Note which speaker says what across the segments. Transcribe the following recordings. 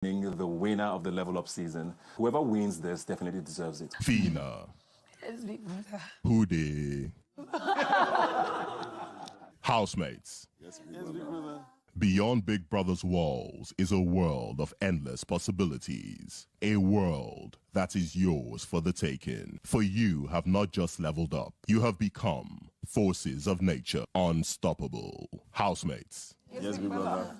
Speaker 1: The winner of the level up season. Whoever wins this definitely deserves it.
Speaker 2: Fina.
Speaker 3: Yes, big brother.
Speaker 2: Hoodie. Housemates.
Speaker 1: Yes, big brother.
Speaker 2: Beyond Big Brother's walls is a world of endless possibilities. A world that is yours for the taking. For you have not just leveled up, you have become forces of nature, unstoppable. Housemates.
Speaker 1: Yes, big brother.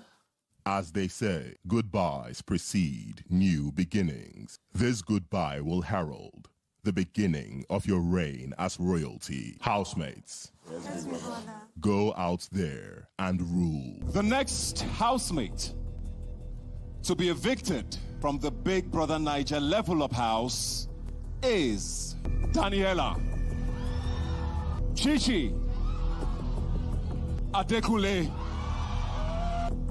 Speaker 2: As they say, goodbyes precede new beginnings. This goodbye will herald the beginning of your reign as royalty. Housemates.
Speaker 1: Yes, big brother.
Speaker 2: Go out there and rule.
Speaker 4: The next housemate to be evicted from the Big Brother Bbnaija Level Up house is Daniela, Chichi, Adekule,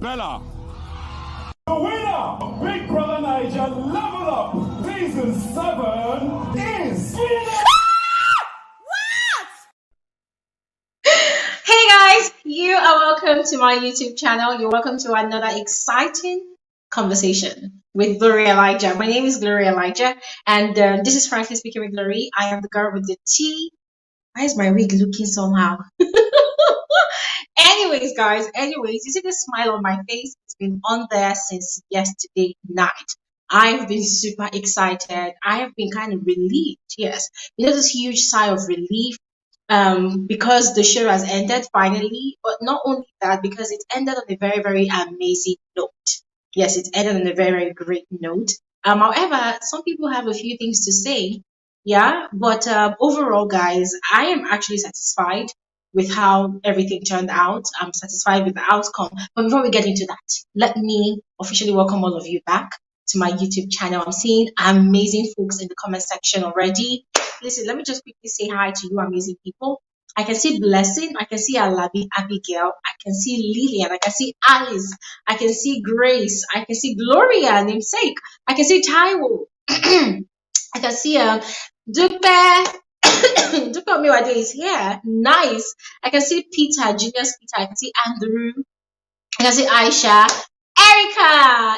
Speaker 4: Bella. The winner of Big Brother Bbnaija Level Up Season 7 is Fina.
Speaker 5: Hey guys, you are welcome to my YouTube channel. You're welcome to another exciting conversation with Glory Elijah. My name is Glory Elijah, and this is Frankly Speaking with Glory. I am the girl with the T. Why is my wig looking somehow? Anyways, guys, you see the smile on my face? It's been on there since yesterday night. I've been super excited. I have been kind of relieved. Yes, this huge sigh of relief because the show has ended finally, but not only that, because it ended on a very, very amazing note. Yes, it ended on a very, very great note. However, some people have a few things to say, yeah, but overall, guys, I am actually satisfied with how everything turned out. I'm satisfied with the outcome. But before we get into that, let me officially welcome all of you back to my YouTube channel. I'm seeing amazing folks in the comment section already. Listen, let me just quickly say hi to you amazing people. I can see Blessing, I can see Alabi, Abigail, I can see Lillian, I can see Alice, I can see Grace, I can see Gloria, namesake, I can see Taiwo, I can see Dupe, Dupe Omiwade is here, nice. I can see Peter, Julius Peter, I can see Andrew, I can see Aisha,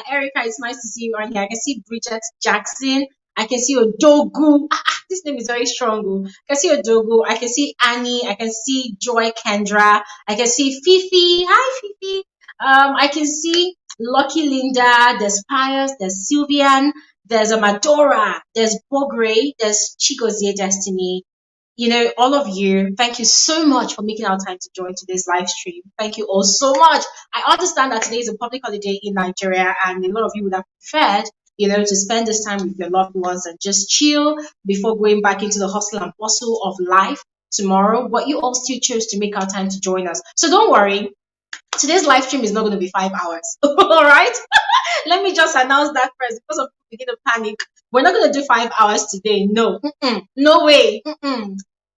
Speaker 5: Erica, it's nice to see you on here. I can see Bridget Jackson. I can see Odogu. This name is very strong. I can see Odogu. I can see Annie. I can see Joy Kendra. I can see Fifi. Hi, Fifi. I can see Lucky Linda. There's Pius. There's Sylvian. There's Amadora. There's Bogre. There's Chigozie Destiny. You know, all of you, thank you so much for making our time to join today's live stream. Thank you all so much. I understand that today is a public holiday in Nigeria, and a lot of you would have preferred, you know, to spend this time with your loved ones and just chill before going back into the hustle and bustle of life tomorrow. But you all still chose to make our time to join us. So don't worry. Today's live stream is not going to be 5 hours. All right? Let me just announce that first because some people begin to panic. We're not going to do 5 hours today. No. No way.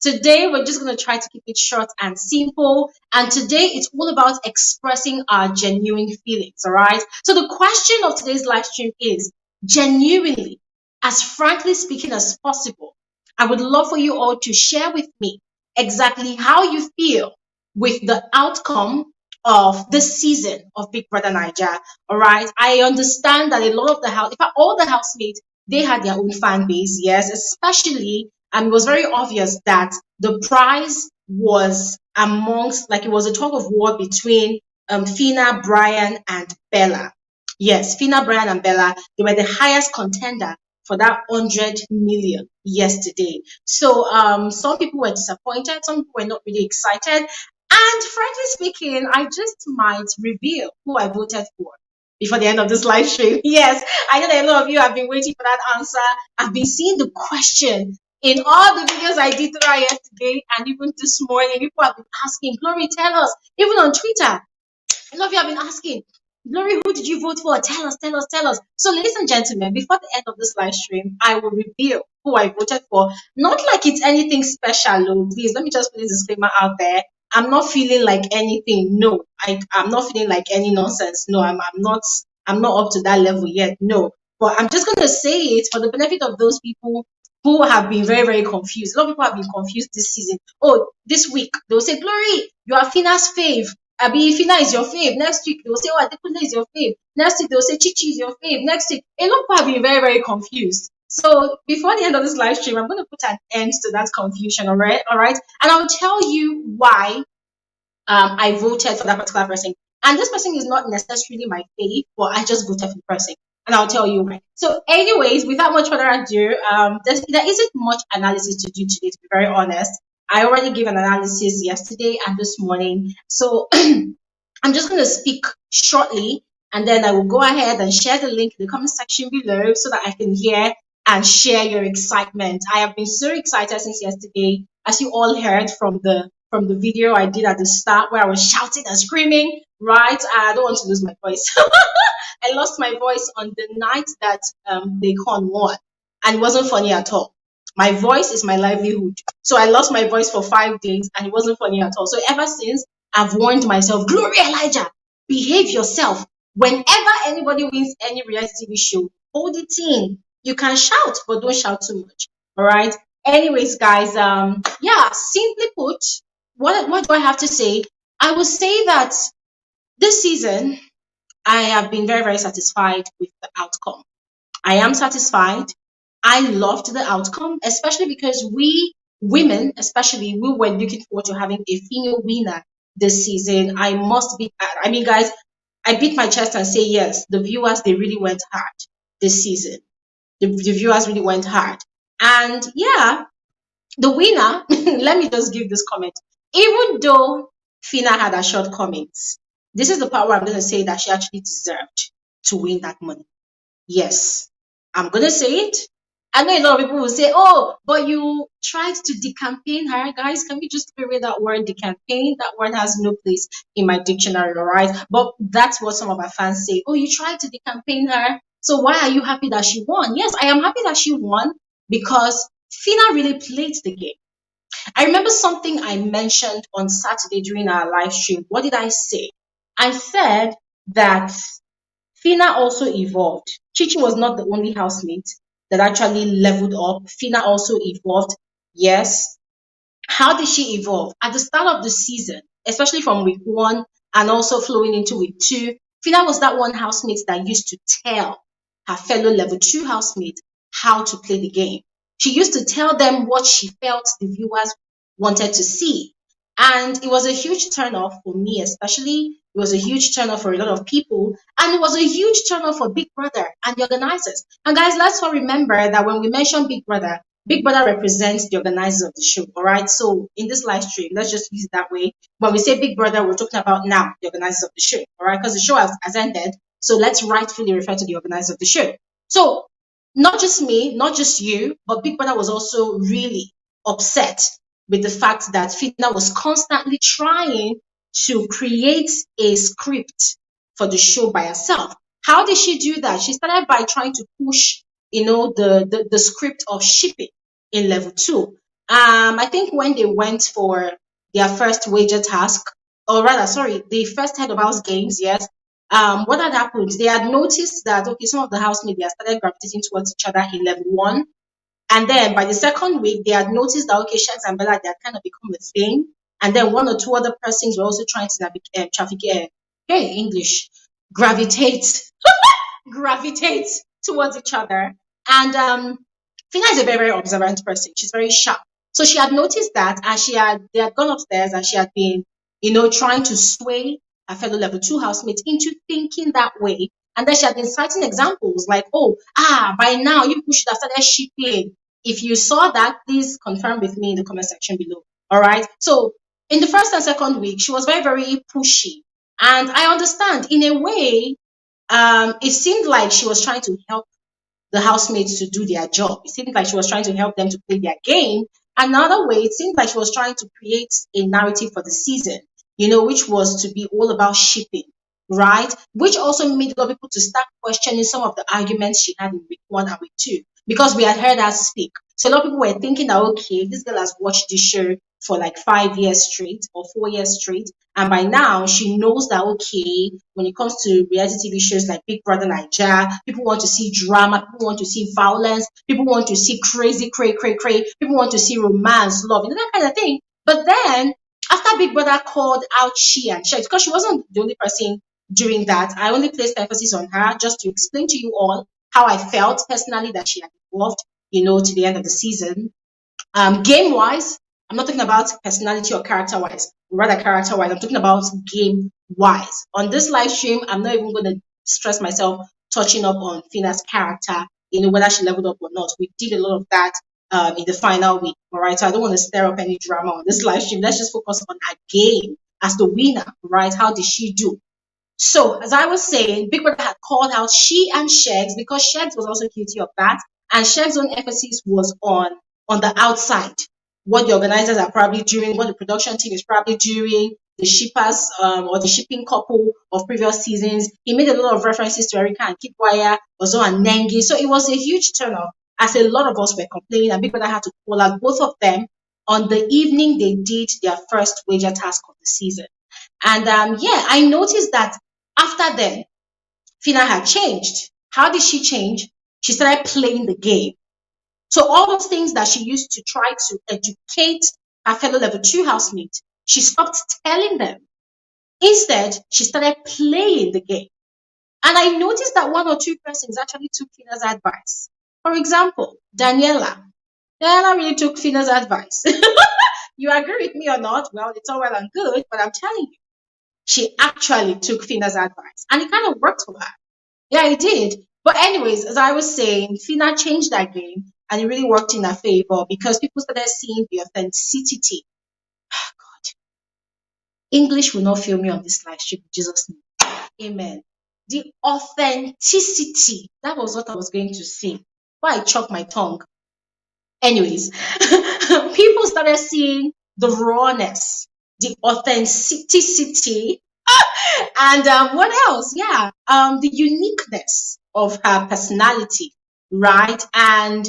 Speaker 5: Today, we're just going to try to keep it short and simple. And today, it's all about expressing our genuine feelings. All right? So the question of today's live stream is, genuinely, as frankly speaking as possible, I would love for you all to share with me exactly how you feel with the outcome of this season of Big Brother Bbnaija. All right, I understand that a lot of the house, in fact, all the housemates, they had their own fan base, yes, especially, and it was very obvious that the prize was amongst, like, it was a tug of war between Fina, Brian, and Bella. Yes, Fina, Brian, and Bella, they were the highest contender for that 100 million yesterday. So some people were disappointed, some people were not really excited. And frankly speaking, I just might reveal who I voted for before the end of this live stream. Yes, I know that a lot of you have been waiting for that answer. I've been seeing the question in all the videos I did throughout yesterday and even this morning. People have been asking, Glory, tell us. Even on Twitter, a lot of you have been asking, Glory, who did you vote for? Tell us, tell us, tell us. So, ladies and gentlemen, before the end of this live stream, I will reveal who I voted for. Not like it's anything special, though. Please, let me just put this disclaimer out there. I'm not feeling like anything. No, I'm not feeling like any nonsense. No, I'm not up to that level yet. No, but I'm just going to say it for the benefit of those people who have been very, very confused. A lot of people have been confused this season. Oh, this week, they'll say, Glory, you are Fina's fave. Abi Fina is your fave. Next week they'll say, oh, Adekunle is your fave. Next week they'll say Chichi is your fave. Next week, a lot of people have been very, very confused. So before the end of this live stream, I'm going to put an end to that confusion. All right, and I'll tell you why I voted for that particular person. And this person is not necessarily my fave, but I just voted for the person. And I'll tell you why. So, anyways, without much further ado, there isn't much analysis to do today, to be very honest. I already gave an analysis yesterday and this morning. So, I'm just going to speak shortly, and then I will go ahead and share the link in the comment section below so that I can hear and share your excitement. I have been so excited since yesterday, as you all heard from the video I did at the start, where I was shouting and screaming. Right, I don't want to lose my voice. I lost my voice on the night that they won, and it wasn't funny at all. My voice is my livelihood, so I lost my voice for 5 days, and it wasn't funny at all. So ever since, I've warned myself, Glory Elijah, behave yourself. Whenever anybody wins any reality TV show, hold it in. You can shout, but don't shout too much. All right. Anyways, guys, yeah, simply put, what do I have to say? I will say that this season, I have been very, very satisfied with the outcome. I am satisfied. I loved the outcome, especially because we women, especially, we were looking forward to having a female winner this season. I mean, guys, I beat my chest and say, yes, the viewers, they really went hard this season. The viewers really went hard. And yeah, the winner, let me just give this comment. Even though Fina had her shortcomings, this is the part where I'm going to say that she actually deserved to win that money. Yes, I'm going to say it. I know a lot of people will say, oh, but you tried to decampaign her. Guys, can we just throw away that word, decampaign? That word has no place in my dictionary, all right? But that's what some of our fans say. Oh, you tried to decampaign her. So why are you happy that she won? Yes, I am happy that she won because Fina really played the game. I remember something I mentioned on Saturday during our live stream. What did I say? I said that Fina also evolved. Chichi was not the only housemate that actually leveled up. Fina also evolved. Yes. How did she evolve? At the start of the season, especially from week 1 and also flowing into week 2, Fina was that one housemate that used to tell her fellow level 2 housemate how to play the game. She used to tell them what she felt the viewers wanted to see. And it was a huge turnoff for me, especially. It was a huge turnoff for a lot of people. And it was a huge turnoff for Big Brother and the organizers. And guys, let's all remember that when we mention Big Brother represents the organizers of the show. All right. So in this live stream, let's just use it that way. When we say Big Brother, we're talking about now the organizers of the show. All right. Because the show has ended. So let's rightfully refer to the organizers of the show. So not just me, not just you, but Big Brother was also really upset with the fact that Fina was constantly trying to create a script for the show by herself. How did she do that? She started by trying to push, the script of shipping in level 2. I think when they went for their first wager task, or rather, sorry, the first head of house games, yes. What had happened? They had noticed that, okay, some of the housemates, they started gravitating towards each other in level 1. And then by the second week, they had noticed that, okay, Sheggz and Bella, they had kind of become a thing. And then 1 or 2 other persons were also trying to gravitate towards each other. And Fina is a very, very observant person. She's very sharp. So she had noticed that, and they had gone upstairs and she had been, trying to sway her fellow level 2 housemates into thinking that way. And then she had been citing examples like, by now you people should have started shipping. If you saw that, please confirm with me in the comment section below. All right. So in the first and second week, she was very, very pushy. And I understand in a way, it seemed like she was trying to help the housemates to do their job. It seemed like she was trying to help them to play their game. Another way, it seemed like she was trying to create a narrative for the season, which was to be all about shipping, right? Which also made a lot of people to start questioning some of the arguments she had in week 1 and week 2, because we had heard her speak. So a lot of people were thinking that, okay, this girl has watched this show for like 5 years straight or 4 years straight. And by now she knows that, okay, when it comes to reality TV shows like Big Brother Bbnaija, people want to see drama, people want to see violence, people want to see crazy, cray. People want to see romance, love, that kind of thing. But then After Big Brother called out she and Sheggz, because she wasn't the only person doing that, I only placed emphasis on her just to explain to you all how I felt personally that she had evolved, to the end of the season. Game wise, I'm not talking about personality or character wise, rather character wise. I'm talking about game wise. On this live stream, I'm not even going to stress myself touching up on Fina's character, whether she leveled up or not. We did a lot of that in the final week, all right? So I don't want to stir up any drama on this live stream. Let's just focus on her game as the winner, right? How did she do? So, as I was saying, Big Brother had called out she and Sheggz because Sheggz was also guilty of that, and Shegg's own emphasis was on the outside, what the organizers are probably doing, what the production team is probably doing, the shippers or the shipping couple of previous seasons. He made a lot of references to Erika and Kikwaya, Ozo and Nengi. So it was a huge turnoff, as a lot of us were complaining, and Big Brother had to call out both of them on the evening they did their first wager task of the season. And I noticed that after then, Fina had changed. How did she change? She started playing the game. So all those things that she used to try to educate her fellow level 2 housemate, she stopped telling them. Instead, she started playing the game. And I noticed that one or two persons actually took Fina's advice. For example, Daniela. Daniela really took Fina's advice. You agree with me or not? Well, it's all well and good, but I'm telling you, she actually took Fina's advice. And it kind of worked for her. Yeah, it did. But anyways, as I was saying, Fina changed that game and it really worked in her favor because people started seeing the authenticity. God. English will not fail me on this live stream in Jesus' name. Amen. The authenticity. That was what I was going to say. Why I chopped my tongue. Anyways, people started seeing the rawness, the authenticity, and what else? Yeah, the uniqueness of her personality, right? And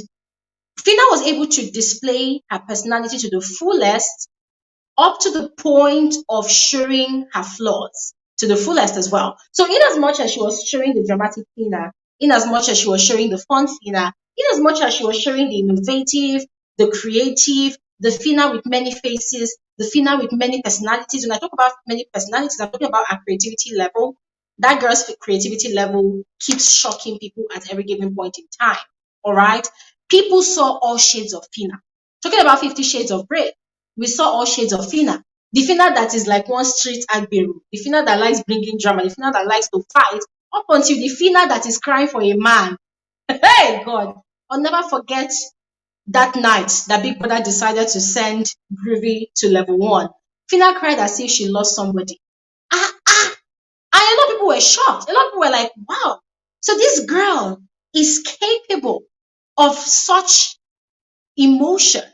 Speaker 5: Fina was able to display her personality to the fullest, up to the point of showing her flaws to the fullest as well. So in as much as she was showing the dramatic Fina, in as much as she was showing the fun Fina, in as much as she was showing the innovative, the creative, the Fina with many faces, the Fina with many personalities. When I talk about many personalities, I'm talking about her creativity level. That girl's creativity level keeps shocking people at every given point in time. All right? People saw all shades of Fina. Talking about 50 Shades of Grey, we saw all shades of Fina. The Fina that is like one street Agberu, the Fina that likes bringing drama, the Fina that likes to fight, up until the Fina that is crying for a man. Hey, God. I'll never forget that night that Big Brother decided to send Groovy to level 1. Fina cried as if she lost somebody. And a lot of people were shocked. A lot of people were like, wow. So this girl is capable of such emotion.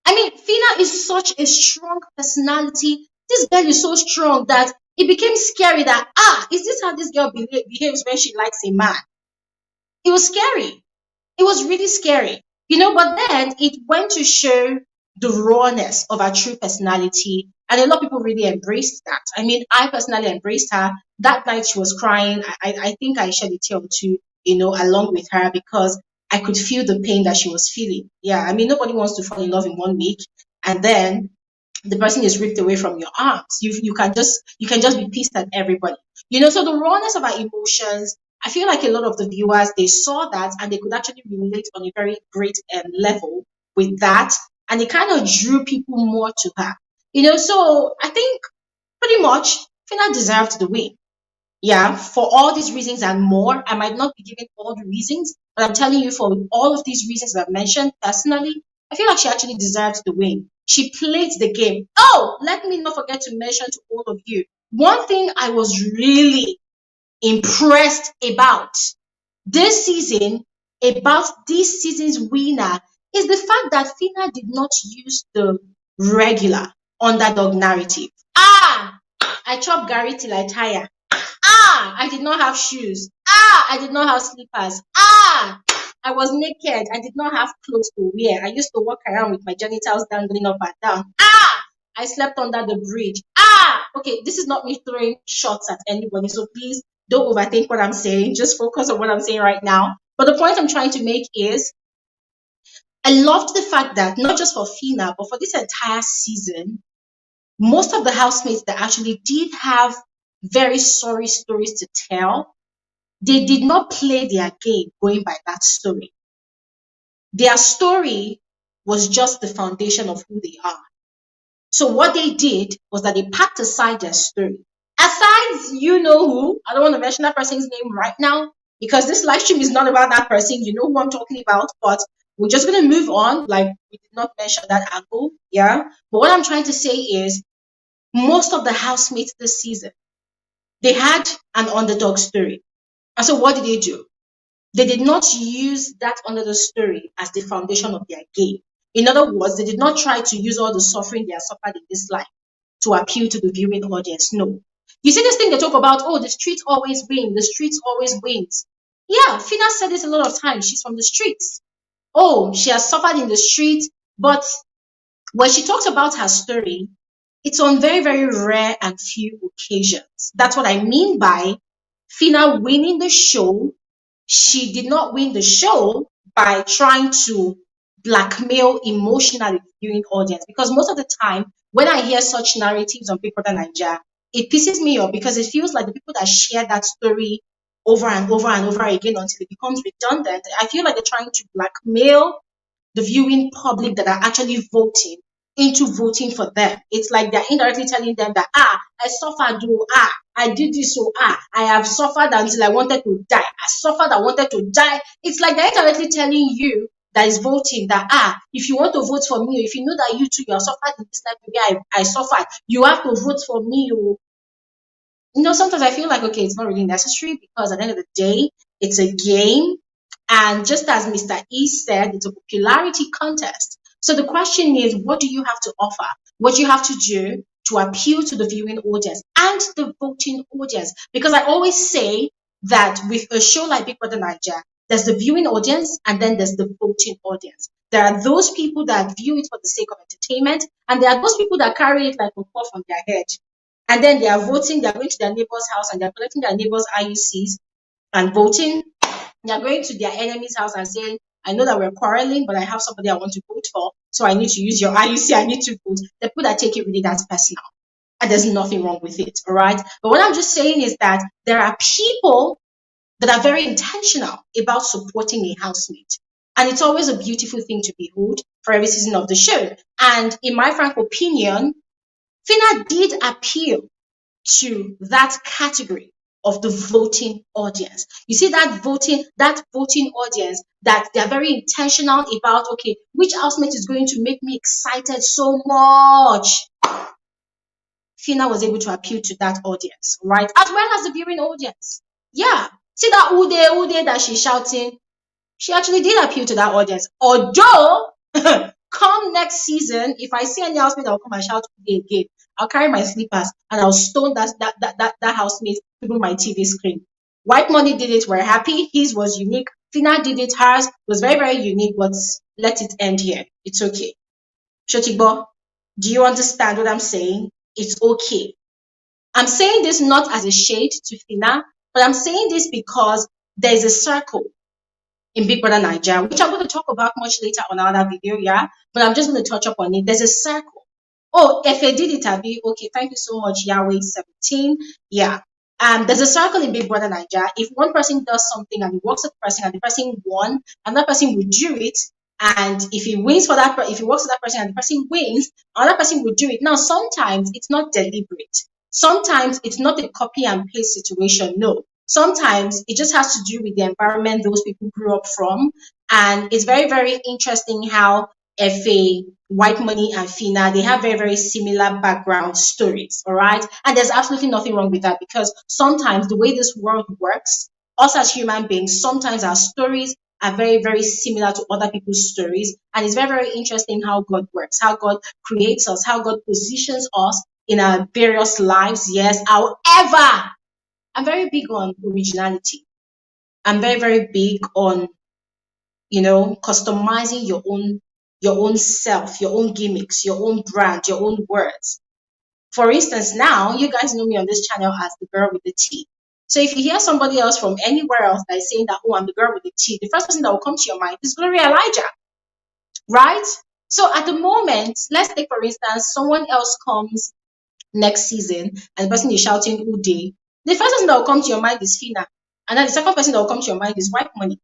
Speaker 5: I mean, Fina is such a strong personality. This girl is so strong that it became scary that, is this how this girl behaves when she likes a man? It was scary. It was really scary. But then it went to show the rawness of her true personality. And a lot of people really embraced that. I mean, I personally embraced her. That night she was crying. I think I shed a tear or two, along with her because I could feel the pain that she was feeling. Yeah, I mean, nobody wants to fall in love in 1 week and then the person is ripped away from your arms. You can just be pissed at everybody. So the rawness of our emotions, I feel like a lot of the viewers, they saw that and they could actually relate on a very great level with that. And it kind of drew people more to her. So I think pretty much Fina deserved the win. Yeah, for all these reasons and more. I might not be giving all the reasons, but I'm telling you for all of these reasons that I've mentioned personally, I feel like she actually deserved the win. She played the game. Oh, let me not forget to mention to all of you, one thing I was really impressed about this season, about this season's winner, is the fact that Fina did not use the regular underdog narrative. I chop Gary till I tire. I did not have shoes. I did not have slippers. I was naked. I did not have clothes to wear. I used to walk around with my genitals dangling up and down. I slept under the bridge. Okay, this is not me throwing shots at anybody, so please don't overthink what I'm saying. Just focus on what I'm saying right now. But the point I'm trying to make is, I loved the fact that not just for Fina, but for this entire season, most of the housemates that actually did have very sorry stories to tell, they did not play their game going by that story. Their story was just the foundation of who they are. So what they did was that they packed aside their story. Aside, you know who, I don't want to mention that person's name right now because this live stream is not about that person. You know who I'm talking about, but we're just going to move on. Like, we did not mention that angle. Yeah. But what I'm trying to say is most of the housemates this season, they had an underdog story. And so what did they do? They did not use that underdog story as the foundation of their game. In other words, they did not try to use all the suffering they have suffered in this life to appeal to the viewing audience. No. You see this thing they talk about, oh, the streets always win, the streets always wins. Yeah, Fina said this a lot of times. She's from the streets. Oh, she has suffered in the streets, but when she talks about her story, it's on very, very rare and few occasions. That's what I mean by Fina winning the show. She did not win the show by trying to blackmail emotionally the viewing audience. Because most of the time, when I hear such narratives on Big Brother Naija, it pisses me off because it feels like the people that share that story over and over and over again until it becomes redundant, I feel like they're trying to blackmail the viewing public that are actually voting into voting for them. It's like they're indirectly telling them that, I suffered, I did this, I have suffered until I wanted to die. I suffered, I wanted to die. It's like they're indirectly telling you that is voting that, if you want to vote for me, or if you know that you too, you have suffered in this life, maybe I suffered, you have to vote for me. Sometimes I feel like, okay, it's not really necessary because at the end of the day, it's a game. And just as Mr. E said, it's a popularity contest. So the question is, what do you have to offer? What do you have to do to appeal to the viewing audience and the voting audience? Because I always say that with a show like Big Brother Naija, there's the viewing audience and then there's the voting audience. There are those people that view it for the sake of entertainment, and there are those people that carry it like a puff on their head. And then they are voting, they're going to their neighbor's house and they're collecting their neighbor's IUCs and voting. They're going to their enemy's house and saying, I know that we're quarreling, but I have somebody I want to vote for, so I need to use your IUC, I need to vote. The people that take it really, that's personal. And there's nothing wrong with it, all right? But what I'm just saying is that there are people that are very intentional about supporting a housemate. And it's always a beautiful thing to behold for every season of the show. And in my frank opinion, Fina did appeal to that category of the voting audience. You see that voting audience that they're very intentional about, okay, which housemate is going to make me excited so much? Fina was able to appeal to that audience, right? As well as the viewing audience. Yeah. See that Ude that she's shouting? She actually did appeal to that audience. Although, come next season, if I see any housemate that will come and shout Ude again, I'll carry my slippers and I'll stone that housemate through my TV screen. White Money did it, we're happy. His was unique. Fina did it, hers was very, very unique, but let it end here. It's okay. Shotigbo, do you understand what I'm saying? It's okay. I'm saying this not as a shade to Fina, but I'm saying this because there's a circle in Big Brother Naija, which I'm going to talk about much later on another video, yeah? But I'm just going to touch up on it. There's a circle. Oh, Efe did it, Abi. Okay, thank you so much, Yahweh17. Yeah. There's a circle in Big Brother Naija. If one person does something and it works with the person and the person won, another person will do it. And if he wins for that, if he works with that person and the person wins, another person will do it. Now, sometimes it's not deliberate. Sometimes it's not a copy and paste situation. No. Sometimes it just has to do with the environment those people grew up from. And it's very, very interesting how Efe, White Money, and Fina, they have very, very similar background stories, all right? And there's absolutely nothing wrong with that because sometimes the way this world works, us as human beings, sometimes our stories are very, very similar to other people's stories. And it's very, very interesting how God works, how God creates us, how God positions us in our various lives, yes. However, I'm very big on originality. I'm very, very big on, customizing your own self, your own gimmicks, your own brand, your own words. For instance, now you guys know me on this channel as the girl with the tea. So if you hear somebody else from anywhere else that is saying that, oh, I'm the girl with the tea, the first person that will come to your mind is Gloria Elijah, right? So at the moment, let's take for instance, someone else comes next season, and the person is shouting Uday, the first person that will come to your mind is Fina. And then the second person that will come to your mind is white money.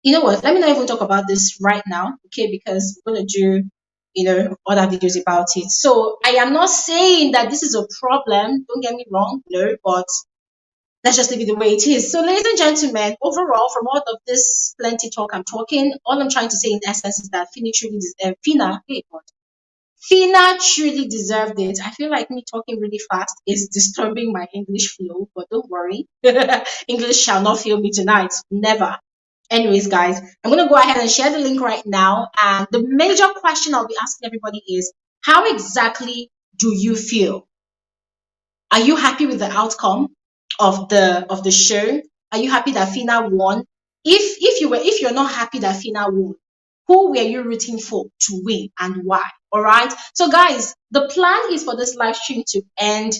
Speaker 5: You know what? Let me not even talk about this right now, okay? Because we're gonna do, other videos about it. So I am not saying that this is a problem. Don't get me wrong, no, but let's just leave it the way it is. So, ladies and gentlemen, overall, from all of this plenty talk I'm talking, all I'm trying to say in essence is that Fina truly deserved it. I feel like me talking really fast is disturbing my English flow, but don't worry. English shall not fail me tonight. Never. Anyways, guys, I'm going to go ahead and share the link right now. And the major question I'll be asking everybody is, how exactly do you feel? Are you happy with the outcome of the show? Are you happy that Fina won? If you're not happy that Fina won, who were you rooting for to win and why? All right. So guys, the plan is for this live stream to end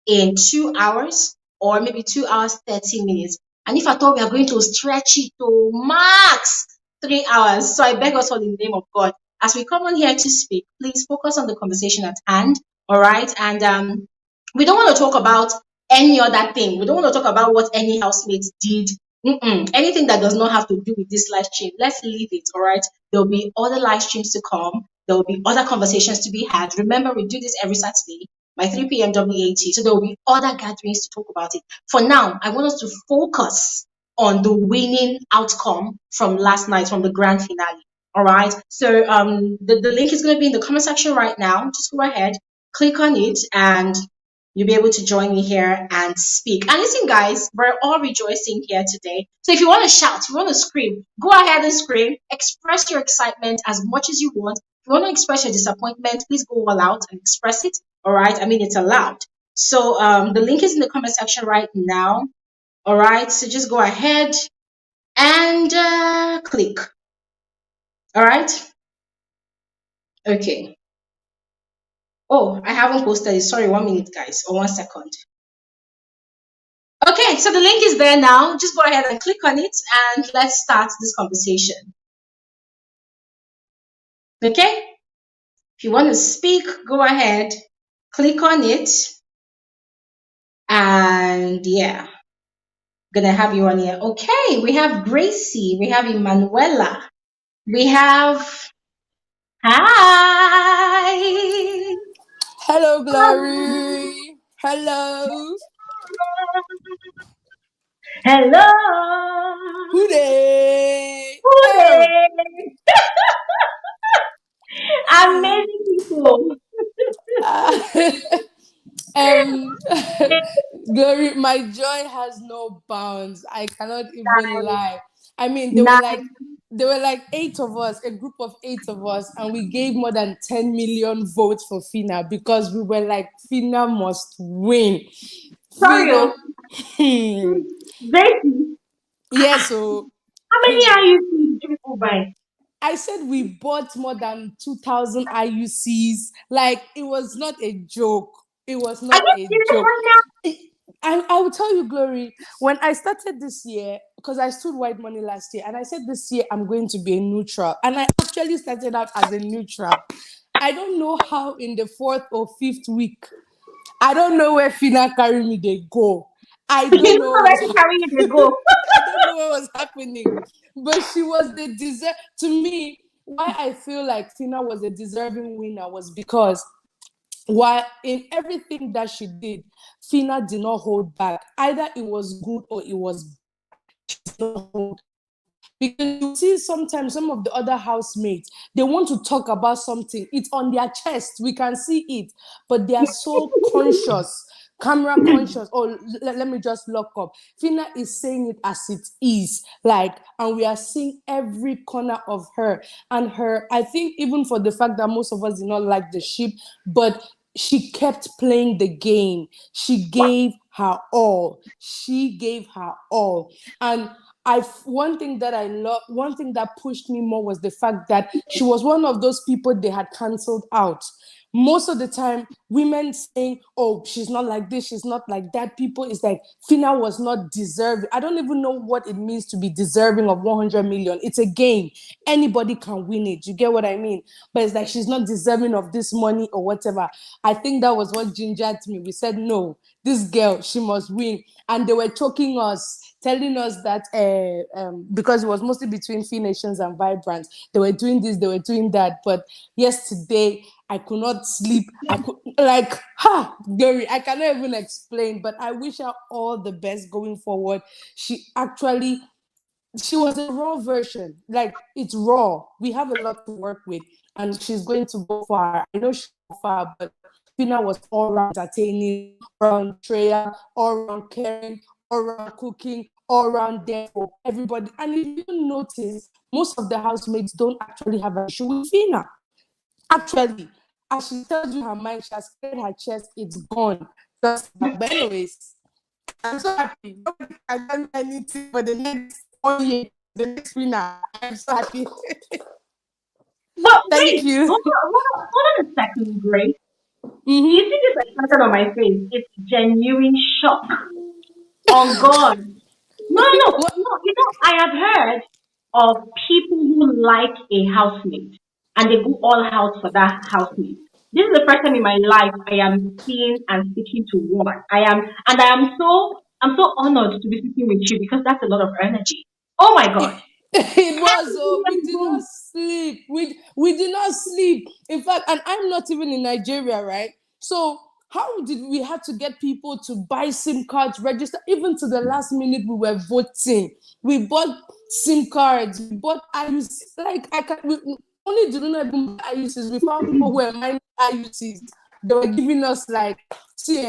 Speaker 5: in 2 hours or maybe 2 hours 30 minutes. And if at all we are going to stretch it to max 3 hours, so I beg us all in the name of God, as we come on here to speak, please focus on the conversation at hand. All right. And we don't want to talk about any other thing. We don't want to talk about what any housemate did. Anything that does not have to do with this live stream, let's leave it. All right. There will be other live streams to come. There will be other conversations to be had. Remember, we do this every Saturday by 3 p.m. WAT. So there will be other gatherings to talk about it. For now, I want us to focus on the winning outcome from last night, from the grand finale. All right. So the link is going to be in the comment section right now. Just go ahead, click on it, and you'll be able to join me here and speak. And listen, guys, we're all rejoicing here today. So if you want to shout, if you want to scream, go ahead and scream. Express your excitement as much as you want. If you want to express your disappointment, please go all out and express it. All right. I mean, it's allowed. So the link is in the comment section right now. All right. So just go ahead and click. All right. Okay. Oh, I haven't posted it. Sorry, 1 minute, guys, or 1 second. Okay, so the link is there now. Just go ahead and click on it and let's start this conversation. Okay? If you want to speak, go ahead, click on it. And yeah, gonna have you on here. Okay, we have Gracie, we have Emanuela, we have hi.
Speaker 3: Hello, Glory. Hello.
Speaker 5: Hello.
Speaker 3: Hooray.
Speaker 5: Hooray. Amazing people.
Speaker 3: Glory, my joy has no bounds. I cannot even lie. I mean,
Speaker 5: Nice.
Speaker 3: there were like 8 of us, a group of 8 of us, and we gave more than 10 million votes for Fina because we were like, Fina must win.
Speaker 5: Sorry.
Speaker 3: Fina.
Speaker 5: Gracie.
Speaker 3: Yes, so
Speaker 5: How many are you people buy?
Speaker 3: I said we bought more than 2,000 IUCs. Like, it was not a joke. It was not a joke. I will tell you, Glory, when I started this year, because I stood white money last year, and I said this year I'm going to be a neutral. And I actually started out as a neutral. I don't know how in the 4th or 5th week, I don't know where Fina carry me, they go. I don't know where they go. I don't know what was happening. But she was the deserve. To me, why I feel like Fina was a deserving winner was because while in everything that she did, Fina did not hold back. Either it was good or it was bad. She did not hold back. Because you see sometimes some of the other housemates, they want to talk about something. It's on their chest. We can see it. But they are so conscious, camera conscious. Oh, let me just lock up. Fina is saying it as it is. Like, and we are seeing every corner of her. And her, I think even for the fact that most of us did not like the ship, but she kept playing the game. She gave her all. She gave her all. And one thing that I love, one thing that pushed me more was the fact that she was one of those people they had cancelled out. Most of the time, women saying, "Oh, she's not like this, she's not like that." People is like, Fina was not deserving. I don't even know what it means to be deserving of 100 million. It's a game. Anybody can win it. You get what I mean? But it's like she's not deserving of this money or whatever. I think that was what gingered me. We said, no, this girl, she must win. And they were choking us, telling us that because it was mostly between Free Nations and Vibrant, they were doing this, they were doing that. But yesterday, I could not sleep. I could Glory. I cannot even explain, but I wish her all the best going forward. She was a raw version. Like, it's raw. We have a lot to work with, and she's going to go far. I know she'll go far, but Fina was all around entertaining, all around Treya, all around caring, all around cooking, all around there for everybody. And if you notice, most of the housemates don't actually have an issue with Fina. Actually, as she tells you her mind, she has cleared her chest, it's gone. But anyways, I'm so happy. Nobody can tell me anything for the next 1 year, the next winner. I'm so happy.
Speaker 5: But
Speaker 3: Thank
Speaker 5: wait,
Speaker 3: you.
Speaker 5: hold on a second, Grace. You see this expression on my face? It's genuine shock. On God. No. You know, I have heard of people who like a housemate and they go all out for that housemate. This is the first time in my life I am seeing and speaking to one. I'm so honored to be speaking with you because that's a lot of energy. Oh my God.
Speaker 3: It was. We did not sleep. We did not sleep. In fact, and I'm not even in Nigeria, right? So how did we have to get people to buy SIM cards, register? Even to the last minute, we were voting. We bought SIM cards. We bought IUC. Like, we only did not even buy IUCs. We found people who were mining IUCs. They were giving us like, see,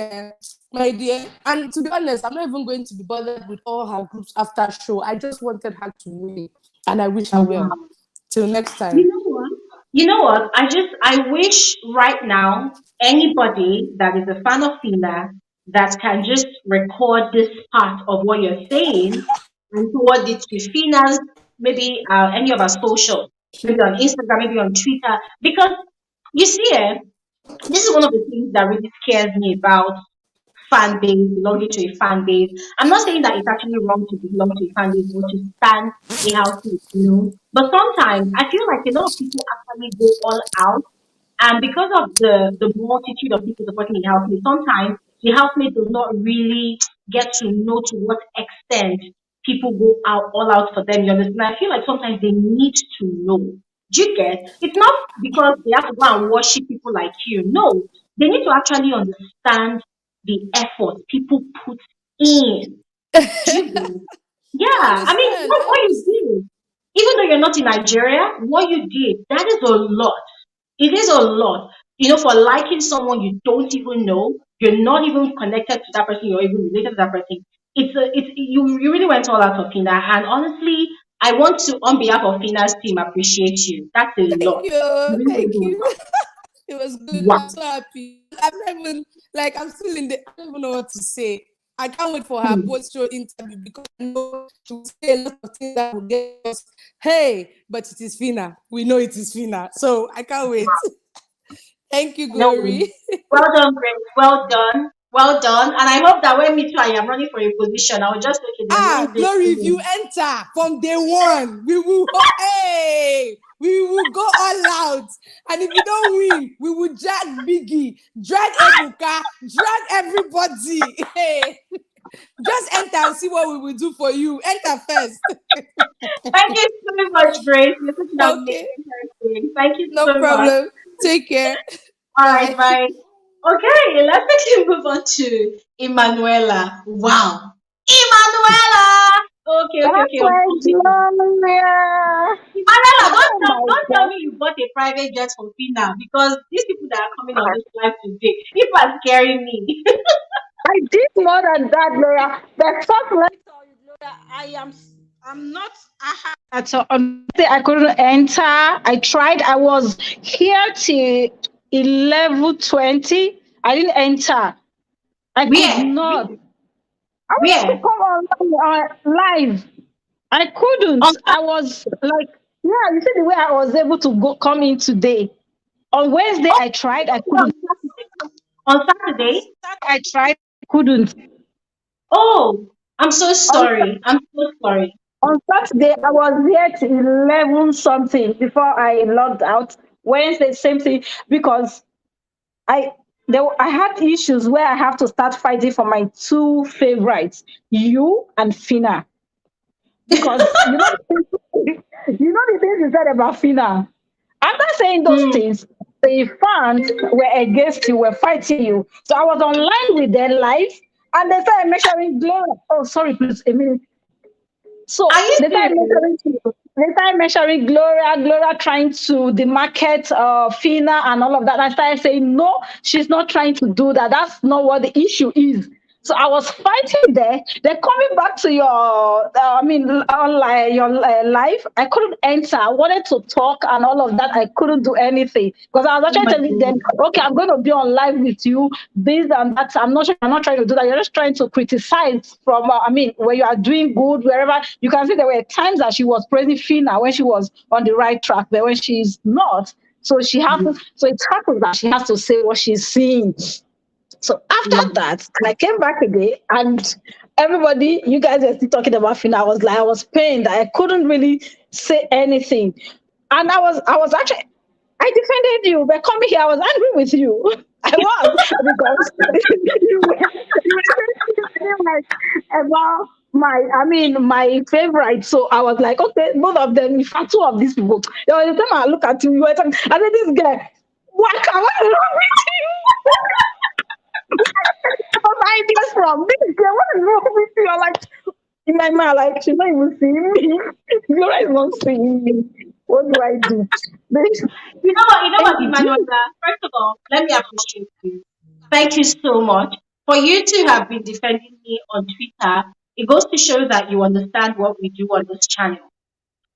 Speaker 3: my dear. And to be honest, I'm not even going to be bothered with all her groups after show. I just wanted her to win, and I wish her well. Till next time.
Speaker 5: You know what? You know what? I wish right now anybody that is a fan of Fina that can just record this part of what you're saying and forward it to Fina's, maybe any of our social, maybe on Instagram, maybe on Twitter, because you see, this is one of the things that really scares me about fan base, belonging to a fan base. I'm not saying that it's actually wrong to belong to a fan base or to stand a house, But sometimes I feel like a lot of people actually go all out, and because of the multitude of people supporting the housemate, sometimes the housemate does not really get to know to what extent people go out all out for them. You understand? I feel like sometimes they need to know. Do you get? It's not because they have to go and worship people like you. No, they need to actually understand the effort people put in. Do you get?
Speaker 3: I
Speaker 5: Yeah, I mean,
Speaker 3: understand.
Speaker 5: what you did, even though you're not in Nigeria, what you did, that is a lot. It is a lot. For liking someone you don't even know, you're not even connected to that person, you're even related to that person. You really went all out for Fina, and honestly, I want to, on behalf of Fina's team, appreciate you. That's a
Speaker 3: Thank
Speaker 5: lot. You
Speaker 3: you.
Speaker 5: really
Speaker 3: Thank
Speaker 5: went all
Speaker 3: you.
Speaker 5: out.
Speaker 3: It was good. I'm
Speaker 5: Wow.
Speaker 3: so happy. I'm not even like I'm still in the. I don't even know what to say. I can't wait for her post-show interview because I know she will say a lot of things that will get us. Hey, but it is Fina. We know it is Fina, so I can't wait. Thank you,
Speaker 5: No,
Speaker 3: Glory.
Speaker 5: well done, Grace. Well done. Well done. And I hope that when me too, I am running for a position, I will just okay, there's one day.
Speaker 3: Glory! If you enter from day one, we will. Hey, we will go all out. And if you don't win, we will drag Biggie, drag Ebuka, drag everybody. Hey, just enter and see what we will do for you. Enter first.
Speaker 5: Thank you so much, Grace. You're such an
Speaker 3: Okay,
Speaker 5: amazing person. Thank you
Speaker 3: no
Speaker 5: so much.
Speaker 3: problem. Take care.
Speaker 5: All right,
Speaker 3: Bye.
Speaker 5: bye. Okay, let's quickly move on to Emanuela. Wow. Emanuela!
Speaker 6: That's my
Speaker 5: Okay.
Speaker 6: Gloria.
Speaker 5: Emanuela,
Speaker 6: Oh my
Speaker 5: don't tell
Speaker 6: God.
Speaker 5: me you bought a private jet for Fina because these people that are coming on this live today, people are scaring me.
Speaker 6: I did more than that, Gloria. The first let me tell you, Gloria, I'm not at all. I couldn't enter. I tried. I was here till 11:20. I didn't enter. I could
Speaker 5: Where?
Speaker 6: not. I wanted to
Speaker 5: Where?
Speaker 6: come on live. I couldn't.
Speaker 5: On,
Speaker 6: I was like, yeah, you see the way I was able to come in today. On Wednesday, I tried, I couldn't.
Speaker 5: on Saturday?
Speaker 6: I tried, couldn't.
Speaker 5: Oh, I'm so
Speaker 6: On,
Speaker 5: sorry. I'm so sorry.
Speaker 6: on Saturday, I was here to 11 something before I logged out. Wednesday, same thing, because I I had issues where I have to start fighting for my two favorites, you and Fina. Because you know the things you said about Fina. After saying those
Speaker 5: Hmm.
Speaker 6: things, the fans were against you, were fighting you. So I was online with their live, and they started measuring glory. Oh, sorry, please, a minute.
Speaker 5: Are
Speaker 6: So
Speaker 5: you serious?
Speaker 6: they started measuring Gloria trying to demarket Fina and all of that. I started saying, no, she's not trying to do that. That's not what the issue is. So I was fighting there. Then coming back to your, online, your live, I couldn't enter. I wanted to talk and all of that. I couldn't do anything because I was
Speaker 5: Oh
Speaker 6: actually
Speaker 5: my
Speaker 6: telling them,
Speaker 5: God.
Speaker 6: okay, I'm going to be on live with you, this and that. I'm not trying to do that. You're just trying to criticize from, when you are doing good, wherever you can see there were times that she was praising Fina when she was on the right track, but when she's not, so she has to, so it's happens that she has to say what she's seeing. So
Speaker 5: Yeah.
Speaker 6: after that, I came back again and everybody, you guys are still talking about Fina. I was pained. I couldn't really say anything. And I was actually, I defended you. But coming here, I was angry with you. I was because you were saying like about my favorite. So I was like, okay, both of them, in fact, two of these people. There was a time I look at you, you were talking, I said, this guy, what is wrong with you? Ideas from this girl. What is wrong with you? I'm like in my mind, like she's not even seeing me. Laura is not seeing me. What do I do? This
Speaker 5: You know what,
Speaker 6: and
Speaker 5: Emanuela? First of all, let me appreciate you. Thank you so much. For you to have been defending me on Twitter, it goes to show that you understand what we do on this channel.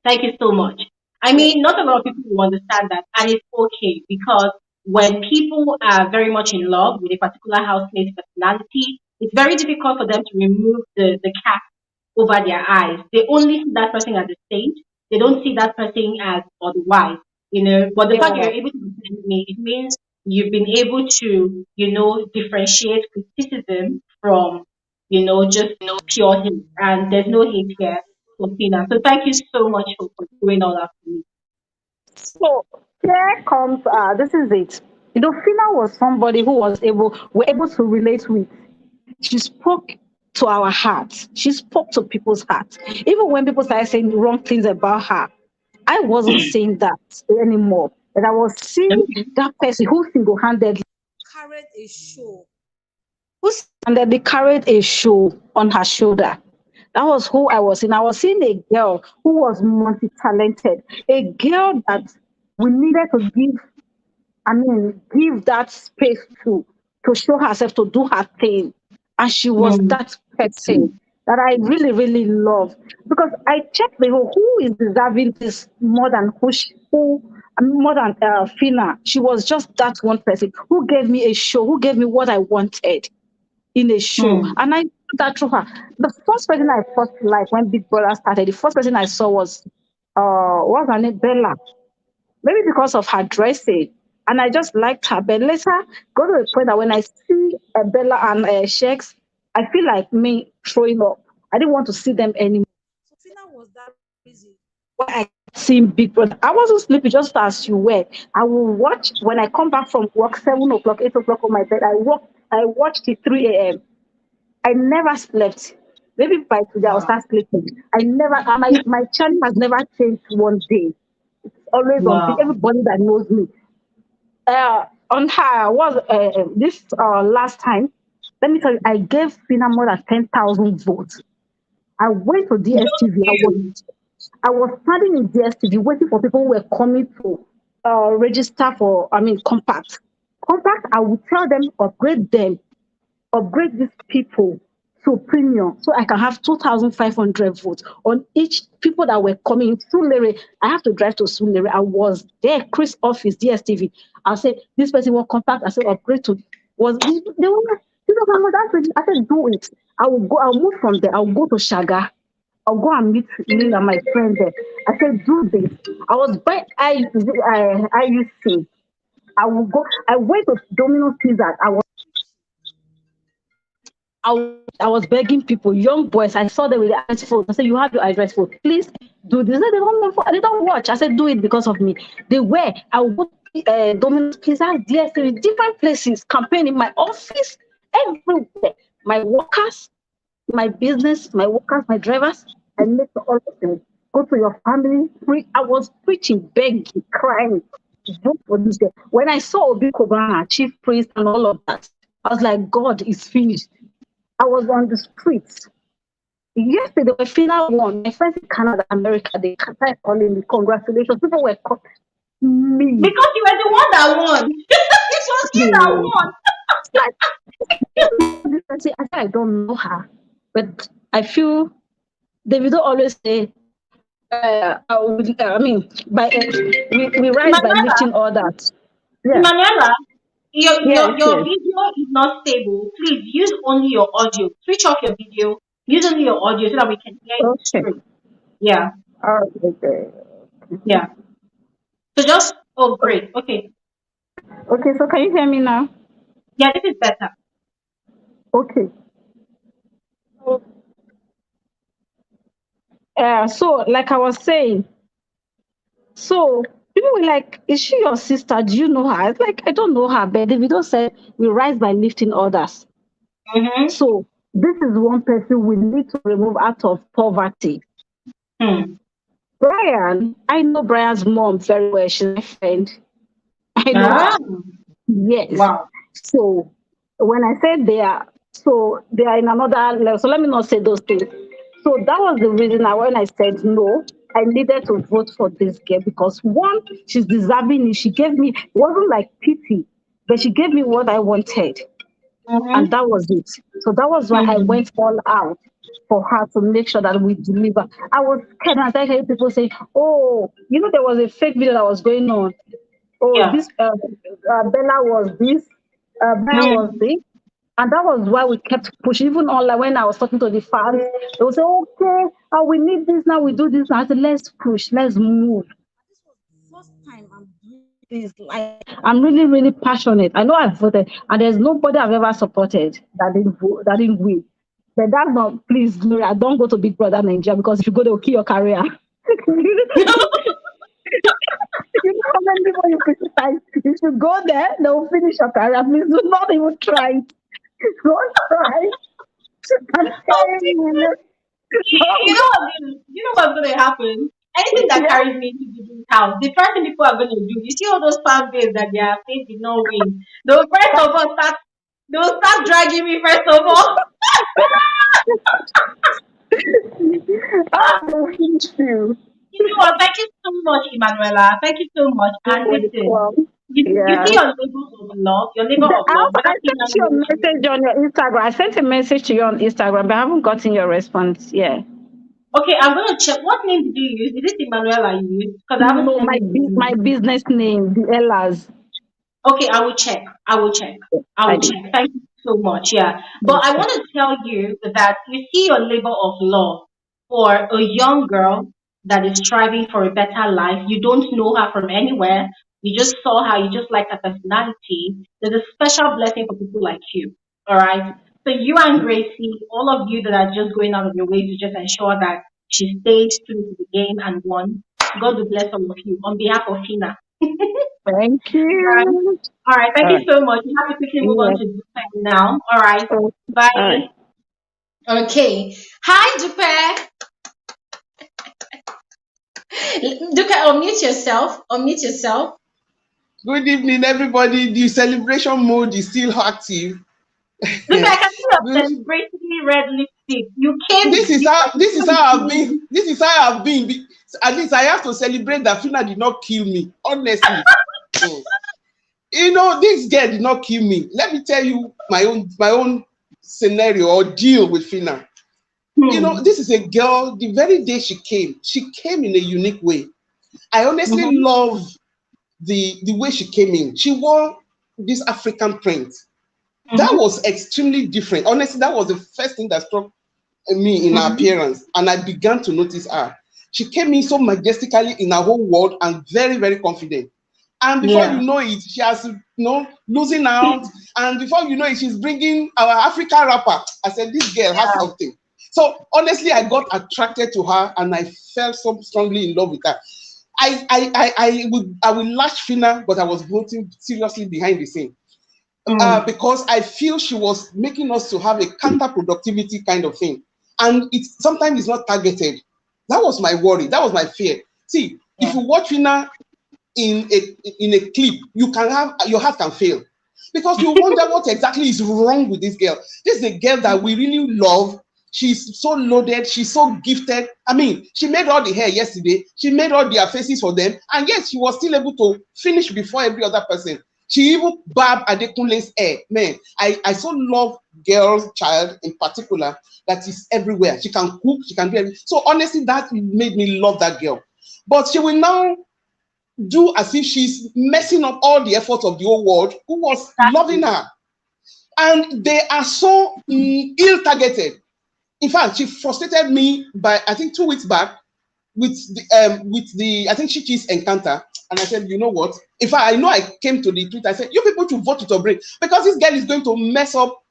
Speaker 5: Thank you so much. I mean, not a lot of people will understand that, and it's okay because when people are very much in love with a particular housemate's personality, it's very difficult for them to remove the cap over their eyes. They only see that person as a saint. They don't see that person as otherwise, you know. But the
Speaker 6: yeah.
Speaker 5: fact you're able to defend me, it means you've been able to, differentiate criticism from, just pure hate. And there's no hate here for Fina. So thank you so much for doing all that for me.
Speaker 6: So here comes this is it. Fina was somebody who was we're able to relate with. She spoke to our hearts. She spoke to people's hearts. Even when people started saying wrong things about her, I wasn't saying that anymore. And I was seeing
Speaker 5: Okay.
Speaker 6: that person who single-handedly carried a show. Who single-handedly carried a show on her shoulder. That was who I was seeing. I was seeing a girl who was multi-talented, a girl that we needed to give that space to show herself, to do her thing. And she was
Speaker 5: Mm,
Speaker 6: that person that I really, really love. Because I checked who is deserving this more than more than Fina. She was just that one person who gave me a show, who gave me what I wanted in a show.
Speaker 5: mm.
Speaker 6: And I did that through her. The first person I first like when Big Brother started, the first person I saw was what's her name? Bella. Maybe because of her dressing. And I just liked her. But later, got to the point that when I see Bella and Sheggz, I feel like me throwing up. I didn't want to see them anymore. So Fina was that reason why I seen Big Brother. I wasn't sleeping just as you were. I will watch when I come back from work, 7 o'clock, 8 o'clock on my bed. I watched till 3 a.m. I never slept. Maybe by today I'll
Speaker 5: Wow.
Speaker 6: start sleeping. I never my channel has never changed one day. Always on
Speaker 5: Wow.
Speaker 6: everybody that knows me. On her was this last time. Let me tell you, I gave Fina more than 10,000 votes. I went to
Speaker 5: Just
Speaker 6: DSTV.
Speaker 5: you.
Speaker 6: I was standing in DSTV waiting for people who were coming to register for compact. Compact, I would tell them upgrade these people to premium so I can have 2,500 votes on each people that were coming in Sulere. I have to drive to Sulere. I was there, Chris office, DSTV. I said, this person will contact. I said, upgrade to was they were like, that's I said, do it. I will go, I'll move from there. I'll go to Shaga. I'll go and meet me and my friend there. I said, do this. I was by I used to. I will go. I went to Domino's Pizza. I was begging people, young boys. I saw them with the address phone. I said, "You have your address phone. Please do this." They said, they don't watch. I said, "Do it because of me." They were. I would go to Domino's Pizza, DSTV, different places, campaign in my office, everywhere. My workers, my business, my workers, my drivers. I make all of them go to your family. I was preaching, begging, crying. Vote for this guy. When I saw Obi Kobana, chief priest, and all of that, I was like, God is finished. I was on the streets. Yesterday, the Fina won. My friends in Canada, America, they started calling me, congratulations. People were calling me.
Speaker 5: Because you were the one that won. It was you that won.
Speaker 6: I don't know her, but I feel Davido always say, we rise by
Speaker 5: Manuela,
Speaker 6: lifting all that. Yeah.
Speaker 5: Manuela, your
Speaker 6: Yes,
Speaker 5: your
Speaker 6: yes.
Speaker 5: video is not stable. Please use only your audio. Switch off your video. Use only your audio so that we can hear you
Speaker 6: Okay.
Speaker 5: straight. Yeah,
Speaker 6: Okay.
Speaker 5: yeah. So just great. Okay.
Speaker 6: Okay, so can you hear me now?
Speaker 5: Yeah, this is better.
Speaker 6: Okay. So like I was saying, so people were like, "Is she your sister? Do you know her?" I was like, "I don't know her," but Davido said, "We rise by lifting others."
Speaker 5: Mm-hmm.
Speaker 6: So this is one person we need to remove out of poverty. Brian, I know Brian's mom very well. She's my friend. I know her.
Speaker 5: Ah,
Speaker 6: Yes.
Speaker 5: wow.
Speaker 6: So when I said they are in another level. So let me not say those things. So that was the reason when I said no, I needed to vote for this girl because one, she's deserving it. She gave me, it wasn't like pity, but she gave me what I wanted. And
Speaker 5: Mm-hmm.
Speaker 6: that was it. So that was why I
Speaker 5: Mm-hmm.
Speaker 6: went all out for her to make sure that we deliver. I was scared. I heard people say, "Oh, there was a fake video that was going on. Oh,
Speaker 5: Yeah.
Speaker 6: this Bella was this, Bella was
Speaker 5: Mm.
Speaker 6: this." And that was why we kept pushing. Even online, when I was talking to the fans, they would say, "Okay, we need this now, we do this now." I said, "Let's push, let's move." This was the first time I'm doing this. Like, I'm really, really passionate. I know I've voted, and there's nobody I've ever supported that didn't vote, that didn't win. But that's not, please, Gloria, don't go to Big Brother Nigeria because if you go, they'll kill your career. You know how many people you criticize? You should go there, they'll finish your career. Please do not even try it. Don't try. I'm telling you.
Speaker 5: You know what? You know what's gonna happen? Anything that
Speaker 6: Yeah.
Speaker 5: carries me to the house, the first thing people are gonna do. You see all those fan base that their faith did not win. They'll start dragging me first of all.
Speaker 6: I will finish you.
Speaker 5: You know what? Thank you so much, Emanuela. Thank you so much.
Speaker 6: You're
Speaker 5: And listen,
Speaker 6: welcome.
Speaker 5: you
Speaker 6: Yeah.
Speaker 5: see your labels of love, your label of love,
Speaker 6: I
Speaker 5: whether
Speaker 6: sent
Speaker 5: Fina
Speaker 6: you a
Speaker 5: knows you.
Speaker 6: message on your Instagram. I sent a message to you on Instagram, but I haven't gotten your response. Yeah.
Speaker 5: Okay, I'm gonna check. What name did you use? Is it Emanuela you used? Because I haven't
Speaker 6: No,
Speaker 5: seen
Speaker 6: my
Speaker 5: it.
Speaker 6: business name, the Ellas.
Speaker 5: Okay, I will check. I will check. I
Speaker 6: I
Speaker 5: will
Speaker 6: did.
Speaker 5: check. Thank you so much. Yeah. But I
Speaker 6: Okay.
Speaker 5: want to tell you that you see your labor of love for a young girl that is striving for a better life. You don't know her from anywhere. You just saw her. You just like her personality. There's a special blessing for people like you. All right. So you and Gracie, all of you that are just going out of your way to just ensure that she stayed true to the game and won. God will bless all of you on behalf of Fina.
Speaker 6: Thank
Speaker 5: Right.
Speaker 6: you.
Speaker 5: All right. Thank
Speaker 6: All
Speaker 5: you
Speaker 6: right.
Speaker 5: so much. We have to quickly move on
Speaker 6: Yeah.
Speaker 5: to Dupe now. All right.
Speaker 6: Oh, all
Speaker 5: Bye.
Speaker 6: right.
Speaker 5: Okay. Hi, Dupe. Dupe, unmute yourself. Unmute yourself.
Speaker 7: Good evening, everybody. The celebration mode is still active.
Speaker 5: Dupe, I can see your
Speaker 7: this
Speaker 5: celebratory red lipstick. You came
Speaker 7: this is how
Speaker 5: different.
Speaker 7: this is how I've been. This is how I've been. At least I have to celebrate that Fina did not kill me. Honestly, Mm. This girl did not kill me. Let me tell you my own scenario or deal with Fina. This is a girl. The very day she came in a unique way. I honestly
Speaker 5: Mm-hmm.
Speaker 7: love the way she came in. She wore this African print. That
Speaker 5: Mm-hmm.
Speaker 7: was extremely different. Honestly, that was the first thing that struck me in her appearance, and I began to notice her. She came in so majestically in her whole world and very, very confident. And before you know it, she has, losing out. And before you know it, she's bringing our African rapper. I said, this girl has something. So honestly, I got attracted to her, and I fell so strongly in love with her. I will lash Fina, but I was voting seriously behind the scene. Because I feel she was making us to have a counterproductivity kind of thing. And sometimes it's not targeted. That was my worry. That was my fear. See, if you watch Fina in a clip, you can have your heart can fail, because you wonder what exactly is wrong with this girl. This is a girl that we really love. She's so loaded. She's so gifted. I mean, she made all the hair yesterday. She made all their faces for them, and yet she was still able to finish before every other person. She even barbed Adekunle's hair. Man, I so love girls, child in particular, that is everywhere. She can cook. She can do everything. So honestly, that made me love that girl. But she will now do as if she's messing up all the efforts of the whole world who was loving her. And they are so ill-targeted. In fact, she frustrated me by, I think 2 weeks back, with the I think Sheggz encounter. And I said, you know what? In fact, I know I came to the tweet. I said, you people should vote with your brain, because this girl is going to mess up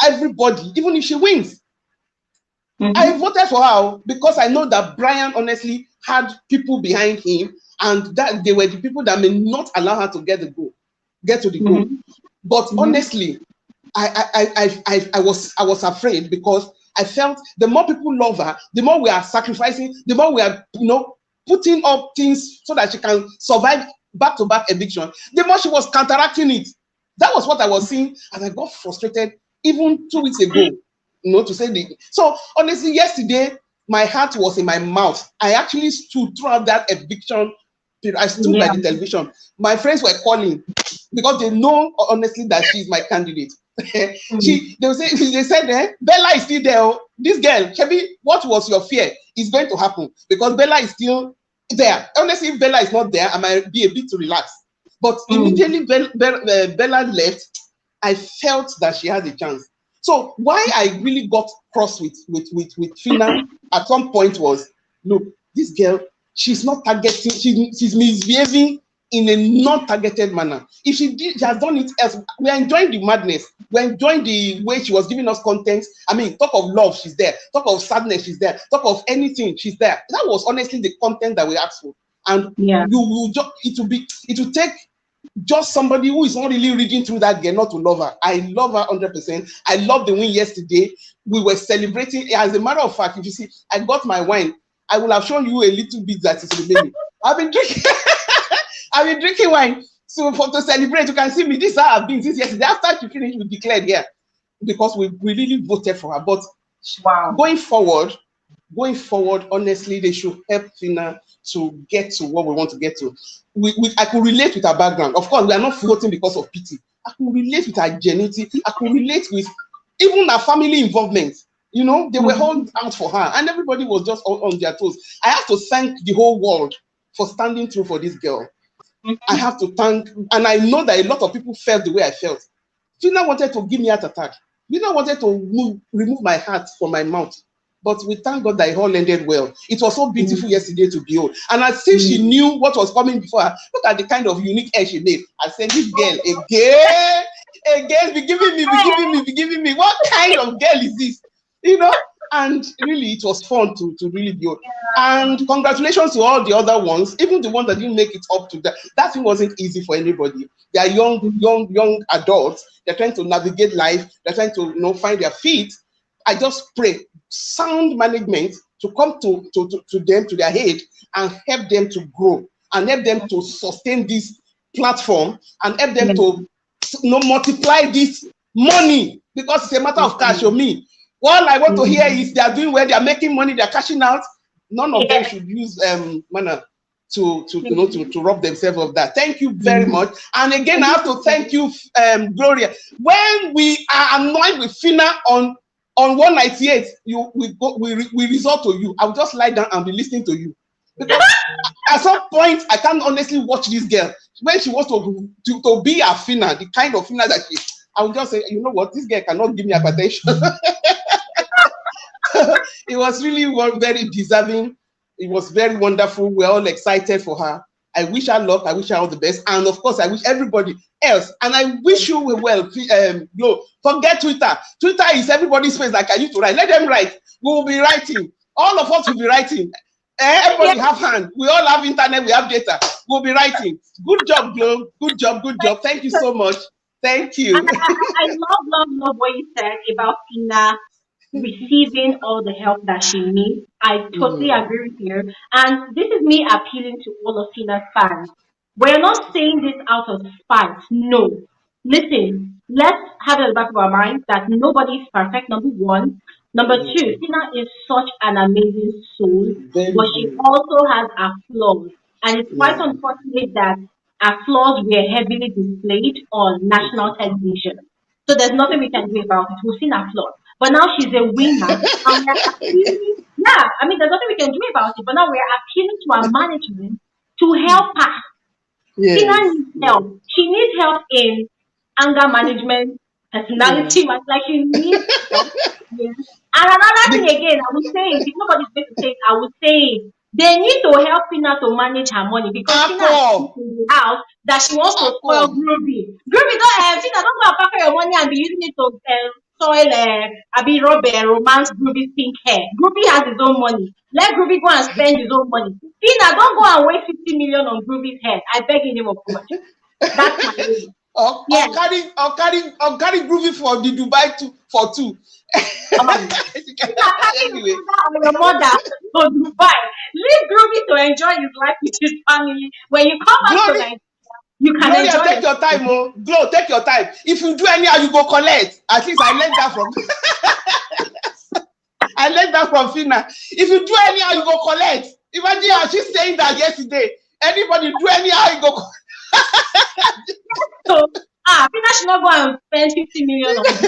Speaker 7: everybody, even if she wins. I voted for her because I know that Brian honestly had people behind him, and that they were the people that may not allow her to get to the goal. But honestly, I was afraid, because I felt the more people love her, the more we are sacrificing, the more we are putting up things so that she can survive back-to-back eviction, the more she was counteracting it. That was what I was seeing, and I got frustrated even 2 weeks ago. To say the so honestly, yesterday my heart was in my mouth. I actually stood throughout that eviction period. I stood by the television. My friends were calling because they know honestly that she's my candidate. They said, Bella is still there. This girl, Shebi, what was your fear? Is going to happen, because Bella is still there. Honestly, if Bella is not there, I might be a bit to relax. But immediately Bella left, I felt that she had a chance. So why I really got cross with Fina at some point was, look, this girl, she's not targeting, she's misbehaving in a non-targeted manner. If she has done it else, we're enjoying the madness. We're enjoying the way she was giving us content. I mean, talk of love, she's there. Talk of sadness, she's there. Talk of anything, she's there. That was honestly the content that we asked for. And it will take just somebody who is not really reading through that girl not to love her. I love her 100%. I love the win yesterday. We were celebrating. As a matter of fact, if you see, I got my wine. I will have shown you a little bit that is remaining. I've been drinking wine. So to celebrate, you can see me. This is how I've been since yesterday. After she finished, we declared here, because we really voted for her. But going forward, honestly, they should help Fina to get to what we want to get to. I could relate with her background. Of course, we are not voting because of pity. I could relate with her genuinity. I could relate with even her family involvement. They were all out for her, and everybody was just on their toes. I have to thank the whole world for standing through for this girl. I have to thank, and I know that a lot of people felt the way I felt. Fina wanted to give me a heart attack. Fina wanted to remove my heart from my mouth. But we thank God that it all ended well. It was so beautiful yesterday to behold. And as if she knew what was coming before her, look at the kind of unique hair she made. I said, this girl, again, be giving me. What kind of girl is this? And really, it was fun to really behold. And congratulations to all the other ones, even the ones that didn't make it up to that. That thing wasn't easy for anybody. They are young adults. They're trying to navigate life. They're trying to find their feet. I just pray sound management to come to them, to their head, and help them to grow, and help them to sustain this platform, and help them to multiply this money, because it's a matter of cash. Or me, all I want to hear is they are doing well, they are making money, they are cashing out. None of them should use manner to rob themselves of that. Thank you very much. And again, I have to thank you, Gloria. When we are annoyed with Fina on 198, we resort to you. I'll just lie down and be listening to you. Because at some point, I can't honestly watch this girl. When she wants to be a Fina, the kind of Fina that she is, I will just say, you know what, this girl cannot give me hypertension. It was really very deserving. It was very wonderful. We're all excited for her. I wish her luck. I wish her all the best. And of course, I wish everybody else. And I wish you well. Glo. Forget Twitter. Twitter is everybody's face like I used to write. Let them write. We will be writing. All of us will be writing. Everybody have hand. We all have internet. We have data. We'll be writing. Good job, Glo. Good job. Good job. Thank you so much. Thank you.
Speaker 5: I love what you said about Fina receiving all the help that she needs. I totally agree with you. And this is me appealing to all of Fina's fans. We're not saying this out of spite. No. Listen, let's have it at the back of our minds that nobody is perfect, number one. Number two, Fina is such an amazing soul, but she also has her flaws. And it's quite unfortunate that her flaws were heavily displayed on national television. So there's nothing we can do about it. We've seen her flaws. But now she's a winner. And we're appealing, there's nothing we can do about it. But now we're appealing to our management to help her. Fina needs help. She needs help in anger management, personality, like she needs help. And another thing again, I would say, if nobody's going to say it, I would say they need to help Fina to manage her money because Fina is in the house that she wants to spoil Groovy. Groovy, Fina, don't go and pack your money and be using it to spoil, romance Groovy's pink hair. Groovy has his own money. Let Groovy go and spend his own money. Fina, don't go and waste 50 million on Groovy's hair. I beg you, of much. That's my name.
Speaker 7: Or carry Groovy for the Dubai for two.
Speaker 5: Anyway. Your mother for Dubai. Leave Groovy to enjoy his life with his family. When you come back to Nigeria, you can
Speaker 7: Gloria,
Speaker 5: enjoy
Speaker 7: take your time, oh. Glo, take your time. If you do anyhow, you go collect. At least I learned that from I learned that from Fina. If you do anyhow, you go collect. Imagine how she's saying that yesterday. Anybody do anyhow, you go
Speaker 5: So Fina should not go and spend 50 million on this.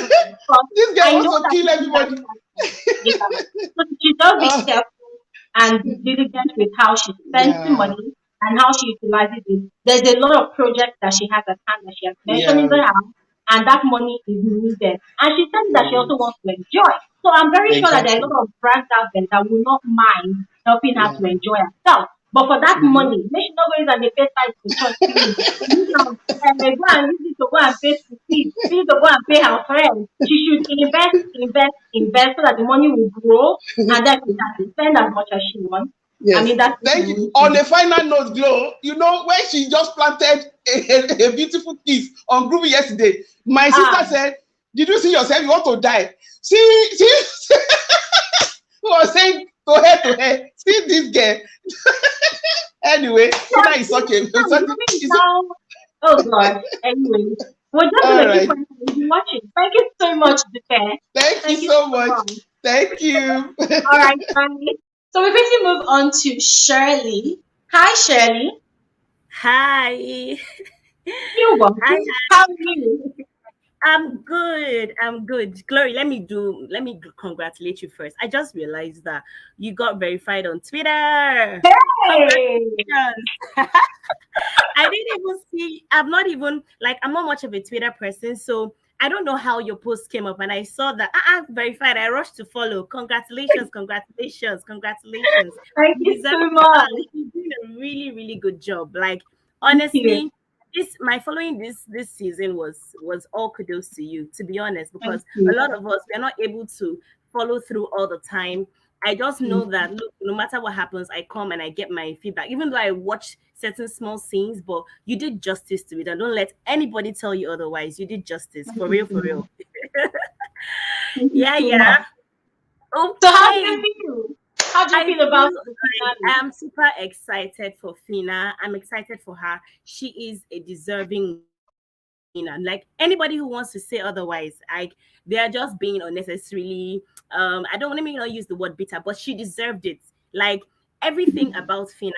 Speaker 7: This girl wants to kill everybody.
Speaker 5: So she does be careful and diligent with how she spends the money and how she utilizes it. There's a lot of projects that she has at hand that she has mentioned in the house, and that money is needed. And she said that she also wants to enjoy. So I'm very sure that there are a lot of brands out there that will not mind helping her to enjoy herself. But for that money, make sure not go use as a pay site to church. Go and use it to go and pay school fees. Use it to go and pay her friends. She should invest so that the money will grow and then she can spend as much as she wants.
Speaker 7: Yes.
Speaker 5: I mean, that's
Speaker 7: thank you. On a final note, Glo, you know, when she just planted a beautiful kiss on Groovy yesterday, my sister said, "Did you see yourself? You want to die?" See, who was saying to her, see this girl. Anyway, Fina is such a.
Speaker 5: Oh God. Anyway, we're just gonna keep watching. Thank you so much, Dupe.
Speaker 7: Thank you so much. Thank you.
Speaker 5: All right, bye. So we're going to move on to Shirley. Hi, Shirley.
Speaker 8: Hi.
Speaker 5: You're welcome. How are you?
Speaker 8: I'm good. Glory, let me congratulate you first. I just realized that you got verified on Twitter.
Speaker 5: Hey!
Speaker 8: I didn't even see, I'm not much of a Twitter person, so I don't know how your post came up, and I saw that verified. I rushed to follow. Congratulations.
Speaker 5: Thank you so much.
Speaker 8: You're doing a really, really good job. Like, honestly, my following this season was all kudos to you, to be honest, because a lot of us, we're not able to follow through all the time. I just know that, look, no matter what happens, I come and I get my feedback, even though I watch certain small scenes, but you did justice to it. And don't let anybody tell you otherwise. You did justice. For real. Yeah.
Speaker 5: Okay. So how do you feel? How do you feel about it?
Speaker 8: I'm super excited for Fina. I'm excited for her. She is a deserving winner. Like, anybody who wants to say otherwise, they are just being unnecessarily, I don't want to use the word bitter, but she deserved it. Like, everything about Fina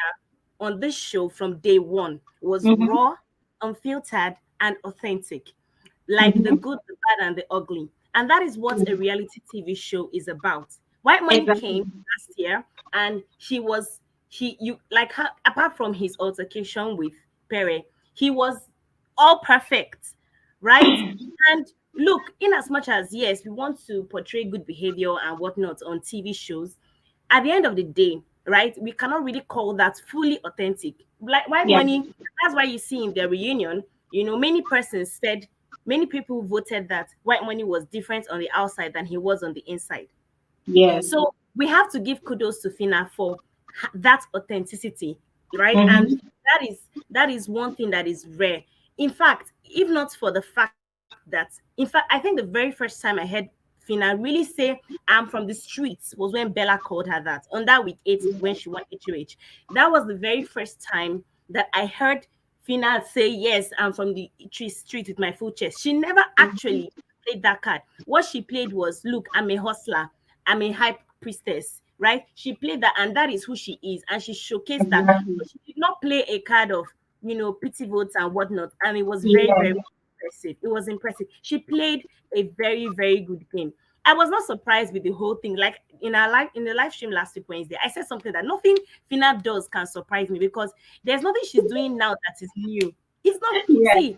Speaker 8: on this show from day one was raw, unfiltered, and authentic. Like the good, the bad, and the ugly. And that is what a reality TV show is about. White Money came last year, and apart from his altercation with Pere, he was all perfect, right? And look, in as much as yes, we want to portray good behavior and whatnot on TV shows, at the end of the day, right, we cannot really call that fully authentic. Like White
Speaker 5: Yeah.
Speaker 8: Money, that's why you see in their reunion, many people voted that White Money was different on the outside than he was on the inside.
Speaker 5: Yes.
Speaker 8: So we have to give kudos to Fina for that authenticity, right? And
Speaker 5: Mm-hmm.
Speaker 8: that is one thing that is rare. In fact, if not for the fact that, in fact, I think the very first time I heard Fina really say I'm from the streets was when Bella called her that on that week 8 when she won HOH. That was the very first time that I heard Fina say, yes, I'm from the street with my full chest. She never actually played that card. What she played was, look, I'm a hustler, I'm a high priestess, right? She played that, and that is who she is, and she showcased that.
Speaker 5: Exactly.
Speaker 8: But she did not play a card of, pity votes and whatnot, and it was very,
Speaker 5: Yeah.
Speaker 8: very impressive. It was impressive. She played a very, very good game. I was not surprised with the whole thing. Like in the live stream last week Wednesday, I said something that nothing Fina does can surprise me because there's nothing she's doing now that is new. It's not.
Speaker 5: Yeah.
Speaker 8: See,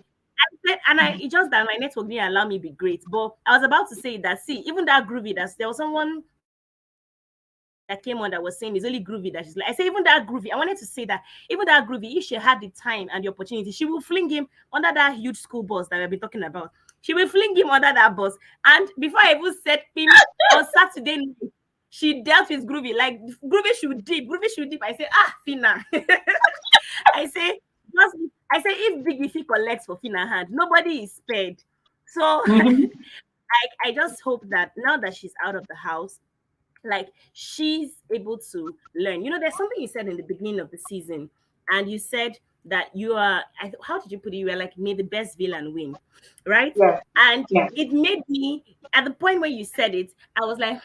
Speaker 8: it's just that my network didn't allow me to be great. But I was about to say that, see, even that groovy, there was someone that came on that was saying it's only groovy that she's like. I say even that groovy. I wanted to say that even that groovy, if she had the time and the opportunity, she will fling him under that huge school bus that we've been talking about. She will fling him under that bus. And before I even set him on Saturday night, she dealt with groovy. Like groovy should dip. Groovy should dip. I say, Fina. I say, if Big Ify collects for Fina hand, nobody is spared. So
Speaker 5: Mm-hmm.
Speaker 8: I just hope that now that she's out of the house, like she's able to learn. There's something you said in the beginning of the season, and you said that you are, how did you put it? You were like, may the best villain win, right?
Speaker 5: Yeah.
Speaker 8: And
Speaker 5: Yeah.
Speaker 8: it made me, at the point where you said it, I was like,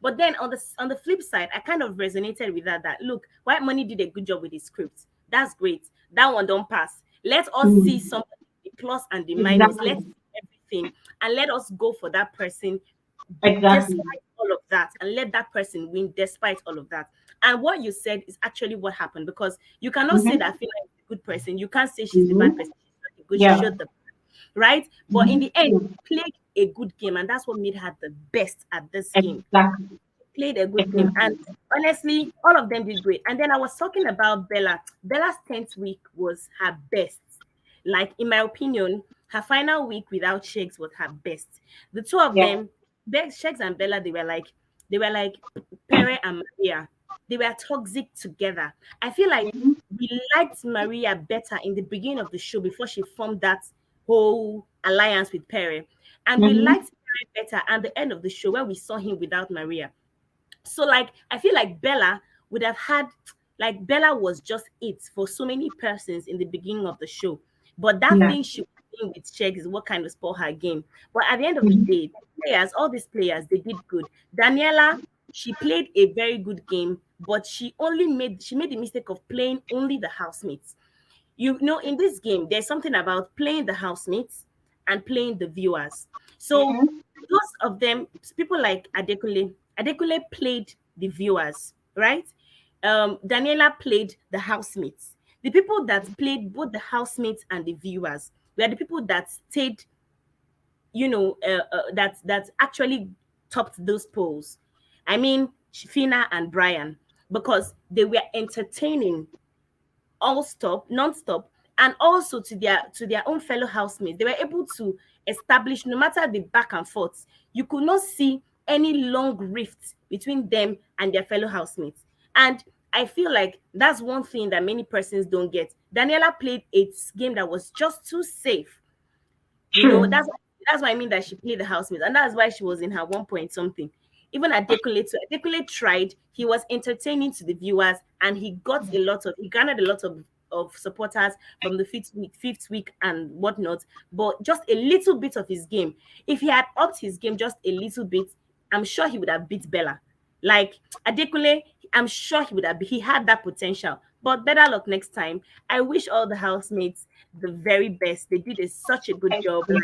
Speaker 8: but then on the flip side, I kind of resonated with that look, White Money did a good job with his script. That's great. That one don't pass. Let us see
Speaker 5: Mm.
Speaker 8: something, the plus and the minus.
Speaker 5: Exactly.
Speaker 8: Let's see everything, and let us go for that person
Speaker 5: Exactly.
Speaker 8: despite all of that, and let that person win despite all of that. And what you said is actually what happened, because you cannot say
Speaker 5: Mm-hmm.
Speaker 8: that Fina is a good person. You can't say she's the
Speaker 5: Mm-hmm.
Speaker 8: bad person. She's not good.
Speaker 5: Yeah.
Speaker 8: She showed the right. But in
Speaker 5: Mm-hmm.
Speaker 8: the end, played a good game, and that's what made her the best at this game.
Speaker 5: Exactly.
Speaker 8: Played a good game,
Speaker 5: Exactly.
Speaker 8: and honestly, all of them did great. And then I was talking about Bella. Bella's 10th week was her best. Like, in my opinion, her final week without Sheggz was her best. The two of
Speaker 5: Yeah.
Speaker 8: them, Sheggz and Bella, they were like Pere and Maria. They were toxic together. I feel like
Speaker 5: Mm-hmm.
Speaker 8: we liked Maria better in the beginning of the show before she formed that whole alliance with Pere. And we
Speaker 5: Mm-hmm.
Speaker 8: liked Pere better at the end of the show when we saw him without Maria. So, like, I feel like Bella would have had, like, Bella was just it for so many persons in the beginning of the show. But that
Speaker 5: Yeah.
Speaker 8: thing she was doing with Sheggz is what kind of spoiled her game. But at the end of the
Speaker 5: Mm-hmm.
Speaker 8: day, all these players, they did good. Daniela, she played a very good game, but she made the mistake of playing only the housemates. In this game, there's something about playing the housemates and playing the viewers. So
Speaker 5: Mm-hmm.
Speaker 8: those of them, people like Adekule played the viewers, right? Daniela played the housemates. The people that played both the housemates and the viewers were the people that stayed, that actually topped those polls. I mean, Fina and Brian, because they were entertaining non-stop, and also to their own fellow housemates. They were able to establish, no matter the back and forth, you could not see any long rifts between them and their fellow housemates. And I feel like that's one thing that many persons don't get. Daniela played a game that was just too safe.
Speaker 5: True.
Speaker 8: That's why I mean that she played the housemates, and that's why she was in her 1 point something. Even Adekule too. Adekule tried. He was entertaining to the viewers, and he garnered a lot of supporters from the fifth week and whatnot. But just a little bit of his game. If he had upped his game just a little bit, I'm sure he would have beat Bella. Like Adekule, I'm sure he had that potential. But better luck next time. I wish all the housemates the very best. They did such a good job. Like,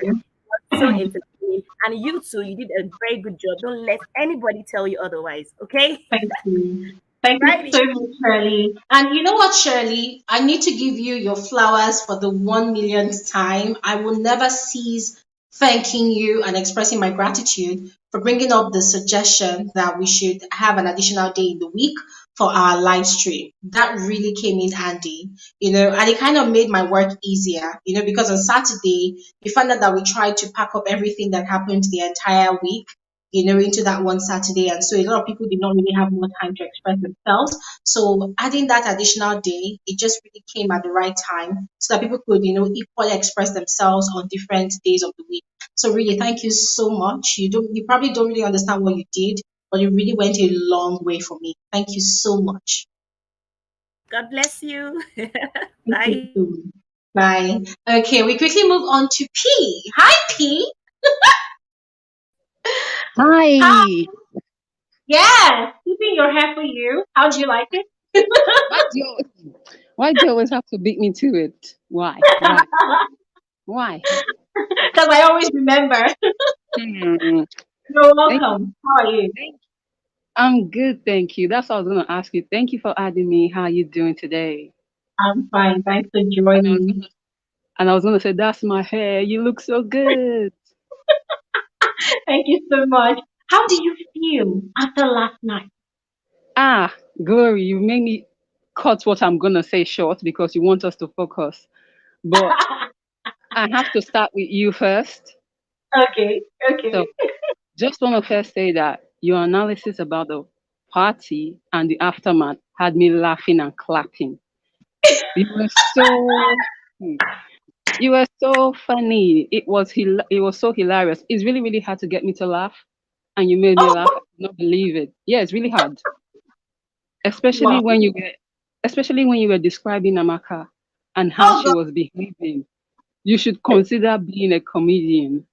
Speaker 8: so entertaining. And you too, you did a very good job. Don't let anybody tell you otherwise. Okay?
Speaker 5: Thank you. Thank you
Speaker 8: Righty.
Speaker 5: so much, Shirley. And you know what, Shirley? I need to give you your flowers for the 1 millionth time. I will never cease thanking you and expressing my gratitude for bringing up the suggestion that we should have an additional day in the week for our live stream. That really came in handy, and it kind of made my work easier, because on Saturday, we found out that we tried to pack up everything that happened the entire week, into that one Saturday. And so a lot of people did not really have more time to express themselves. So adding that additional day, it just really came at the right time so that people could, equally express themselves on different days of the week. So really, thank you so much. You probably don't really understand what you did, but it really went a long way for me. Thank you so much.
Speaker 8: God bless you.
Speaker 5: Thank
Speaker 8: Bye.
Speaker 5: you. Bye. Okay, we quickly move on to P. Hi, P.
Speaker 9: Hi.
Speaker 5: Hi. Yeah, keeping your hair for you. How do you like it?
Speaker 9: Why do you always have to beat me to it? Why? Why?
Speaker 5: Because I always remember.
Speaker 9: Hmm.
Speaker 5: You're welcome. How are you?
Speaker 9: I'm good, thank you. That's what I was going to ask you. Thank you for adding me. How are you doing today?
Speaker 5: I'm fine. Thanks for joining.
Speaker 9: And I was going to say, that's my hair. You look so good.
Speaker 5: Thank you so much. How do you feel after last night?
Speaker 9: Glory, you made me cut what I'm going to say short because you want us to focus. But I have to start with you first.
Speaker 5: Okay.
Speaker 9: So just want to first say that your analysis about the party and the aftermath had me laughing and clapping. You were so funny. It was so hilarious. It's really, really hard to get me to laugh, and you made me laugh. I could not believe it. Yeah, it's really hard. Especially when you were describing Amaka and how she was behaving. You should consider being a comedian.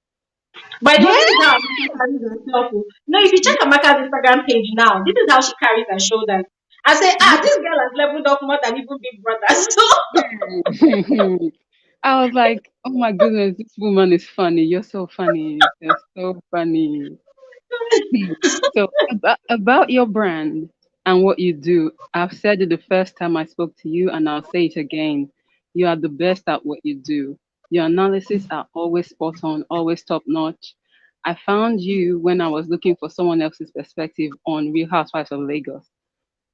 Speaker 5: By the way, this is how Amaka carries herself. No, if you check Amaka's Instagram page now, this is how she carries her shoulders. I say, this girl has leveled up more than even Big Brother. So
Speaker 9: I was like, oh my goodness, this woman is funny. You're so funny. You're so funny. So about your brand and what you do, I've said it the first time I spoke to you, and I'll say it again. You are the best at what you do. Your analysis are always spot on, always top notch. I found you when I was looking for someone else's perspective on Real Housewives of Lagos.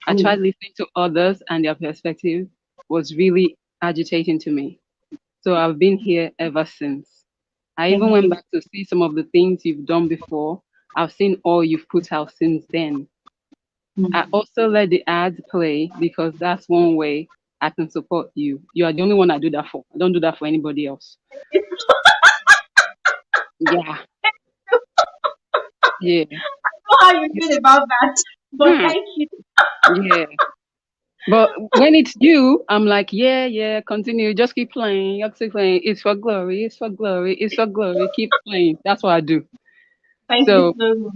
Speaker 9: I tried listening to others, and their perspective was really agitating to me. So I've been here ever since. I even went back to see some of the things you've done before. I've seen all you've put out since then. I also let the ads play because that's one way I can support you. You are the only one I do that for. I don't do that for anybody else. Yeah. Yeah.
Speaker 5: I know how you feel about that, but thank you.
Speaker 9: Yeah. But when it's you, I'm like, yeah, continue. Just keep playing. Just keep playing. It's for glory. It's for glory. It's for glory. Keep playing. That's what I do.
Speaker 5: Thank you so much.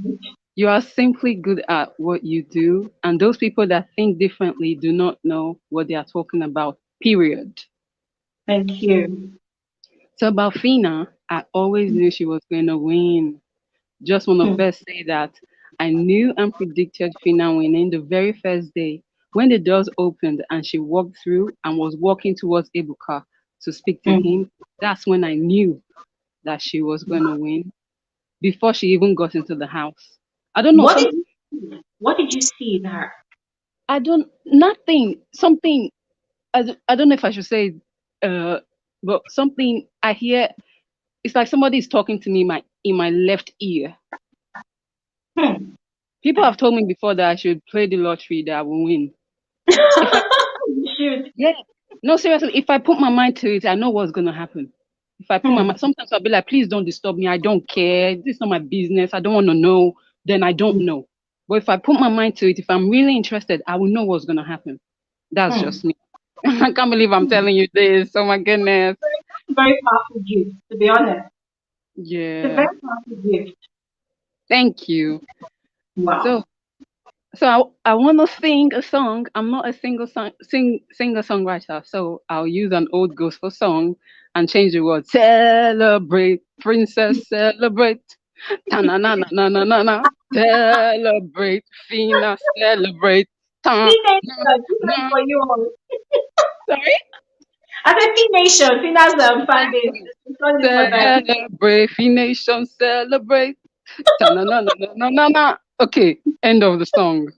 Speaker 9: You are simply good at what you do. And those people that think differently do not know what they are talking about, period.
Speaker 5: Thank you.
Speaker 9: So about Fina, I always knew she was going to win. Just want to first say that I knew and predicted Fina winning the very first day. When the doors opened and she walked through and was walking towards Ebuka to speak to him, that's when I knew that she was going to win before she even got into the house. I don't know.
Speaker 5: What did you see in her?
Speaker 9: Nothing. Something. I don't know if I should say, but something I hear. It's like somebody is talking to me in my left ear. People have told me before that I should play the lottery that I will win. Yeah. No, seriously, if I put my mind to it, I know what's going to happen. If I put my mind, sometimes I'll be like, please don't disturb me. I don't care. This is not my business. I don't want to know. Then I don't know. But if I put my mind to it, if I'm really interested, I will know what's going to happen. That's just me. I can't believe I'm telling you this. Oh my goodness.
Speaker 5: Very powerful gift, to be honest.
Speaker 9: Yeah.
Speaker 5: It's a very powerful gift.
Speaker 9: Thank you.
Speaker 5: Wow.
Speaker 9: So I want to sing a song. I'm not a singer-songwriter, so I'll use an old gospel song and change the word. Celebrate, princess, celebrate. Na-na-na-na-na-na-na. Celebrate, Fina, celebrate.
Speaker 5: Fina for you all.
Speaker 9: Sorry?
Speaker 5: I said Fina Nation. Fina's fan base. calling for that.
Speaker 9: Celebrate, Fina Nation, celebrate. Ta-na-na-na-na-na-na. Okay, end of the song.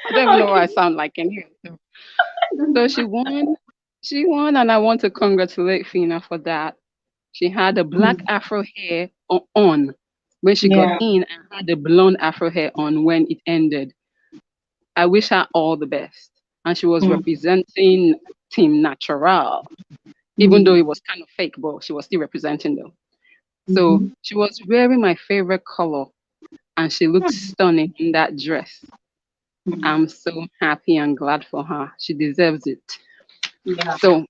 Speaker 9: I don't even know what I
Speaker 5: Okay.
Speaker 9: sound like anyway. So she won. She won, and I want to congratulate Fina for that. She had the black afro hair on when she got
Speaker 5: Yeah.
Speaker 9: in and had the blonde afro hair on when it ended. I wish her all the best. And she was
Speaker 5: Mm.
Speaker 9: representing Team Natural, even though
Speaker 5: Mm.
Speaker 9: it was kind of fake, but she was still representing them. So
Speaker 5: Mhm.
Speaker 9: she was wearing my favorite color and she looked stunning in that dress.
Speaker 5: Mm.
Speaker 9: I'm so happy and glad for her. She deserves it.
Speaker 5: Yeah.
Speaker 9: So,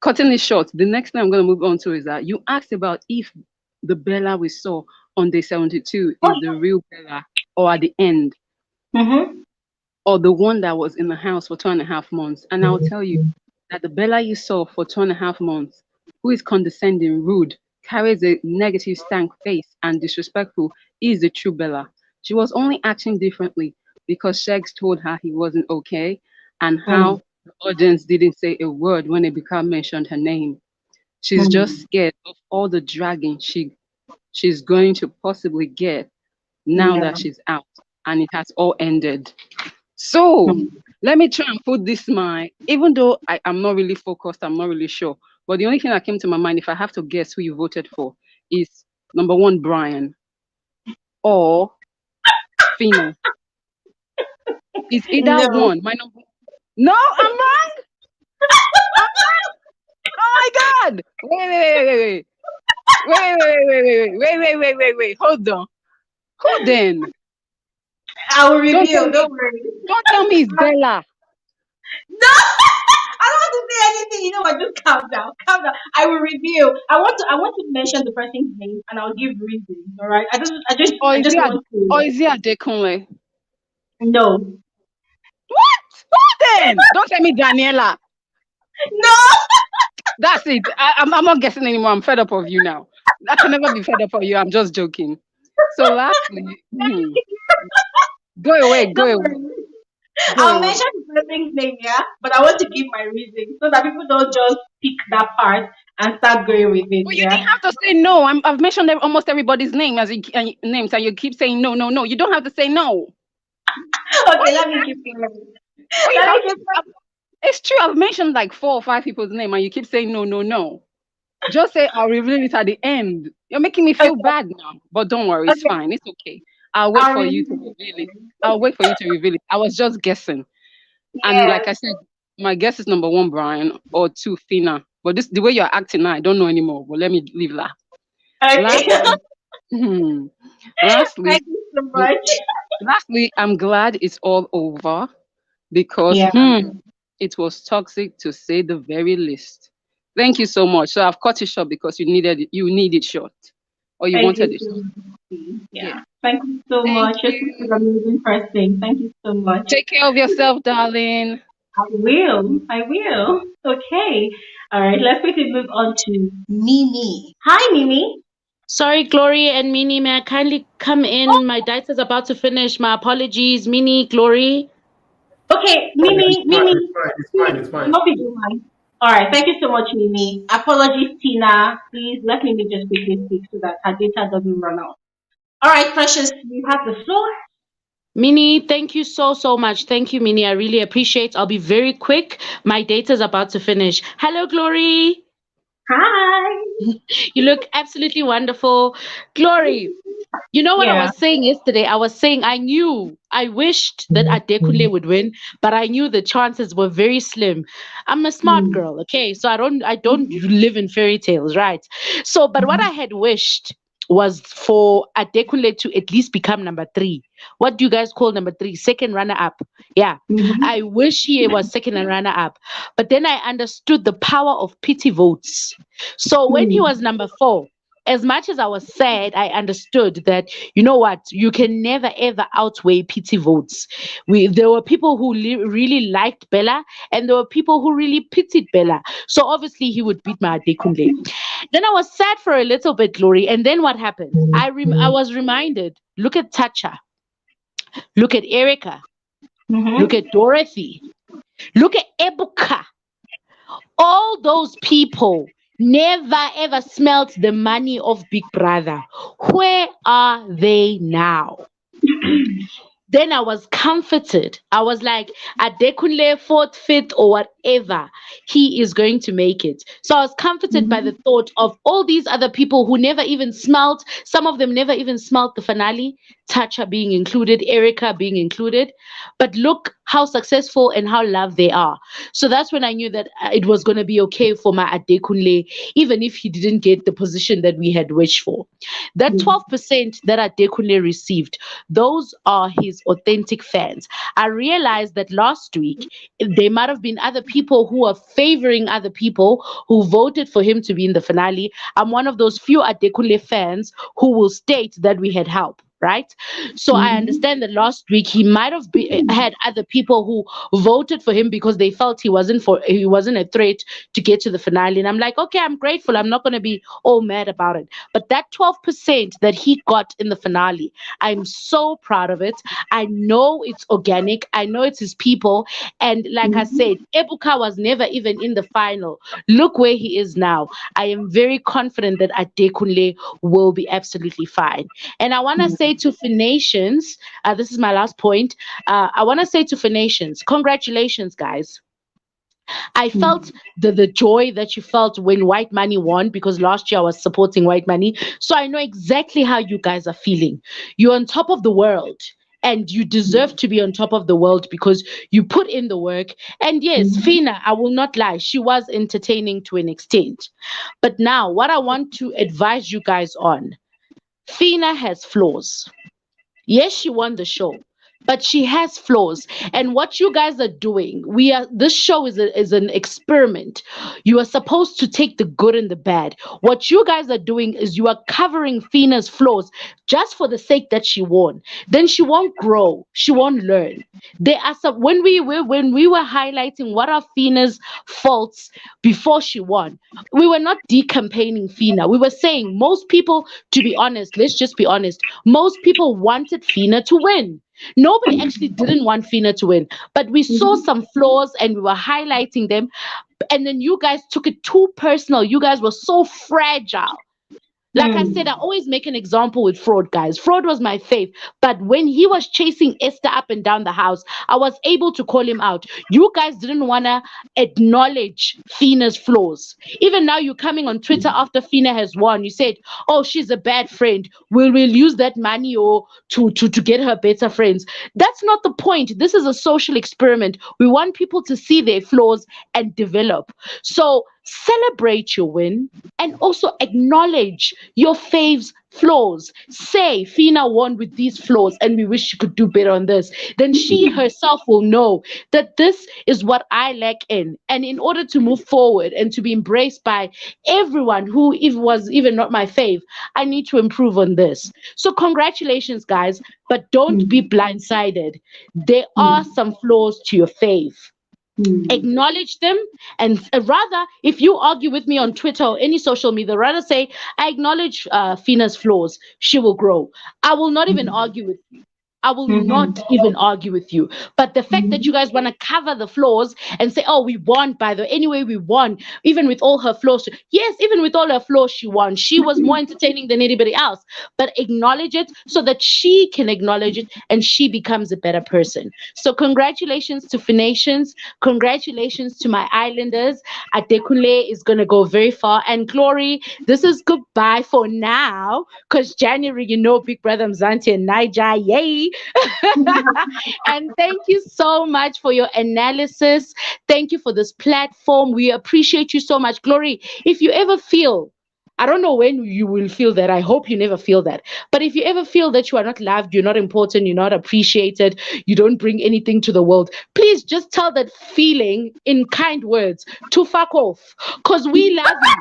Speaker 9: cutting it short, the next thing I'm going to move on to is that you asked about if the Bella we saw on day 72
Speaker 5: Oh,
Speaker 9: is the real Bella or at the end,
Speaker 5: yeah. Mm-hmm.
Speaker 9: or the one that was in the house for 2.5 months. And I'll tell you that the Bella you saw for 2.5 months, who is condescending, rude, carries a negative stank face, and disrespectful, is the true Bella. She was only acting differently because Sheggz told her he wasn't okay, and
Speaker 5: Mm.
Speaker 9: how the audience didn't say a word when Ebika mentioned her name. She's just
Speaker 5: Mm.
Speaker 9: scared of all the dragging she's going to possibly get now
Speaker 5: Yeah.
Speaker 9: that she's out, and it has all ended. So
Speaker 5: Mm.
Speaker 9: let me try and put this my, even though I'm not really focused, I'm not really sure. But the only thing that came to my mind, if I have to guess who you voted for, is number one, Brian or Fina. It's either
Speaker 5: No.
Speaker 9: one. My number. No, I'm wrong. I'm wrong. Oh my God. Wait. Hold on. Who then?
Speaker 5: I will
Speaker 9: Don't tell
Speaker 5: reveal.
Speaker 9: me.
Speaker 5: Don't worry.
Speaker 9: Don't tell me it's Bella.
Speaker 5: No, I don't want to say anything. You know what? Just calm down. Calm down. I will reveal. I want to mention the person's name, and I'll give reasons. All right.
Speaker 9: Or
Speaker 5: I
Speaker 9: is
Speaker 5: just
Speaker 9: it
Speaker 5: want to.
Speaker 9: Adekunle?
Speaker 5: No.
Speaker 9: What? Who then? Don't tell me Daniela.
Speaker 5: No.
Speaker 9: That's it. I'm not guessing anymore. I'm fed up of you now. I can never be fed up of you. I'm just joking. So lastly, go away, go
Speaker 5: Don't
Speaker 9: away,
Speaker 5: worry.
Speaker 9: go
Speaker 5: I'll
Speaker 9: away.
Speaker 5: mention the person's name, yeah, but I want to give my reason so that people don't just pick that part and start going with it,
Speaker 9: But you
Speaker 5: yeah.
Speaker 9: didn't have to say no. I've mentioned almost everybody's name names, and you keep saying no, no, no. You don't have to say no. Why
Speaker 5: Okay,
Speaker 9: you
Speaker 5: let me keep
Speaker 9: asking?
Speaker 5: going.
Speaker 9: Why you
Speaker 5: Let me keep
Speaker 9: asking? It's true. I've mentioned like 4 or 5 people's name, and you keep saying no, no, no. Just say I'll reveal it at the end. You're making me feel
Speaker 5: Okay,
Speaker 9: bad now. But don't worry, it's
Speaker 5: okay.
Speaker 9: fine. It's okay. I'll wait
Speaker 5: I'll
Speaker 9: for you
Speaker 5: reveal
Speaker 9: to reveal it.
Speaker 5: it.
Speaker 9: I'll wait for you to reveal it. I was just guessing. And like I
Speaker 5: Yes.
Speaker 9: said, my guess is number one, Brian, or two, Fina. But this the way you're acting now, I don't know anymore. But let me leave that.
Speaker 5: Okay.
Speaker 9: Lastly, lastly,
Speaker 5: Thank you so much.
Speaker 9: lastly, I'm glad it's all over because
Speaker 5: Yeah.
Speaker 9: it was toxic to say the very least. Thank you so much. So I've cut it short because you need it short. Or you
Speaker 5: Thank
Speaker 9: wanted
Speaker 5: you
Speaker 9: it
Speaker 5: so
Speaker 9: short.
Speaker 5: much.
Speaker 9: Yeah.
Speaker 5: Yeah. Thank you so
Speaker 9: Thank
Speaker 5: much. You're such an
Speaker 9: you.
Speaker 5: amazing person. Thank you so much.
Speaker 9: Take care of yourself, darling.
Speaker 5: I will. I will. Okay. All right. Let's quickly move on to Mimi. Hi, Mimi.
Speaker 10: Sorry, Glory and Mini, may I kindly come in? My diet is about to finish. My apologies, Mini, Glory.
Speaker 5: Okay,
Speaker 11: Fine, it's
Speaker 5: Mimi,
Speaker 11: fine,
Speaker 5: Mimi,
Speaker 11: it's fine, it's fine, it's
Speaker 5: I
Speaker 11: fine.
Speaker 5: hope you don't mind. All right, thank you so much, Mimi. Apologies, Tina. Please let Mimi just quickly speak so that her data doesn't run out. All right, Precious, you have the floor.
Speaker 10: Mini, thank you so much. Thank you, Mini. I really appreciate. I'll be very quick. My data is about to finish. Hello, Glory.
Speaker 5: Hi.
Speaker 10: You look absolutely wonderful. Glory, you know what I
Speaker 5: Yeah.
Speaker 10: was saying yesterday? I was saying I wished that Adekunle would win, but I knew the chances were very slim. I'm a smart
Speaker 5: Mm.
Speaker 10: girl, okay? So I don't live in fairy tales, right? So, but what I had wished was for Adekunle to at least become number three. What do you guys call number three? Second runner up. Yeah.
Speaker 5: Mm-hmm.
Speaker 10: I wish he was second and runner up. But then I understood the power of pity votes. So when he
Speaker 5: Mm.
Speaker 10: was number four, as much as I was sad, I understood that you know what, you can never ever outweigh pity votes. There were people who really liked Bella, and there were people who really pitied Bella. So obviously he would beat my Adekunle. Then I was sad for a little bit, Glory. And then what happened? I was reminded. Look at Tacha. Look at Erica. Look
Speaker 5: Mm-hmm.
Speaker 10: at Dorothy. Look at Ebuka. All those people never ever smelt the money of Big Brother. Where are they now? Then I was comforted. I was like, Adekunle, fourth, fifth, or whatever, he is going to make it. So I was comforted by the thought of all these other people who never even smelt, some of them never even smelt the finale, Tacha being included, Erica being included. But look how successful and how loved they are. So that's when I knew that it was going to be okay for my Adekunle, even if he didn't get the position that we had wished for. That 12% that Adekunle received, those are his authentic fans. I realized that last week there might have been other people who are favoring other people who voted for him to be in the finale. I'm one of those few Adekunle fans who will state that we had help. Right, so I understand that last week he might have had other people who voted for him because they felt he wasn't a threat to get to the finale, and I'm like, okay, I'm grateful. I'm not going to be all mad about it. But that 12% that he got in the finale, I'm so proud of it. I know it's organic. I know it's his people, and like I said, Ebuka was never even in the final. Look where he is now. I am very confident that Adekunle will be absolutely fine, and I want to say to Finations, this is my last point. I want to say to Finations, congratulations, guys. I felt the joy that you felt when White Money won, because last year I was supporting White Money. So I know exactly how you guys are feeling. You're on top of the world. And you deserve to be on top of the world because you put in the work. And yes, Fina, I will not lie, she was entertaining to an extent. But now, what I want to advise you guys on, Fina has flaws. Yes, she won the show, but she has flaws. And what you guys are doing, this show is an experiment. You are supposed to take the good and the bad. What you guys are doing is you are covering Fina's flaws just for the sake that she won. Then she won't grow. She won't learn. There are some when we were highlighting what are Fina's faults before she won, we were not decampaigning Fina. We were saying most people, to be honest, let's just be honest, most people wanted Fina to win. Nobody actually didn't want Fina to win, but we saw some flaws and we were highlighting them. And then you guys took it too personal. You guys were so fragile. Like I said, I always make an example with Fraud, guys. Fraud was my fave. But when he was chasing Esther up and down the house, I was able to call him out. You guys didn't want to acknowledge Fina's flaws. Even now, you're coming on Twitter after Fina has won. You said, oh, she's a bad friend. We'll use that money or to get her better friends. That's not the point. This is a social experiment. We want people to see their flaws and develop. So celebrate your win and also acknowledge your fave's flaws. Say Fina won with these flaws and we wish she could do better on this. Then she herself will know that this is what I lack in. And in order to move forward and to be embraced by everyone who was even not my fave, I need to improve on this. So congratulations, guys, but don't be blindsided. There are some flaws to your fave. Acknowledge them, and rather, if you argue with me on Twitter or any social media, rather say, I acknowledge Fina's flaws. She will grow. I will not even argue with you. I will not even argue with you. But the fact that you guys want to cover the flaws and say, oh, we won, by the way, anyway, we won, even with all her flaws. Yes, even with all her flaws, she won. She was more entertaining than anybody else. But acknowledge it so that she can acknowledge it and she becomes a better person. So congratulations to Finations. Congratulations to my Islanders. Adekunle is going to go very far. And Glory, this is goodbye for now, because January, you know, Big Brother Mzansi and Bbnaija, yay. And thank you so much for your analysis. Thank you for this platform. We appreciate you so much. Glory, if you ever feel, I don't know when you will feel that. I hope you never feel that. But if you ever feel that you are not loved, you're not important, you're not appreciated, you don't bring anything to the world, please just tell that feeling in kind words to fuck off. Because we love you.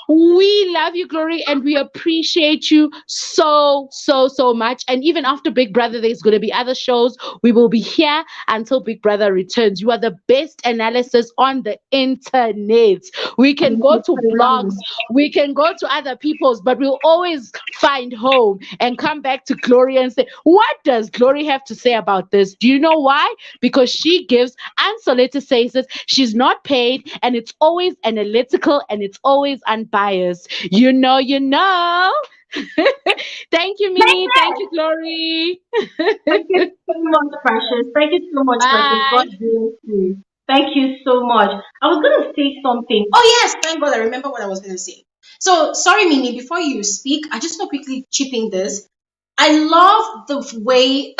Speaker 10: We love you, Glory, and we appreciate you so, so, so much. And even after Big Brother, there's going to be other shows. We will be here until Big Brother returns. You are the best analysis on the internet. We can go to blogs, we can go to other people's, but we'll always find home and come back to Glory and say, what does Glory have to say about this? Do you know why? Because she gives unsolicited says it. She's not paid, and it's always analytical and it's always unbiased. You know, you know. Thank you, Mimi. Thank you, Glory.
Speaker 5: Thank you so much, Precious. Thank you so much, Precious.
Speaker 10: Bye.
Speaker 5: God bless you. Thank you so much. I was going to say something. Oh, yes. Thank God I remember what I was going to say. So, sorry, Mimi, before you speak, I just want to quickly chip in this. I love the way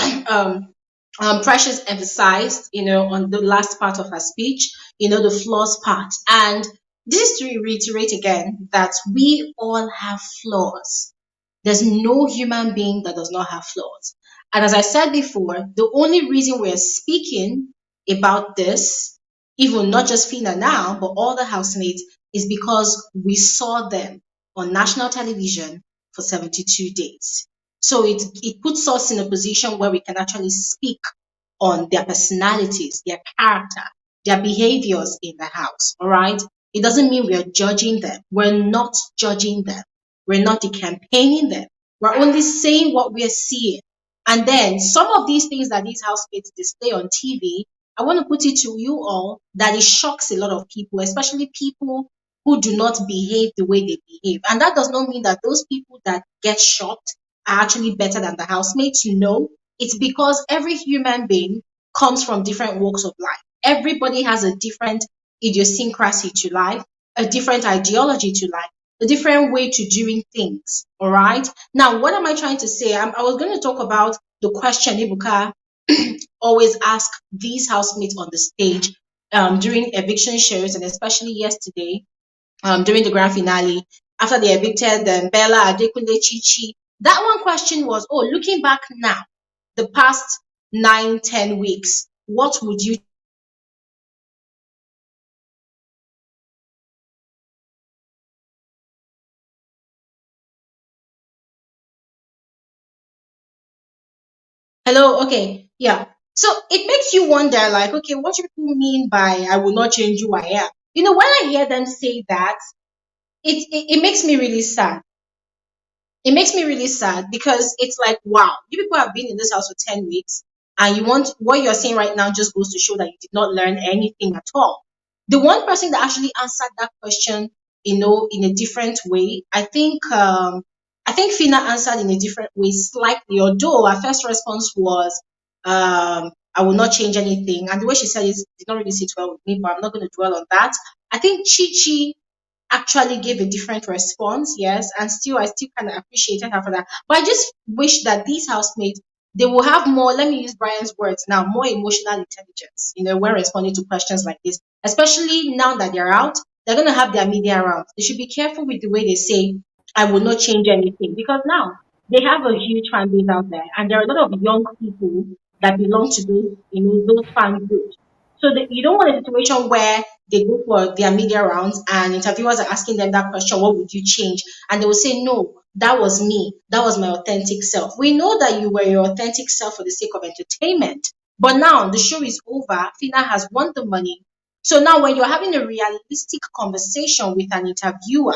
Speaker 5: Precious emphasized, on the last part of her speech, the flaws part. And this is to reiterate again that we all have flaws. There's no human being that does not have flaws. And as I said before, the only reason we're speaking about this, even not just Fina now, but all the housemates, is because we saw them on national television for 72 days. So it puts us in a position where we can actually speak on their personalities, their character, their behaviors in the house. All right. It doesn't mean we are judging them. We're not judging them. We're not campaigning them. We're only saying what we're seeing. And then some of these things that these housemates display on TV, I want to put it to you all that it shocks a lot of people, especially people who do not behave the way they behave. And that does not mean that those people that get shocked are actually better than the housemates. No, it's because every human being comes from different walks of life. Everybody has a different idiosyncrasy to life, a different ideology to life, a different way to doing things. All right. Now, what am I trying to say? I was going to talk about the question Ibuka always ask these housemates on the stage during eviction shows, and especially yesterday during the grand finale after they evicted Bella, Adekunle, Chichi. That one question was, looking back now, the past 9-10 weeks, what would you Hello, okay, yeah. So it makes you wonder, like, okay, what do people mean by I will not change who I am? When I hear them say that, it makes me really sad. It makes me really sad because it's like, wow, you people have been in this house for 10 weeks and you want what you're saying right now just goes to show that you did not learn anything at all. The one person that actually answered that question, in a different way, I think Fina answered in a different way slightly, although her first response was, I will not change anything. And the way she said it did not really sit well with me, but I'm not going to dwell on that. I think Chi actually gave a different response, yes, and I still kind of appreciated her for that. But I just wish that these housemates, they will have more, let me use Brian's words now, more emotional intelligence, when responding to questions like this, especially now that they're out, they're going to have their media around. They should be careful with the way they say, I will not change anything, because now they have a huge fan base out there, and there are a lot of young people that belong to those fan groups. So you don't want a situation where they go for their media rounds and interviewers are asking them that question, what would you change? And they will say, no, that was me. That was my authentic self. We know that you were your authentic self for the sake of entertainment. But now the show is over. Fina has won the money. So now when you're having a realistic conversation with an interviewer,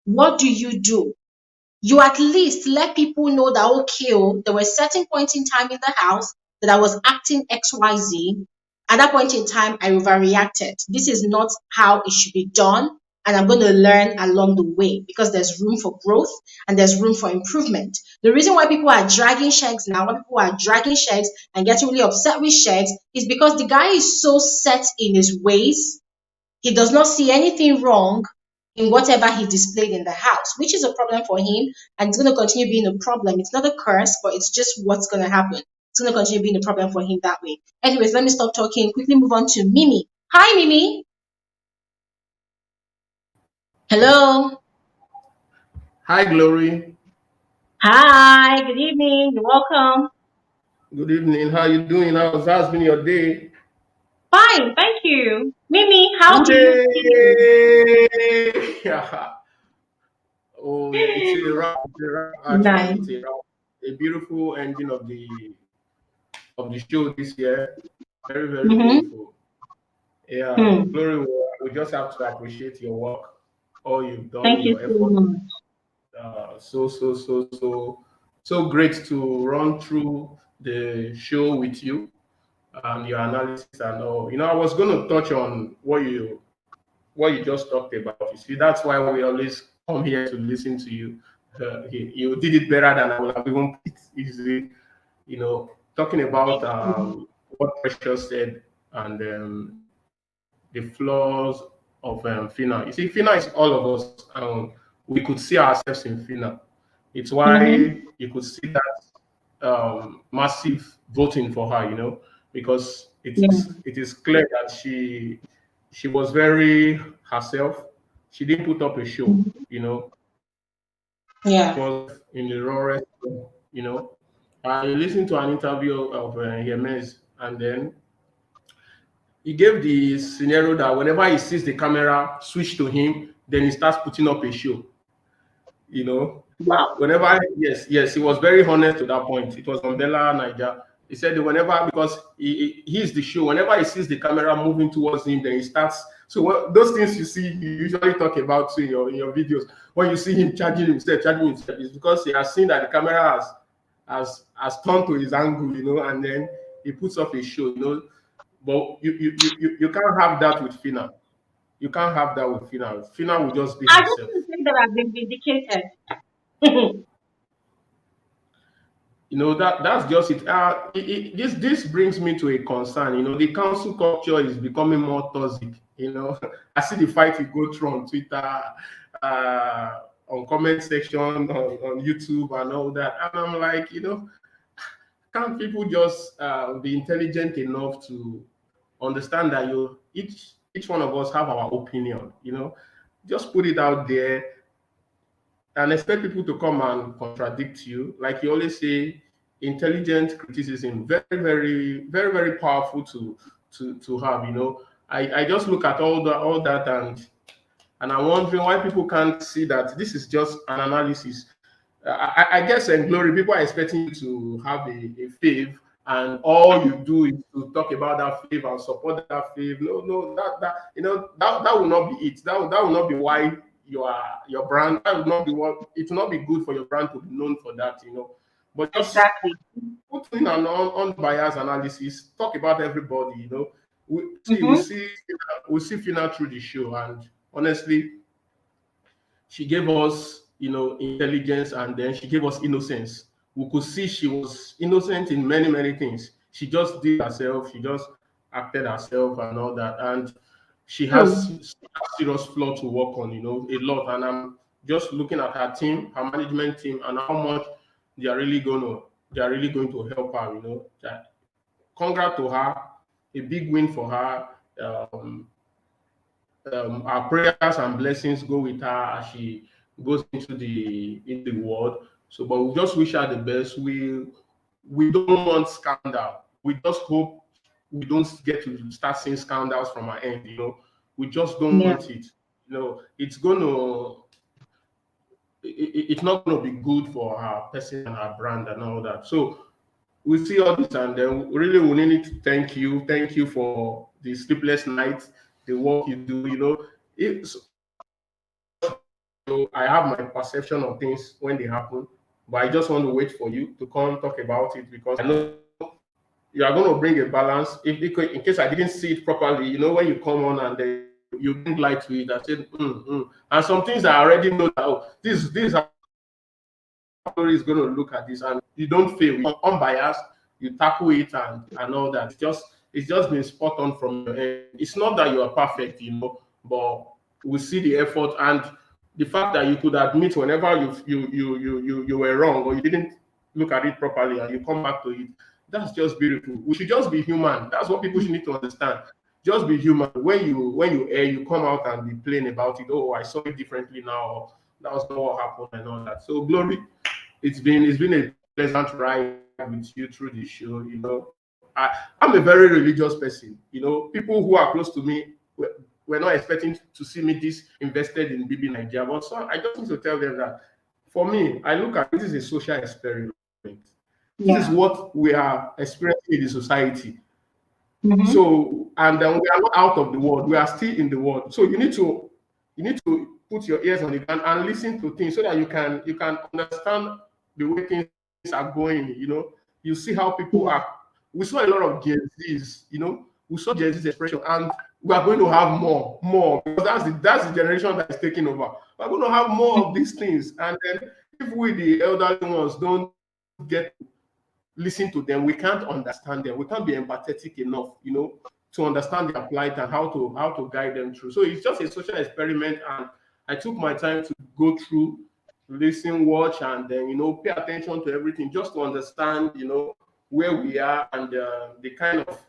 Speaker 5: what do? You at least let people know that, okay, there were certain points in time in the house that I was acting XYZ. At that point in time, I overreacted. This is not how it should be done. And I'm going to learn along the way because there's room for growth and there's room for improvement. The reason why people are dragging Sheggz now, why people are dragging Sheggz and getting really upset with Sheggz is because the guy is so set in his ways. He does not see anything wrong in whatever he displayed in the house, which is a problem for him, and it's going to continue being a problem. It's not a curse, but it's just what's going to happen. It's going to continue being a problem for him that way. Anyways, let me stop talking. Quickly move on to Mimi. Hi, Mimi. Hello.
Speaker 11: Hi, Glory.
Speaker 5: Hi. Good evening. You're welcome.
Speaker 11: Good evening. How you doing? How's been your day?
Speaker 5: Fine, thank you. Mimi, how do you feel?
Speaker 11: It's a wrap. It's a wrap. Actually,
Speaker 5: Nice.
Speaker 11: it's a wrap. A beautiful ending of the show this year. Very, very
Speaker 5: Mm-hmm.
Speaker 11: beautiful. Yeah,
Speaker 5: Hmm.
Speaker 11: Glory, we just have to appreciate your work, all you've done,
Speaker 5: Thank you
Speaker 11: your
Speaker 5: so
Speaker 11: effort.
Speaker 5: much.
Speaker 11: So great to run through the show with you and your analysis and all. You know, I was going to touch on what you just talked about. You see, that's why we always come here to listen to you. You did it better than I would have even put it easily. You know, talking about what Precious said and the flaws of Fina. You see, Fina is all of us. We could see ourselves in Fina. It's
Speaker 5: Mm-hmm.
Speaker 11: why you could see that massive voting for her, you know, because
Speaker 5: Yeah.
Speaker 11: it is clear that she was very herself. She didn't put up a show, you know. She
Speaker 5: Yeah.
Speaker 11: was in the rawest, you know. I listened to an interview of Hermes, and then he gave the scenario that whenever he sees the camera switch to him, then he starts putting up a show. You know,
Speaker 5: Wow.
Speaker 11: whenever yes, he was very honest to that point. It was on Bbnaija. He said that whenever because he's the show. Whenever he sees the camera moving towards him, then he starts. So those things you see, you usually talk about too in your videos. When you see him charging himself, is because he has seen that the camera has turned to his angle, you know, and then he puts up a show, you know. But you can't have that with Fina. You can't have that with Fina. Fina will just be
Speaker 5: I just
Speaker 11: herself.
Speaker 5: want to say that I've been vindicated.
Speaker 11: You know that's just it. This brings me to a concern. You know, the council culture is becoming more toxic. You know, I see the fight you go through on Twitter, on comment section, on YouTube, and all that. And I'm like, you know, can't people just be intelligent enough to understand that each one of us have our opinion? You know, just put it out there and expect people to come and contradict you. Like you always say, intelligent criticism, very powerful to have. You know, I just look at all that and I'm wondering why people can't see that this is just an analysis. I guess in Glory, people are expecting you to have a fave, and all you do is to talk about that fave and support that fave. No, that you know that will not be it. That will not be why your brand. That will not be what it will not be good for your brand to be known for that. You know, but just
Speaker 5: Exactly.
Speaker 11: put in an unbiased analysis. Talk about everybody. You know,
Speaker 5: Mm-hmm.
Speaker 11: we see Fina through the show, and honestly, she gave us, you know, intelligence and then she gave us innocence. We could see she was innocent in many things. She just did herself, she just acted herself and all that. And she has
Speaker 5: True.
Speaker 11: serious flaw to work on, you know, a lot. And I'm just looking at her team, her management team, and how much they are really going to help her, you know. Congrats to her, a big win for her. Um, our prayers and blessings go with her as she goes into the world. So, but we just wish her the best. We don't want scandal. We just hope we don't get to start seeing scandals from our end. You know, we just don't
Speaker 5: Yeah.
Speaker 11: want it. You know, it's not gonna be good for her person and her brand and all that. So we see all this, and then really we need to thank you for the sleepless nights, the work you do. You know, it's so I have my perception of things when they happen, but I just want to wait for you to come talk about it because I know you are going to bring a balance. In case I didn't see it properly, you know, when you come on and then you bring light to it, I said, and some things I already know that this is how Glory is going to look at this, and you don't fail. You're unbiased, you tackle it and all that. It's just been spot on from your end. It's not that you are perfect, you know, but we see the effort and the fact that you could admit whenever you were wrong or you didn't look at it properly and you come back to it. That's just beautiful. We should just be human. That's what people should need to understand. Just be human. When you err, you come out and be plain about it. Oh, I saw it differently now. Or that was not what happened and all that. So Glory, it's been a pleasant ride with you through the show. You know, I'm a very religious person. You know, people who are close to me were not expecting to see me this invested in Bbnaija. But so I just need to tell them that for me, I look at this as a social experiment. This is
Speaker 5: Yeah.
Speaker 11: what we are experiencing in the society.
Speaker 5: Mm-hmm.
Speaker 11: So, and then we are not out of the world; we are still in the world. So you need to put your ears on it and listen to things so that you can understand the way things are going. You know, you see how people are. We saw a lot of Gen Zs. You know, we saw Gen Z's expression, and we are going to have more because that's the generation that is taking over. We're going to have more of these things, and then if we the elderly ones don't get listen to them, we can't understand them. We can't be empathetic enough, you know, to understand their plight and how to guide them through. So it's just a social experiment, and I took my time to go through, listen, watch, and then pay attention to everything just to understand, where we are and the kind of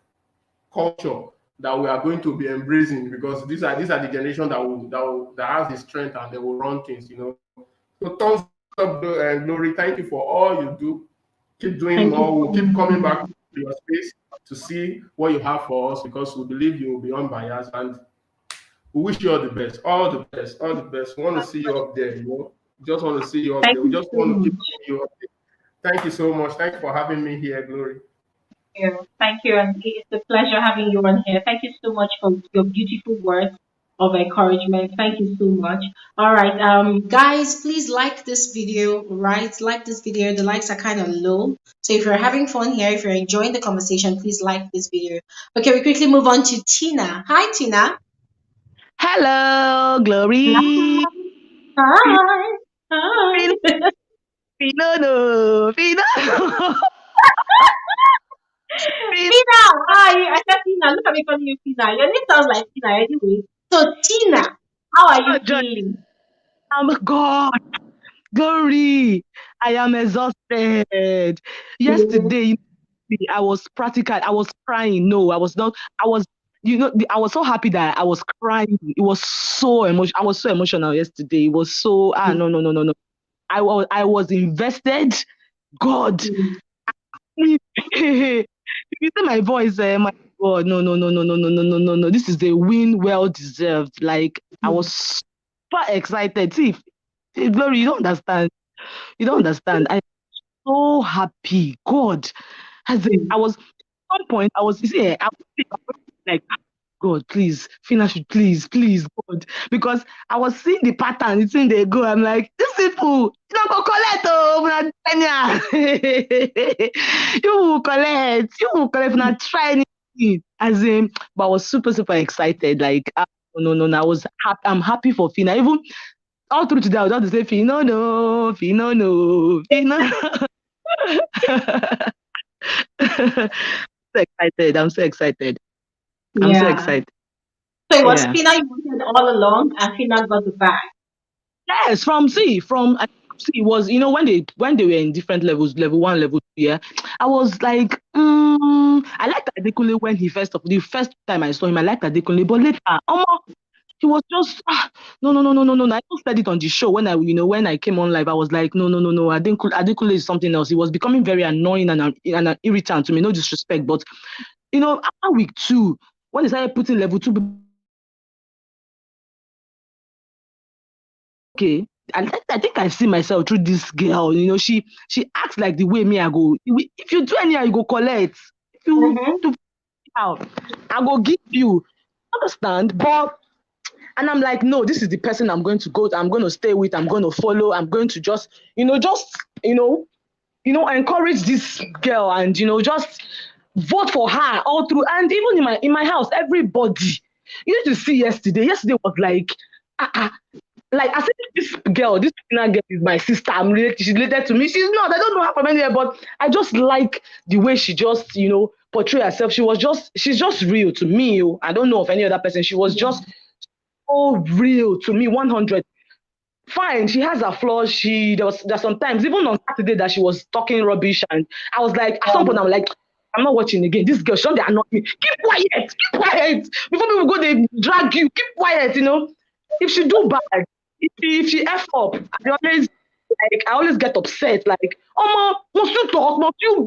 Speaker 11: culture that we are going to be embracing, because these are the generation that has the strength and they will run things, So thumbs up, Glory. Thank you for all you do. Keep doing more. We'll keep coming back to your space to see what you have for us, because we believe you will be unbiased, and we wish you all the best. All the best. All the best. We want to see you up there, Just want to see you up there. We just want to keep seeing you up there. Thank you so much. Thanks for having me here, Glory.
Speaker 5: Thank you. And it's a pleasure having you on here. Thank you so much for your beautiful words of encouragement. Thank you so much. All right, guys, please like this video, right? Like this video. The likes are kind of low. So if you're having fun here, if you're enjoying the conversation, please like this video. Okay, we quickly move on to Tina. Hi, Tina.
Speaker 12: Hello, Glory.
Speaker 5: Hi. Hi.
Speaker 12: Fina.
Speaker 5: Fina, hi. I said Fina. Look at me calling you Fina. Your name sounds like Fina anyway. So Tina, how are you feeling?
Speaker 12: God, Glory. I am exhausted. Yesterday, I was practical. I was crying. No, I was not. I was, I was so happy that I was crying. It was so emotional. I was so emotional yesterday. It was so no. I was invested. God. If you see my voice, my God, no. This is a win well deserved. Like, I was super excited. See, Glory, you don't understand. I'm so happy. God. I was, at one point, I was like, God, please, Fina should please, God. Because I was seeing the pattern, it's in they go. I'm like, these people, you don't go collect, you will collect, not try anything. But I was super excited. Like, no, I was happy. I'm happy for Fina. Even all through today, I was just to say, Fina, no. I'm so excited. I'm so excited.
Speaker 5: So it was Fina you wanted all along, and Fina got the bag.
Speaker 12: Yes, it was, when they were in different levels, level 1, level 2, yeah. I was like, I liked Adekunle when the first time I saw him, I liked Adekunle, but later, he was just no. I just said it on the show when I came on live. I was like, no. Adekunle is something else. He was becoming very annoying and an irritant to me. No disrespect, but after week 2, when they started putting level 2, okay, I think I see myself through this girl. She acts like the way me I go. If you do anyhow, you go collect. If you do out, I go give you. Understand? But. And I'm like, no, this is the person I'm going to go. I'm going to stay with. I'm going to follow. I'm going to just encourage this girl and just vote for her all through. And even in my house, everybody. You need to see yesterday. Yesterday was like, like I said, this girl is my sister. She's related to me. She's not. I don't know her from anywhere, but I just like the way she just portray herself. She's just real to me. I don't know of any other person. She was just so real to me, 100. Fine, she has her flaws. There's sometimes, even on Saturday, that she was talking rubbish, and I was like, at some point, I'm like, I'm not watching again. This girl, she don't annoy me. Keep quiet. Before people go, they drag you. Keep quiet. If she do bad, if she f up, I always get upset. Like, must you talk? Must you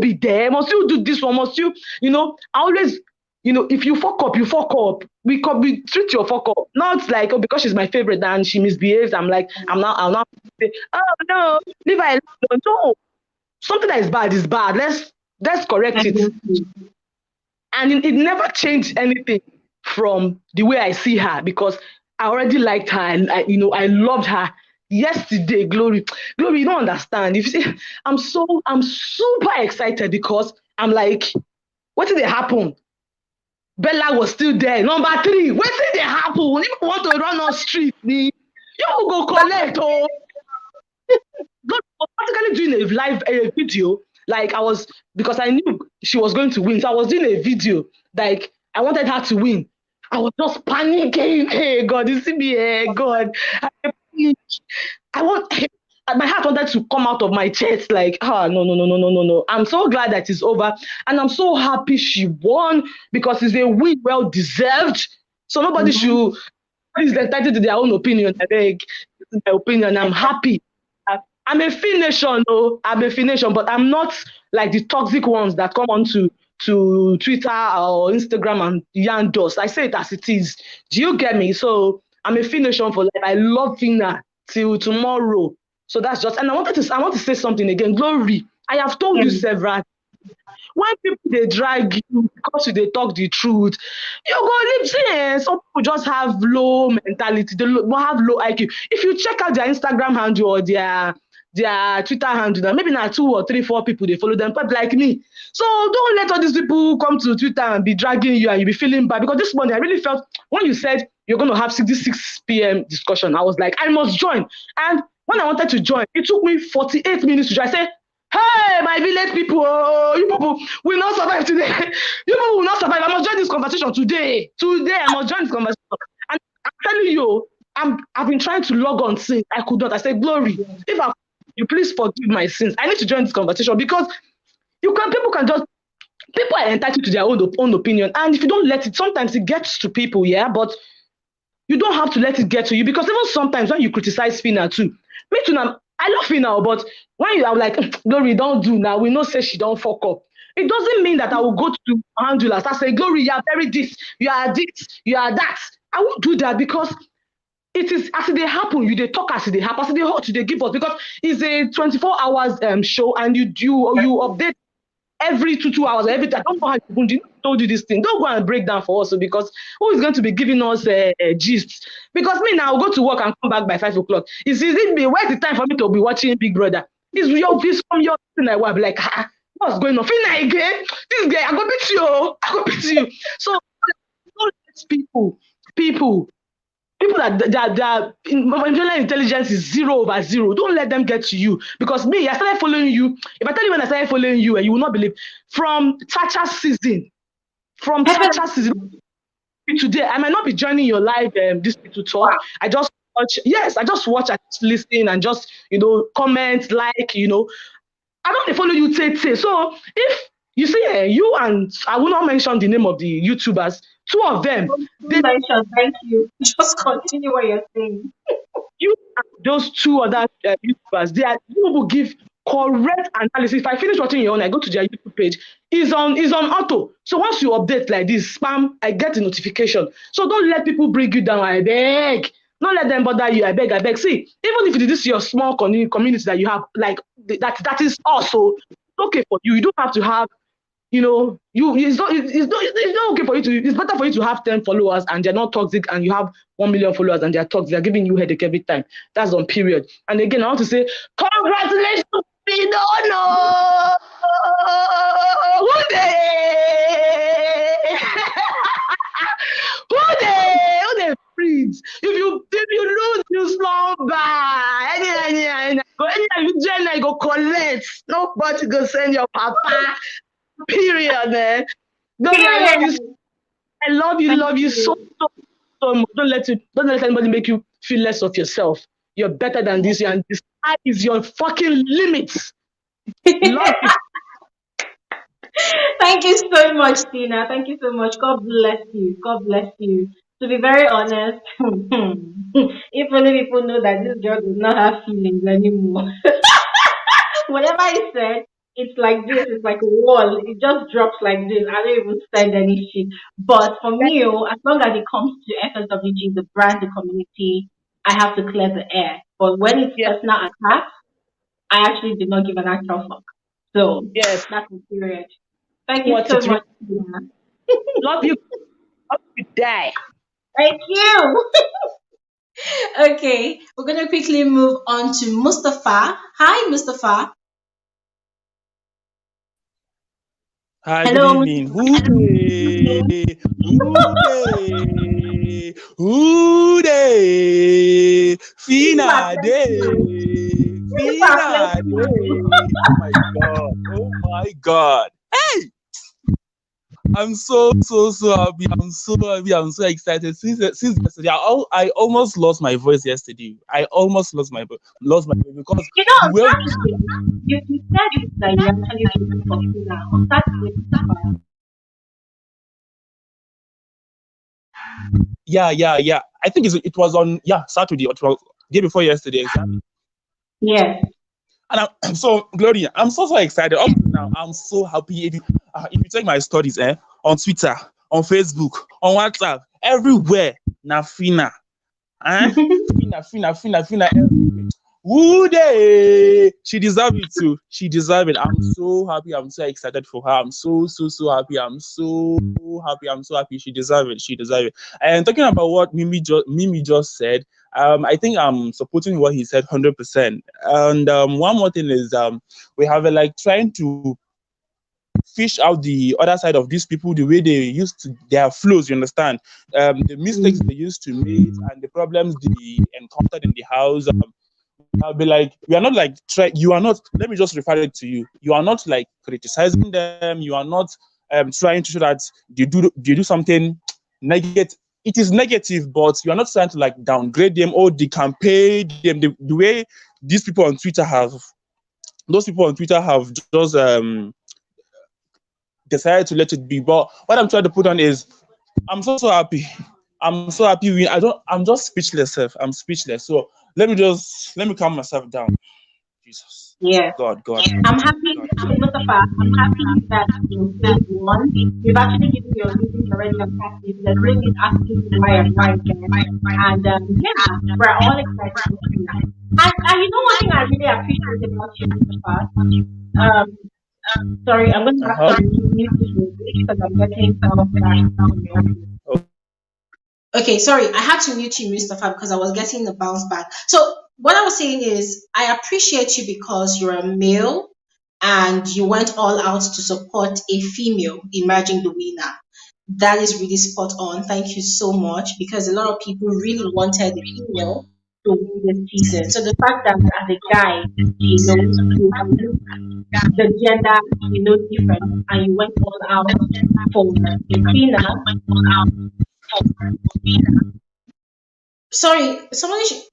Speaker 12: be there? Must you do this one? Must you? I always if you fuck up, you fuck up. We treat your fuck up. Not like, oh, because she's my favorite and she misbehaves, I'll not say, oh no, leave her alone. No. Something that is bad. Let's correct it. And it never changed anything from the way I see her, because I already liked her and I loved her. Yesterday, Glory, you don't understand. If you see, I'm super excited because I'm like, what did it happen? Bella was still there. Number 3, what did it happen? If you want to run on street, you go collect. Oh, God was practically doing a live video. Like because I knew she was going to win. So I was doing a video. Like I wanted her to win. I was just panicking. Hey God, you see me? Hey God. My heart wanted to come out of my chest. Like, no. I'm so glad that it's over. And I'm so happy she won because it's a win well deserved. So nobody should is entitled to their own opinion. I beg, this is my opinion. I'm happy. I'm a Fination, though. I'm a Fination, but I'm not like the toxic ones that come onto Twitter or Instagram and yarn dust. I say it as it is. Do you get me? So I'm a Fination for life. I love Fina till tomorrow. So that's just, and I want to say something again. Glory, I have told you several. When people they drag you because they talk the truth, you go live there. Some people just have low mentality. They have low IQ. If you check out their Instagram handle or their Twitter handle, maybe not 2 or 3, 4 people they follow them, but like me. So don't let all these people come to Twitter and be dragging you and you be feeling bad. Because this morning I really felt when you said you're going to have 6 p.m. discussion, I was like, I must join. And when I wanted to join, it took me 48 minutes to join. I said, hey, my village people, you people will not survive today. You people will not survive. I must join this conversation today. Today, I must join this conversation. And I'm telling you, I've been trying to log on since I could not. I said, Glory, if you please forgive my sins. I need to join this conversation because people are entitled to their own opinion. And if you don't let it, sometimes it gets to people, yeah, but you don't have to let it get to you, because even sometimes when you criticize Fina too, me too now, I love Fina, but when you are like, Glory, don't do now, we know say she don't fuck up. It doesn't mean that I will go to handlers and say, Glory, you are very this, you are this, you are that. I won't do that because it is as they happen, they talk as they happen, as they hot, they give us, because it's a 24 hours show and you update every 2 hours, every time. I don't know how you told you this thing. Don't go and break down for us because who is going to be giving us gist? Because me now, I'll go to work and come back by 5 o'clock. Where's the time for me to be watching Big Brother? It's from your thing. I will be like, what's going on? Fina again? This guy, I go beat you. So don't let people that emotional intelligence is 0/0. Don't let them get to you. Because me, I started following you. If I tell you when I started following you, you will not believe. From Thatcher season, today, I might not be joining your live this to talk. Wow. I just watch, I just listen and just comment, like, I don't follow you, Tete. So if you see you and I will not mention the name of the YouTubers, 2 of them.
Speaker 5: Thank you. Just continue what you're saying.
Speaker 12: You and those 2 other YouTubers, you will give correct analysis. If I finish watching your own, I go to their YouTube page. It's on auto. So once you update like this, spam, I get the notification. So don't let people bring you down. I beg. Don't let them bother you. I beg. See, even if this is your small community that you have, like that is also okay for you. You don't have to have. It's not okay for you to. It's better for you to have 10 followers and they're not toxic, and you have 1 million followers and they're toxic. They're giving you headache every time. That's on period. And again, I want to say, congratulations, Fina. Who they freeze? If you lose, you slumber. Anyhow, you go collect. Nobody go send your papa. Period, man. I love you so much. Don't let anybody make you feel less of yourself. You're better than this, and this is your fucking limit. Love you.
Speaker 5: Thank you so much, Tina. Thank you so much. God bless you. God bless you. To be very honest, if only people know that this girl does not have feelings anymore. Whatever I said, it's like this. It's like a wall. It just drops like this. I don't even send any shit. But for me, oh, as long as it comes to FSWG, the brand, the community, I have to clear the air. But when it's
Speaker 12: Yes,
Speaker 5: personal attack, I actually did not give an actual fuck. So
Speaker 12: yes.
Speaker 5: that's the period. Thank you
Speaker 12: What
Speaker 5: so
Speaker 12: it really
Speaker 5: much, Tina.
Speaker 12: love you, love you die.
Speaker 5: Thank you. Okay, we're gonna quickly move on to Mustafa. Hi, Mustafa.
Speaker 13: Hi, good
Speaker 5: Hello,
Speaker 13: evening. Who dey? Who dey? Who dey?
Speaker 5: Mustafa.
Speaker 13: Fina dey. Fina dey. Oh my God. Oh my God. Hey! I'm so happy. I'm so happy. I'm so excited. Since yesterday, I almost lost my voice yesterday. I almost lost my voice because
Speaker 5: You know,
Speaker 13: the
Speaker 5: on
Speaker 13: way
Speaker 5: Saturday, you said that you actually voted for Fina. On Saturday, Mustafa.
Speaker 13: yeah. I think it was on Saturday or it was day before yesterday exactly.
Speaker 5: Yes.
Speaker 13: And I'm so Gloria, I'm so excited. Up to now, I'm so happy. If you check my stories, on Twitter, on Facebook, on WhatsApp, everywhere, na Fina, Fina, everywhere. Woo day! She deserves it too. She deserves it. I'm so happy. I'm so excited for her. I'm so happy. I'm so happy. I'm so happy. She deserves it. She deserves it. And talking about what Mimi just said, I think I'm supporting what he said 100%. And one more thing is we have like trying to fish out the other side of these people, the way they used to their flows, you understand? The mistakes they used to make and the problems they encountered in the house. I'll be like, we are not like you are not, let me just refer it to you. You are not like criticizing them, you are not trying to show that they do something negative. It is negative, but you are not trying to like downgrade them or the campaign them the way these people on Twitter have those people on Twitter have just decided to let it be. But what I'm trying to put on is I'm so happy. I'm so happy. I'm just speechless, Seth. I'm speechless. So let me calm myself down. Jesus.
Speaker 5: Yes.
Speaker 13: God.
Speaker 5: I'm happy, Mustafa. I'm happy that phase one, you've actually given your reasons already on Saturday. There's no need asking you why and why again. And yeah, we're all excited for Fina. And you know one thing I really appreciate about you, Mustafa. Um, sorry, I'm going to have to mute this real quick because I'm getting bounce back from your end. Okay, sorry, I had to mute you, Mustafa, because I was getting the bounce back. So what I was saying is, I appreciate you because you're a male and you went all out to support a female emerging the winner. That is really spot on. Thank you so much because a lot of people really wanted a female to win this season. So the fact that as a guy, you removed the gender, difference, and you went all out for a female. Sorry,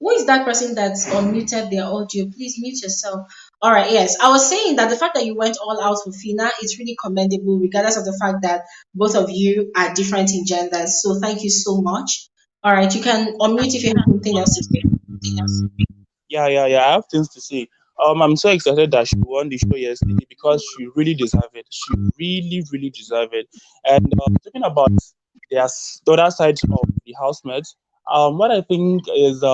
Speaker 5: who is that person that's unmuted their audio? Please mute yourself. All right, yes. I was saying that the fact that you went all out for Fina is really commendable, regardless of the fact that both of you are different in genders. So thank you so much. All right, you can unmute if you have something else to say.
Speaker 13: Yeah. I have things to say. I'm so excited that she won the show yesterday because she really deserved it. She really deserved it. And talking about the other side of the housemates, what I think is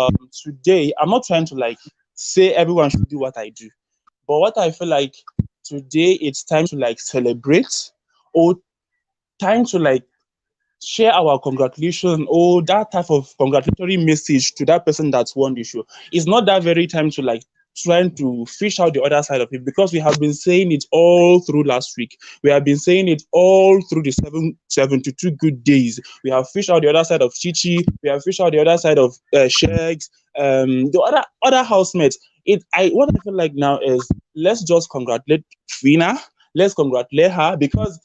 Speaker 13: today, I'm not trying to like say everyone should do what I do, but what I feel like today it's time to like celebrate or time to like share our congratulations or that type of congratulatory message to that person that's won the show. It's not that very time to like trying to fish out the other side of it because we have been saying it all through last week. We have been saying it all through the 72 good days. We have fished out the other side of Chichi. We have fished out the other side of Sheggz, the other housemates. What I feel like now is let's just congratulate Fina. Let's congratulate her because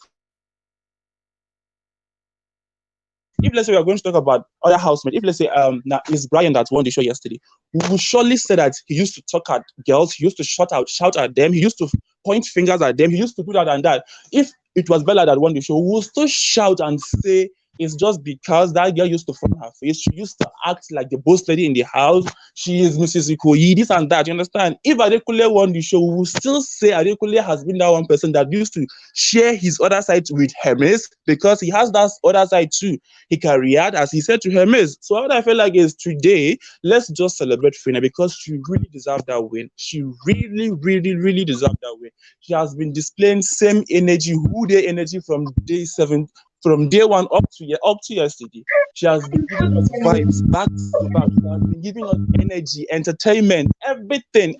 Speaker 13: if let's say we are going to talk about other housemates, if let's say now it's Brian that won the show yesterday, we will surely say that he used to talk at girls, he used to shout at them, he used to point fingers at them, he used to do that and that. If it was Bella that won the show, we will still shout and say It's just because that girl used to front her face. She used to act like the boss lady in the house. She is Mrs. Ikoyi, this and that. You understand? If Adekunle won the show, we will still say Adekunle has been that one person that used to share his other side with Hermes, because he has that other side too. He can react, as he said, to Hermes. So what I feel like is today, let's just celebrate Fina, because she really deserved that win. She really, really, really deserved that win. She has been displaying same energy, who day energy from day 7, from day 1 up to yesterday. She has been giving us vibes back to back. She has been giving us energy, entertainment, everything,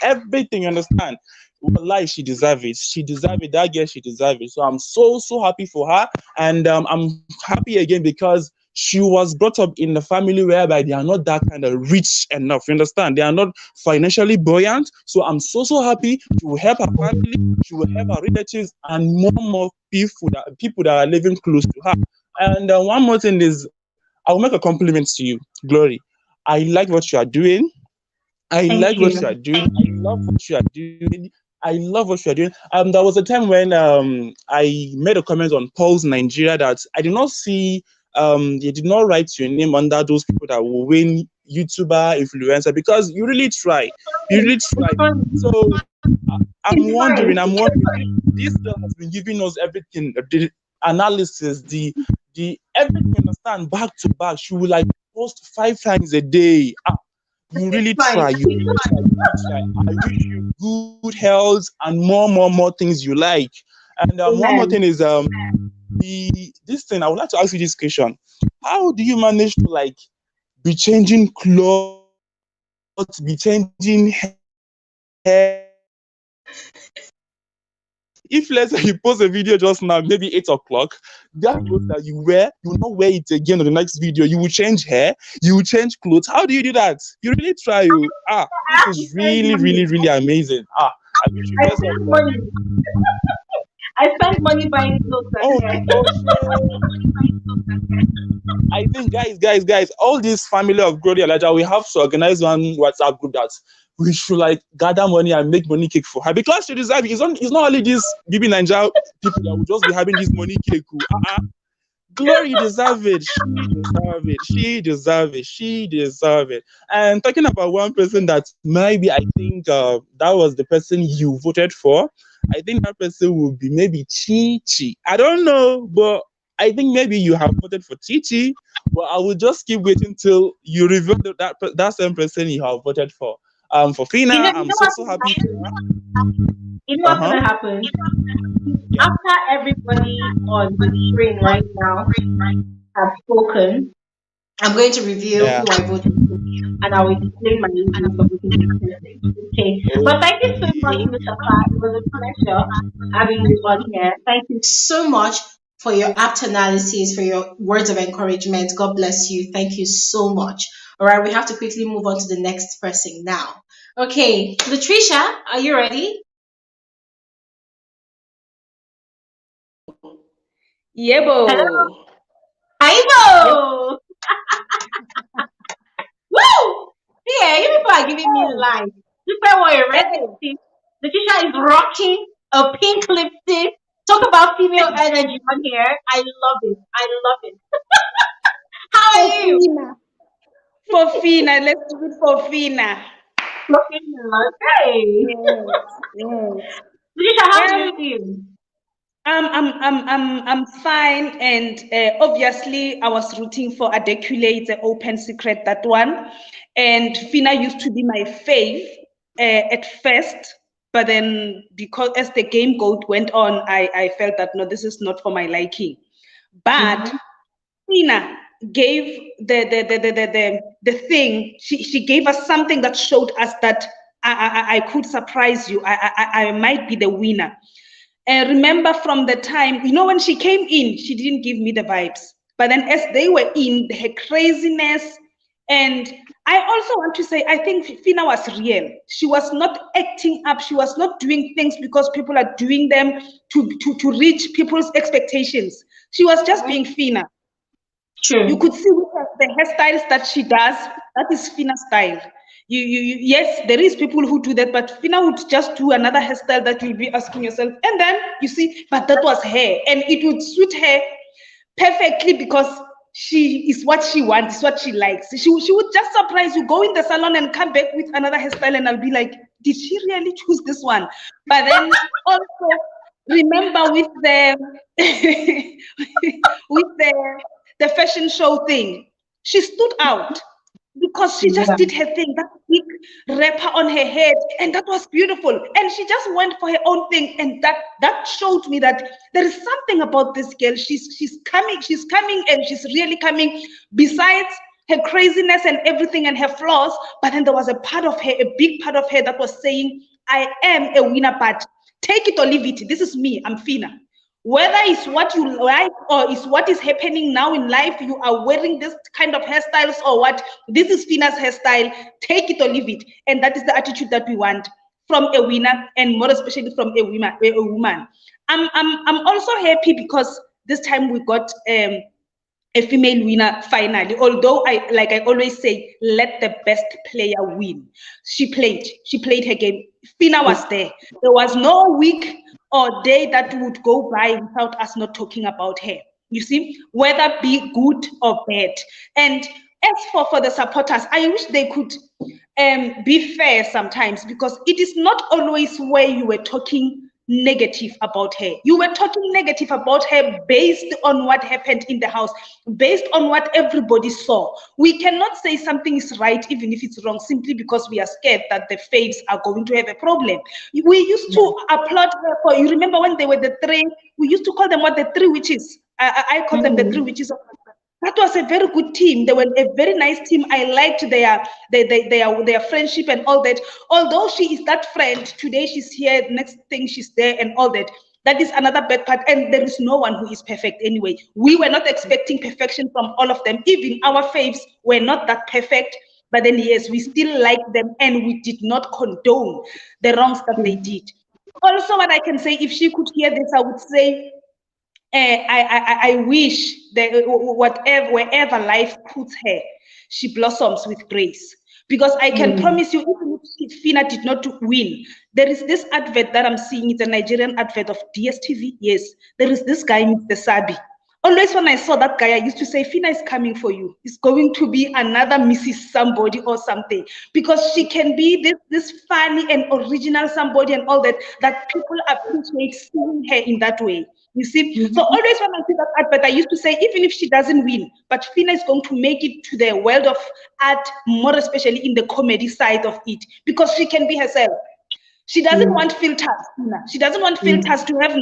Speaker 13: you understand? Wallahi, she deserves it. She deserves it. That girl, she deserves it. So I'm so happy for her, and I'm happy again because she was brought up in a family whereby they are not that kind of rich enough. You understand? They are not financially buoyant. So I'm so happy. She will help her family. She will help her relatives and more people that are living close to her. And one more thing is, I will make a compliment to you, Glory. I like what you are doing. I like what you are doing. I love what you are doing. I love what you are doing. There was a time when I made a comment on Pulse Nigeria that I did not see. You did not write your name under those people that will win YouTuber influencer, because you really try. You really try. So I'm wondering. This girl has been giving us everything, the analysis, the everything. Understand, back to back. She will like post 5 times a day. You really try. You really try. I wish you good health and more things you like. And one more thing is this thing. I would like to ask you this question: how do you manage to like be changing clothes, be changing hair? If let's say you post a video just now, maybe 8 o'clock, that clothes that you wear, you will not wear it again on the next video. You will change hair, you will change clothes. How do you do that? You really try. This is really, really, really amazing. I wish you best of luck.
Speaker 5: I spend money buying clothes.
Speaker 13: I think, guys, all this family of Glory Elijah, we have to organize one WhatsApp group that we should like gather money and make money cake for her, because she deserves it. It's not only this Bbnaija people that will just be having this money cake. Glory deserves it. She deserves it. And talking about one person that maybe I think that was the person you voted for. I think that person will be maybe Chi. I don't know, but I think maybe you have voted for Chi. But I will just keep waiting till you reveal that same person you have voted for. For Fina, I'm so happy.
Speaker 5: You know what's gonna happen? After everybody on the screen right now have spoken, I'm going to reveal who I voted for, and I will explain my reasons for voting for this person. Okay. But thank you so much, Mr. Clark. It was a pleasure having you on here. Thank you so much for your apt analysis, for your words of encouragement. God bless you. Thank you so much. All right, we have to quickly move on to the next person now. Okay, Latricia, are you ready?
Speaker 14: Yebo.
Speaker 5: Hello. Aibo. Woo! Yeah, you people are giving me life. You better wear a red lipstick. Latricia is rocking a pink lipstick. Talk about female energy on here. I love it. How are you?
Speaker 14: Fina. For Fina. Let's do it for Fina.
Speaker 5: For Fina. Okay.
Speaker 14: Yes.
Speaker 5: Latricia, how do you feel?
Speaker 14: I'm fine, and obviously I was rooting for Adekunle. It's an open secret, that one. And Fina used to be my fave at first, but then because as the game went on, I felt that no, this is not for my liking. But Fina gave the thing. She gave us something that showed us that I could surprise you. I might be the winner. Remember from the time, when she came in, she didn't give me the vibes. But then as they were in, her craziness. And I also want to say, I think Fina was real. She was not acting up. She was not doing things because people are doing them to reach people's expectations. She was just being Fina.
Speaker 5: True.
Speaker 14: You could see with the hairstyles that she does, that is Fina style. Yes, there is people who do that, but Fina would just do another hairstyle that you'll be asking yourself, and then you see, but that was her, and it would suit her perfectly because she is what she wants, what she likes. She would just surprise you, go in the salon and come back with another hairstyle, and I'll be like, did she really choose this one? But then also remember with the with the fashion show thing, she stood out because she just did her thing, that big wrapper on her head, and that was beautiful. And she just went for her own thing, and that showed me that there is something about this girl. She's coming, and she's really coming. Besides her craziness and everything and her flaws, but then there was a part of her, a big part of her that was saying, I am a winner, but take it or leave it. This is me. I'm Fina. Whether it's what you like or it's what is happening now in life, you are wearing this kind of hairstyles or what, this is Fina's hairstyle, take it or leave it. And that is the attitude that we want from a winner, and more especially from a woman. I'm also happy because this time we got a female winner finally, although I always say, let the best player win. She played her game. Fina was there. There was no week or day that would go by without us not talking about her. You see, whether be good or bad. And as for the supporters, I wish they could be fair sometimes, because it is not always where you were talking negative about her. You were talking negative about her based on what happened in the house, based on what everybody saw. We cannot say something is right even if it's wrong, simply because we are scared that the faves are going to have a problem. We used to applaud her for, you remember when they were the three, we used to call them what, the three witches. I call them the three witches of that was a very good team. They were a very nice team. I liked their friendship and all that. Although she is that friend, today she's here, next thing she's there and all that. That is another bad part. And there is no one who is perfect anyway. We were not expecting perfection from all of them. Even our faves were not that perfect. But then yes, we still like them, and we did not condone the wrongs that they did. Also, what I can say, if she could hear this, I would say, I wish that wherever life puts her, she blossoms with grace. Because I can promise you, even if Fina did not win, there is this advert that I'm seeing. It's a Nigerian advert of DSTV. Yes, there is this guy, Mr. Sabi. Always when I saw that guy, I used to say, Fina is coming for you. It's going to be another Mrs. Somebody or something. Because she can be this funny and original somebody and all that people appreciate seeing her in that way. You see? So always when I see that advert, I used to say, even if she doesn't win, but Fina is going to make it to the world of art, more especially in the comedy side of it, because she can be herself. She doesn't want filters, Fina. She doesn't want filters to have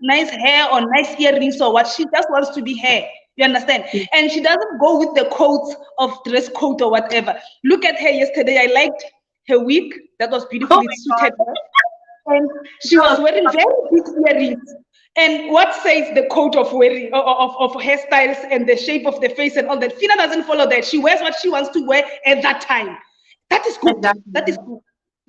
Speaker 14: nice hair or nice earrings or what. She just wants to be her. You understand? And she doesn't go with the codes of dress code or whatever. Look at her yesterday. I liked her wig. That was beautifully suited her. And she was wearing very big earrings. And what says the code of wearing of hairstyles and the shape of the face and all that? Fina doesn't follow that. She wears what she wants to wear at that time. That is good. That is good.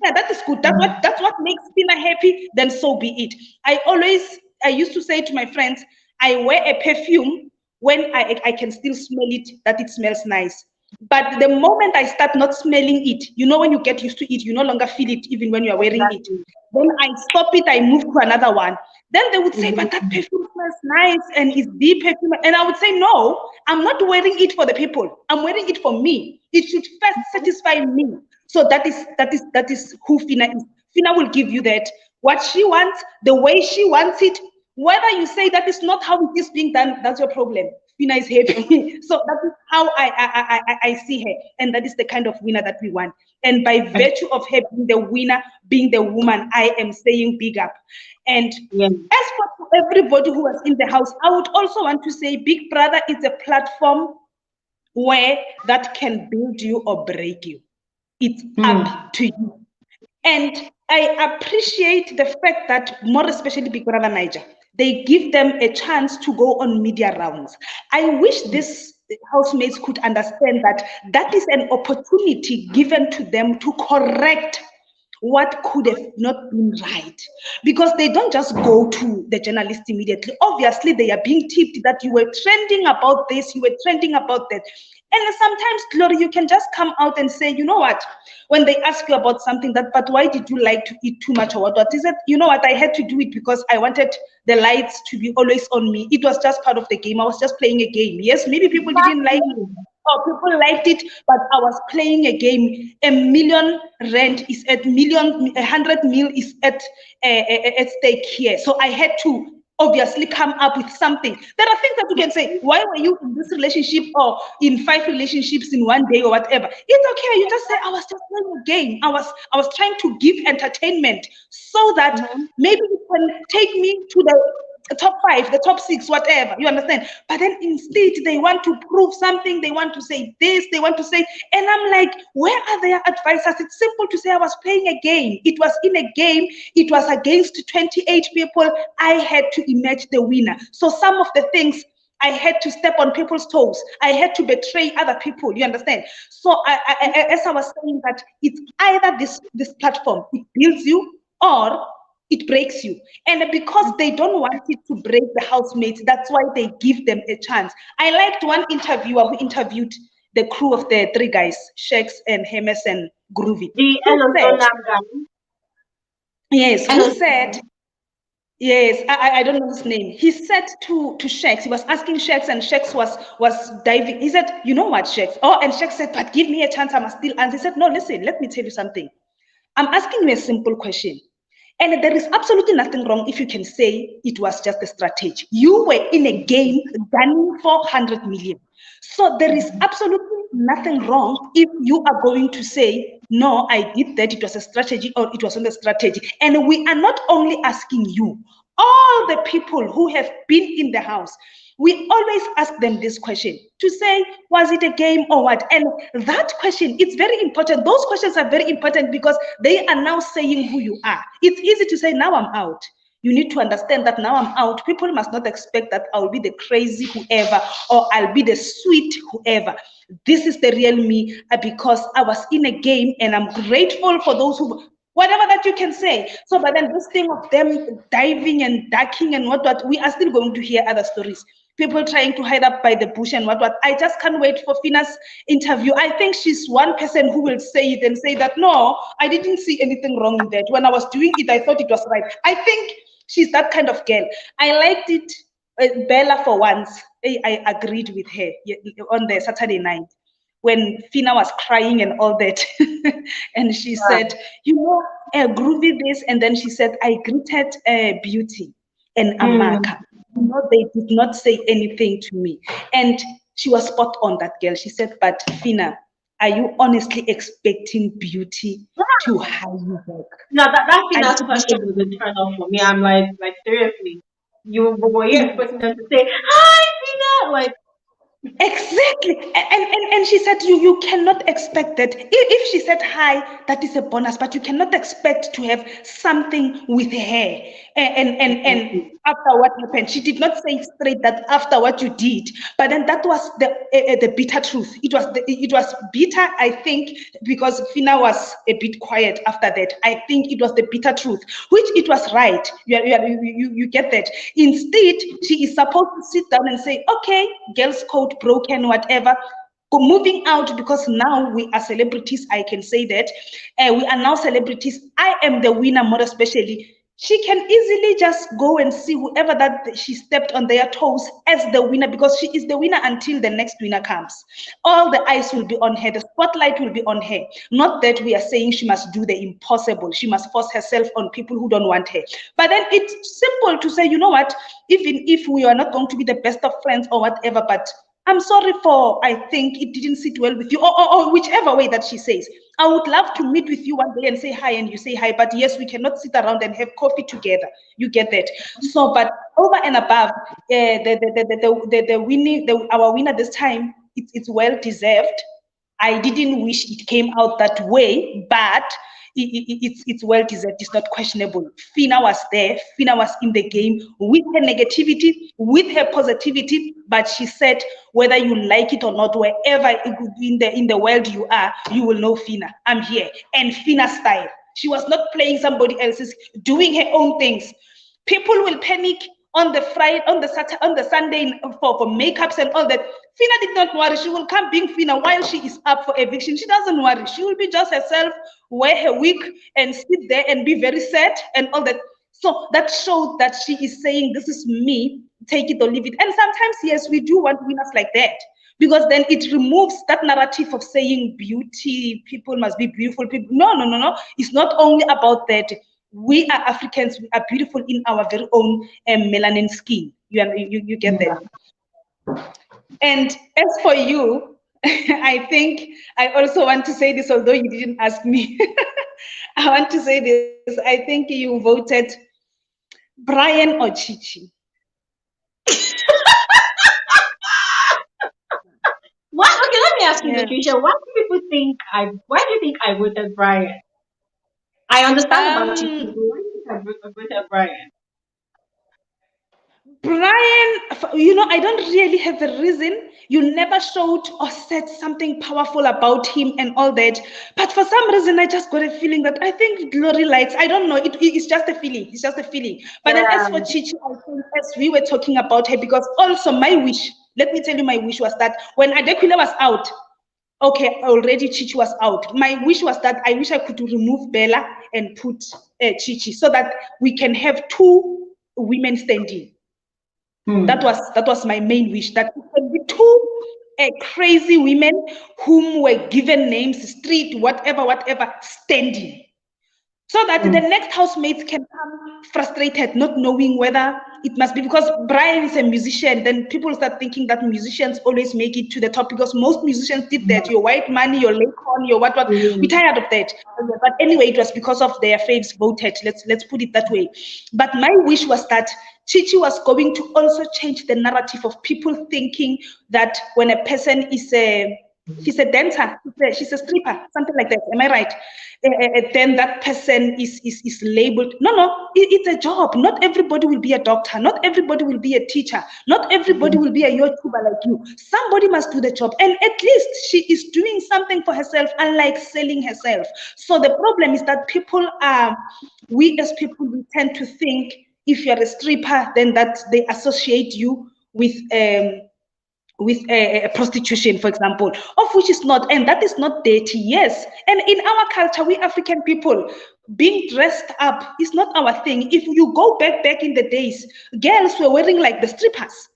Speaker 14: Yeah, that is good. That's what makes Fina happy. Then so be it. I used to say to my friends, I wear a perfume when I can still smell it, that it smells nice. But the moment I start not smelling it, you know, when you get used to it, you no longer feel it even when you are wearing it. Then I stop it, I move to another one. Then they would say, but that perfume smells nice and it's the perfume. And I would say, no, I'm not wearing it for the people. I'm wearing it for me. It should first satisfy me. So that is who Fina is. Fina will give you that. What she wants, the way she wants it, whether you say that is not how it is being done, that's your problem. Fina is happy. So that is how I see her. And that is the kind of winner that we want. And by virtue of her being the winner, being the woman, I am saying big up. And as for everybody who was in the house, I would also want to say Big Brother is a platform where that can build you or break you. It's up to you. And I appreciate the fact that, more especially Big Brother Bbnaija, they give them a chance to go on media rounds. I wish these housemates could understand that that is an opportunity given to them to correct what could have not been right, because they don't just go to the journalist immediately. Obviously, they are being tipped that you were trending about this, you were trending about that. And sometimes, Glory, you can just come out and say, you know what, when they ask you about something that, but why did you like to eat too much or what is it? You know what, I had to do it because I wanted the lights to be always on me. It was just part of the game. I was just playing a game. Yes, maybe people didn't like it, or people liked it, but I was playing a game. R1,000,000 is at 100 mil is at stake here. So I had to obviously come up with something. There are things that you can say, why were you in this relationship or in 5 relationships in one day or whatever? It's okay. You just say, I was just playing a game. I was trying to give entertainment so that maybe you can take me to the top 5, the top 6, whatever, you understand? But then instead they want to prove something, they want to say this, they want to say, and I'm like, where are their advisors? It's simple to say I was playing a game. It was in a game, it was against 28 people. I had to emerge the winner. So some of the things, I had to step on people's toes. I had to betray other people, you understand? So as I was saying, that it's either this platform, it builds you or it breaks you. And because they don't want it to break the housemates, that's why they give them a chance. I liked one interviewer who interviewed the crew of the 3 guys, Sheggz and Hermes and Groovy. Yes, who said, yes, I don't know his name. He said to Sheggz, he was asking Sheggz, and Sheggz was diving. He said, you know what, Sheggz? Oh, and Sheggz said, but give me a chance, I must still answer. He said, no, listen, let me tell you something. I'm asking you a simple question. And there is absolutely nothing wrong if you can say it was just a strategy. You were in a game gunning for 100 million. So there is absolutely nothing wrong if you are going to say, no, I did that, it was a strategy or it wasn't a strategy. And we are not only asking you, all the people who have been in the house, we always ask them this question to say, was it a game or what? And that question, it's very important. Those questions are very important because they are now saying who you are. It's easy to say, now I'm out. You need to understand that now I'm out. People must not expect that I'll be the crazy whoever or I'll be the sweet whoever. This is the real me because I was in a game, and I'm grateful for those who, whatever that you can say. So, but then this thing of them diving and ducking and what, we are still going to hear other stories. People trying to hide up by the bush and what. I just can't wait for Fina's interview. I think she's one person who will say it and say that, no, I didn't see anything wrong in that. When I was doing it, I thought it was right. I think she's that kind of girl. I liked it, Bella, for once. I agreed with her on the Saturday night when Fina was crying and all that. And she said, you know, Groovy this. And then she said, I greeted Beauty and Amaka. No, they did not say anything to me. And she was spot on, that girl. She said, but Fina, are you honestly expecting Beauty to hire you back?
Speaker 5: No, that Fina's question was a turn off for me. I'm like seriously, you were expecting them to say, hi, Fina? Like,
Speaker 14: exactly. And she said, you cannot expect that. If she said hi, that is a bonus, but you cannot expect to have something with her. And after what happened, she did not say straight that after what you did, but then that was the bitter truth. It was bitter, I think, because Fina was a bit quiet after that. I think it was the bitter truth, which it was right. You get that. Instead, she is supposed to sit down and say, okay, girls' code broken, whatever. Moving out, because now we are celebrities. I can say that we are now celebrities. I am the winner, more especially. She can easily just go and see whoever that she stepped on their toes as the winner, because she is the winner until the next winner comes. All the eyes will be on her. The spotlight will be on her. Not that we are saying she must do the impossible. She must force herself on people who don't want her. But then it's simple to say, you know what, even if we are not going to be the best of friends or whatever, but I'm sorry for, I think it didn't sit well with you, or whichever way that she says. I would love to meet with you one day and say hi, and you say hi, but yes, we cannot sit around and have coffee together. You get that? So, but over and above, our winner this time, it's well deserved. I didn't wish it came out that way, but it's well deserved. It's not questionable. Fina was there. Fina was in the game with her negativity, with her positivity. But she said, whether you like it or not, wherever in the world you are, you will know Fina. I'm here. And Fina style. She was not playing somebody else's, doing her own things. People will panic on the Friday, on the Saturday, on the Sunday for makeups and all that. Fina did not worry. She will come being Fina while she is up for eviction. She doesn't worry. She will be just herself, wear her wig and sit there and be very sad and all that. So that shows that she is saying, this is me, take it or leave it. And sometimes, yes, we do want winners like that, because then it removes that narrative of saying beauty, people must be beautiful. People, no. It's not only about that. We are Africans, we are beautiful in our very own melanin skin. You get that. And as for you, I think I also want to say this, although you didn't ask me. I want to say this. I think you voted Brian or Chichi.
Speaker 5: What? Okay, let me ask you, Patricia. Why do people think Why do you think I voted Brian? I understand about Chichi, but why do you think I voted Brian?
Speaker 14: Brian, you know, I don't really have a reason. You never showed or said something powerful about him and all that. But for some reason, I just got a feeling that I think Glory likes. I don't know. It's just a feeling. It's just a feeling. But then as for Chichi, I think as we were talking about her, because also my wish, let me tell you, my wish was that when Adekunle was out, okay, already Chichi was out. My wish was that I wish I could remove Bella and put Chichi so that we can have two women standing. That was my main wish, that it can be two crazy women whom were given names, street, whatever, standing. So that the next housemates can come frustrated, not knowing whether it must be, because Brian is a musician, then people start thinking that musicians always make it to the top, because most musicians did that. Your White Money, your Lakon, your what. We're tired of that. But anyway, it was because of their faves voted. Let's put it that way. But my wish was that Chichi was going to also change the narrative of people thinking that when a person is she's a dancer, she's a stripper, something like that. Am I right? Then that person is labeled. No, it's a job. Not everybody will be a doctor. Not everybody will be a teacher. Not everybody will be a YouTuber like you. Somebody must do the job. And at least she is doing something for herself, unlike selling herself. So the problem is that we as people, we tend to think if you're a stripper, then that they associate you with prostitution, for example, of which is not, and that is not dirty, yes. And in our culture, we African people, being dressed up is not our thing. If you go back in the days, girls were wearing like the strippers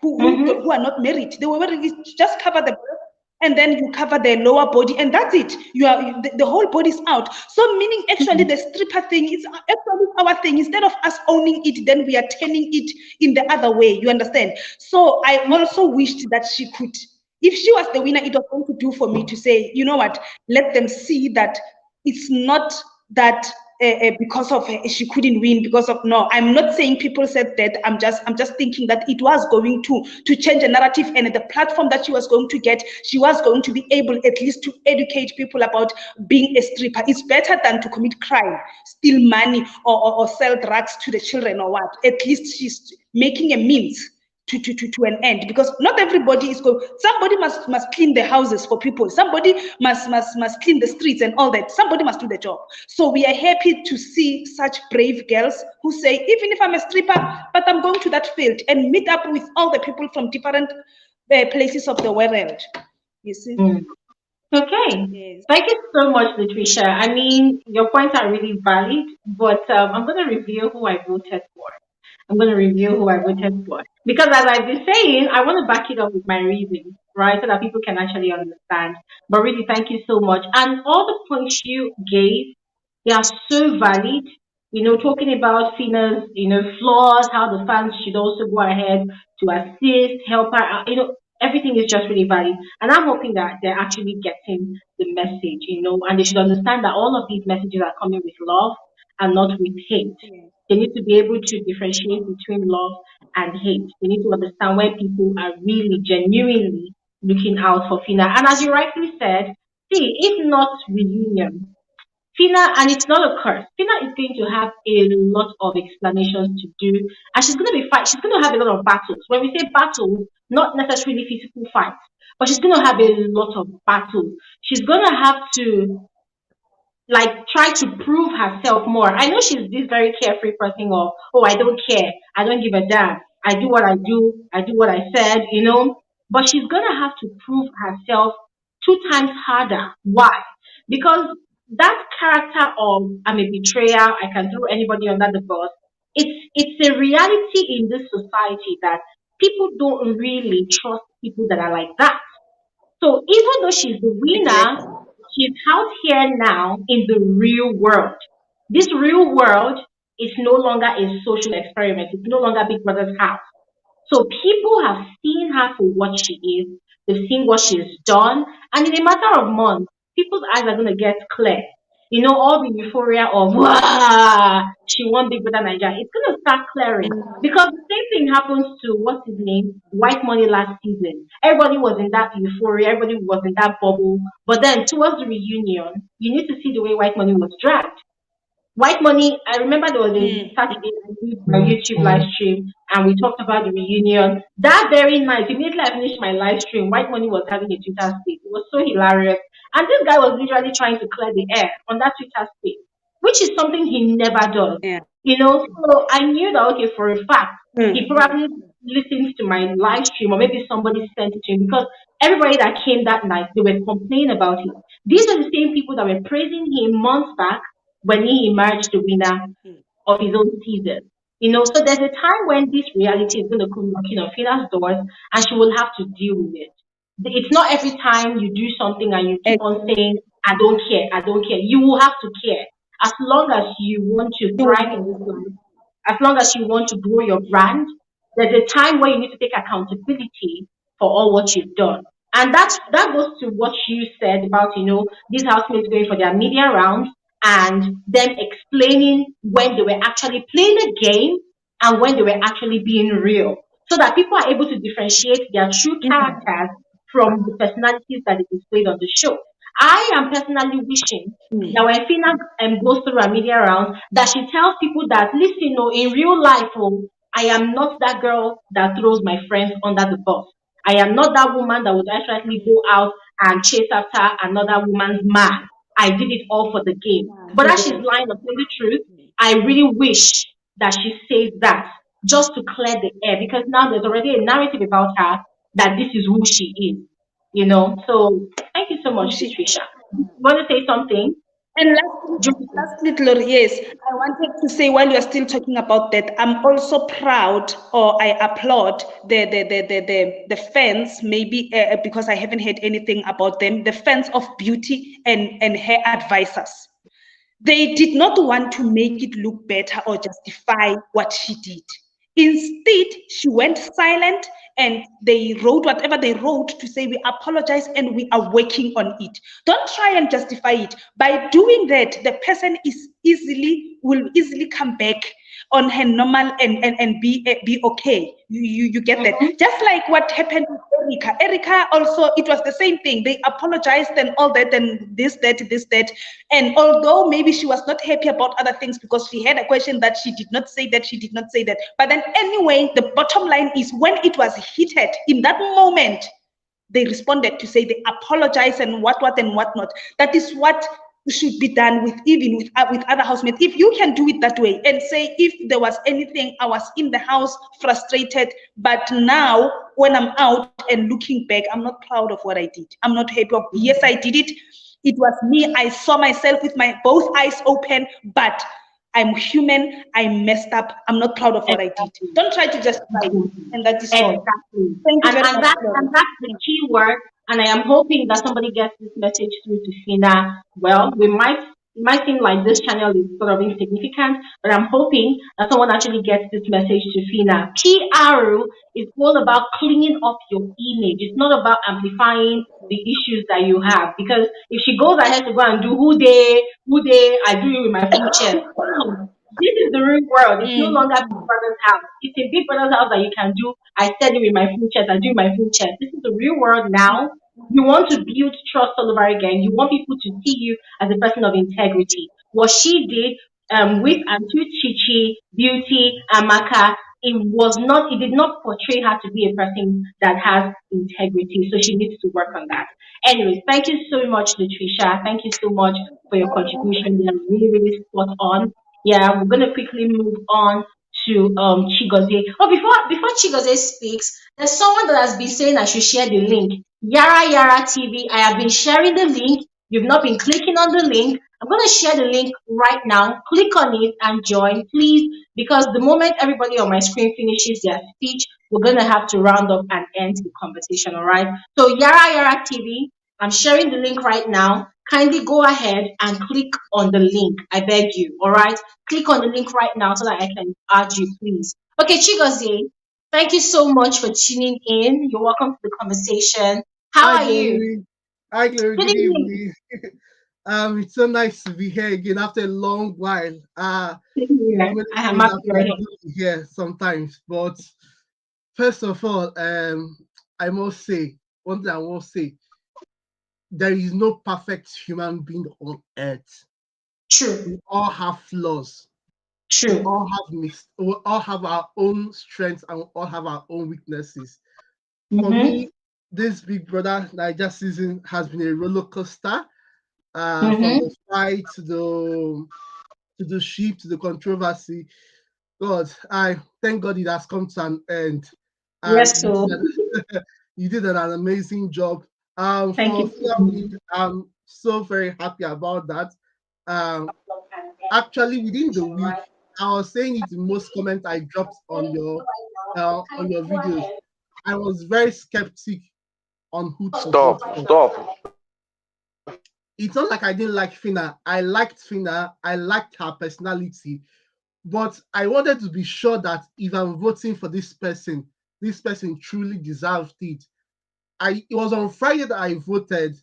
Speaker 14: who are not married. They were wearing it, just cover the breast, and then you cover the lower body, and that's it. The whole body's out. So meaning actually the stripper thing is actually our thing. Instead of us owning it, then we are turning it in the other way. You understand? So I also wished that she could, if she was the winner, it was going to do for me to say, you know what, let them see that it's not that because of her, she couldn't win because of, no, I'm not saying people said that. I'm just thinking that it was going to change the narrative, and the platform that she was going to get, she was going to be able at least to educate people about being a stripper. It's better than to commit crime, steal money, or sell drugs to the children or what. At least she's making a means to an end, because not everybody is going. Somebody must clean the houses for people. Somebody must clean the streets and all that. Somebody must do the job. So we are happy to see such brave girls who say, even if I'm a stripper, but I'm going to that field and meet up with all the people from different places of the world. You see?
Speaker 5: Okay.
Speaker 14: Yes.
Speaker 5: Thank you so much, Patricia. I mean, your points are really valid, but I'm going to reveal who I voted for. I'm going to review who I voted for. Because as I've been saying, I want to back it up with my reasons, right? So that people can actually understand. But really, thank you so much. And all the points you gave, they are so valid. You know, talking about Fina's, flaws, how the fans should also go ahead to assist, help her out. Everything is just really valid. And I'm hoping that they're actually getting the message, and they should understand that all of these messages are coming with love and not with hate. They need to be able to differentiate between love and hate. They need to understand when people are really genuinely looking out for Fina. And as you rightly said, see, if not reunion, Fina, and it's not a curse, Fina is going to have a lot of explanations to do, and she's going to she's going to have a lot of battles. When we say battles, not necessarily physical fights, but she's going to have a lot of battles. She's going to have to like try to prove herself more. I know she's this very carefree person of, oh, I don't care, I don't give a damn, I do what I do, I do what I said, but she's gonna have to prove herself 2 times harder. Why? Because that character of I'm a betrayer, I can throw anybody under the bus, it's a reality in this society that people don't really trust people that are like that. So even though she's the winner,
Speaker 14: Exactly.
Speaker 5: she's out here now in the real world. This real world is no longer a social experiment. It's no longer Big Brother's house. So people have seen her for what she is. They've seen what she's done. And in a matter of months, people's eyes are going to get clear. All the euphoria of, wow, she won Big Brother Nigeria. It's going to start clearing. Because the same thing happens to, what's his name? White Money last season. Everybody was in that euphoria. Everybody was in that bubble. But then towards the reunion, you need to see the way White Money was dragged. White Money, I remember there was a Saturday I did my YouTube live stream and we talked about the reunion. That very night, immediately I finished my live stream, White Money was having a Twitter space. It was so hilarious. And this guy was literally trying to clear the air on that Twitter space, which is something he never does.
Speaker 14: Yeah.
Speaker 5: So I knew that, okay, for a fact,
Speaker 14: Mm.
Speaker 5: he probably listens to my live stream or maybe somebody sent it to him because everybody that came that night, they were complaining about him. These are the same people that were praising him months back when he emerged the winner of his own season. So there's a time when this reality is going to come knocking on Fina's doors and she will have to deal with it. It's not every time you do something and you keep on saying, I don't care, I don't care. You will have to care. As long as you want to thrive in this life, as long as you want to grow your brand, there's a time where you need to take accountability for all what you've done. And that goes to what you said about, these housemates going for their media rounds and them explaining when they were actually playing a game and when they were actually being real. So that people are able to differentiate their true characters from the personalities that they displayed on the show. I am personally wishing that when Fina goes through her media rounds, that she tells people that, listen, in real life, I am not that girl that throws my friends under the bus. I am not that woman that would actually go out and chase after another woman's man. I did it all for the game. But as she's lying or telling the truth, I really wish that she says that just to clear the air because now there's already a narrative about her that this is who she is. So thank you so much, Trisha. You want to say something?
Speaker 14: And lastly, Glory, yes, I wanted to say while you are still talking about that, I'm also proud, or I applaud the fans, maybe because I haven't heard anything about them, the fans of Beauty and her advisors. They did not want to make it look better or justify what she did. Instead, she went silent and they wrote whatever they wrote to say, we apologize and we are working on it. Don't try and justify it. By doing that, the person will easily come back on her normal and be okay. You get that? Just like what happened with Erica. Erica also, it was the same thing. They apologized and all that and this, that. And although maybe she was not happy about other things because she had a question that she did not say that. But then anyway, the bottom line is when it was heated, in that moment, they responded to say they apologize and what and what not. That is what should be done with other housemates. If you can do it that way and say, if there was anything, I was in the house frustrated, but now when I'm out and looking back, I'm not proud of what I did. I'm not happy. Yes, I did it. It was me. I saw myself with my both eyes open, but I'm human. I messed up. I'm not proud of what I did. Don't try to justify it. And that is all.
Speaker 5: Exactly.
Speaker 14: Thank you
Speaker 5: And,
Speaker 14: very
Speaker 5: and,
Speaker 14: much.
Speaker 5: that, and that's the key word. And I am hoping that somebody gets this message through to Fina. Well, it might seem like this channel is sort of insignificant, but I'm hoping that someone actually gets this message to Fina. PR is all about cleaning up your image. It's not about amplifying the issues that you have. Because if she goes ahead to go and do who they, I do it with my full chest. This is the real world. It's no longer Big Brother's house. It's a Big Brother's house that you can do. I said it with my full chest. I do my full chest. This is the real world now. You want to build trust all over again. You want people to see you as a person of integrity. What she did with Chichi, Beauty, Amaka, it did not portray her to be a person that has integrity. So she needs to work on that. Anyways, thank you so much, Latricia. Thank you so much for your contribution. You are really, really spot on. Yeah, we're gonna quickly move on to Chigozie. Oh, before Chigozie speaks, there's someone that has been saying I should share the link. Yara Yara TV. I have been sharing the link. You've not been clicking on the link. I'm gonna share the link right now. Click on it and join, please, because the moment everybody on my screen finishes their speech, we're gonna have to round up and end the conversation. All right. So Yara Yara TV. I'm sharing the link right now. Kindly go ahead and click on the link. I beg you. All right. Click on the link right now so that I can add you, please. Okay, Chigozie, thank you so much for tuning in. You're welcome to the conversation. How
Speaker 15: Hi,
Speaker 5: are you?
Speaker 15: Glory. Hi, Glory.
Speaker 5: Good
Speaker 15: Good
Speaker 5: evening.
Speaker 15: evening. It's so nice to be here again after a long while.
Speaker 5: Same
Speaker 15: So
Speaker 5: here.
Speaker 15: many
Speaker 5: I am
Speaker 15: things
Speaker 5: happy
Speaker 15: happen.
Speaker 5: you're
Speaker 15: I
Speaker 5: here.
Speaker 15: do here sometimes, but first of all, I must say one thing. I must say there is no perfect human being on earth.
Speaker 5: True.
Speaker 15: We all have flaws. We
Speaker 5: True.
Speaker 15: all have we all have our own strengths and we all have our own weaknesses. For
Speaker 5: Mm-hmm.
Speaker 15: me, this Big Brother Niger season has been a roller coaster. From
Speaker 5: Mm-hmm.
Speaker 15: the fight to the sheep to the controversy. God, I thank God it has come to an end, and
Speaker 5: Yes, so
Speaker 15: you did an amazing job.
Speaker 5: thank
Speaker 15: For
Speaker 5: you so
Speaker 15: Fina
Speaker 5: much.
Speaker 15: win, I'm so very happy about that. Um, Actually, within the week, I was saying it in most comments I dropped on your videos. I was very skeptic on who to vote for.
Speaker 13: Stop.
Speaker 15: It's not like I didn't like Fina. I liked Fina. I liked her personality. But I wanted to be sure that if I'm voting for this person truly deserved it. It was on Friday that I voted.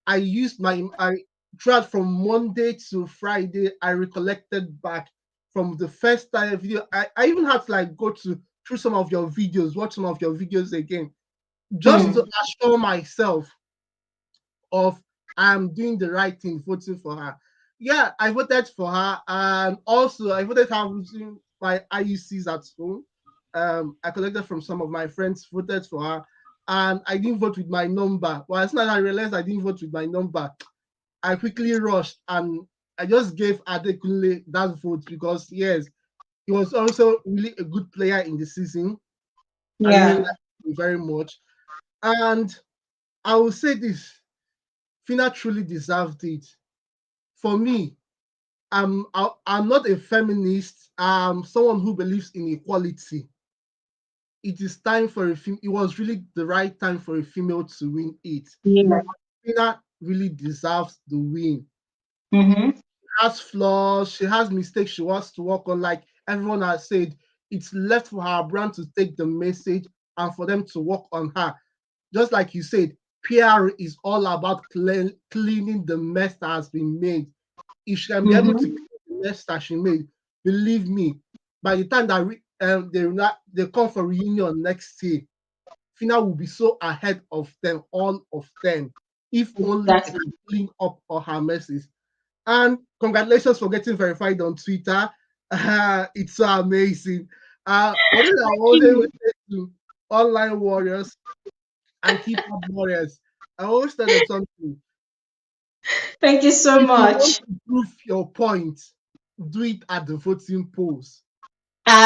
Speaker 15: I tried from Monday to Friday. I recollected back from the first time video. I even had to like go through some of your videos, watch some of your videos again, just to
Speaker 5: Mm.
Speaker 15: assure myself of I'm doing the right thing, voting for her. Yeah, I voted for her, and also I voted her using my IUCs at home. I collected from some of my friends, voted for her, and I didn't vote with my number. Well, as soon as I realized I didn't vote with my number, I quickly rushed and I just gave Adekunle that vote because yes, he was also really a good player in the season. I really
Speaker 5: Yeah.
Speaker 15: liked him very much, and I will say this: Fina truly deserved it. For me, I'm not a feminist. I'm someone who believes in equality. It is time for it was really the right time for a female to win it.
Speaker 5: Yeah.
Speaker 15: Fina really deserves the win.
Speaker 5: Mm-hmm.
Speaker 15: She has flaws, she has mistakes she wants to work on. Like everyone has said, it's left for her brand to take the message and for them to work on her. Just like you said, PR is all about cleaning the mess that has been made. If she can be able to
Speaker 5: Mm-hmm.
Speaker 15: clean the mess that she made, believe me, by the time that they come for reunion next year, Fina will be so ahead of them, all of them, if only they
Speaker 5: Exactly.
Speaker 15: can clean up all her messes. And congratulations for getting verified on Twitter. It's so amazing. What did I
Speaker 5: Thank
Speaker 15: always
Speaker 5: you.
Speaker 15: say to online warriors and keyboard warriors? I always tell them something.
Speaker 5: Thank you so
Speaker 15: If you want
Speaker 5: much.
Speaker 15: to prove your point, do it at the voting polls.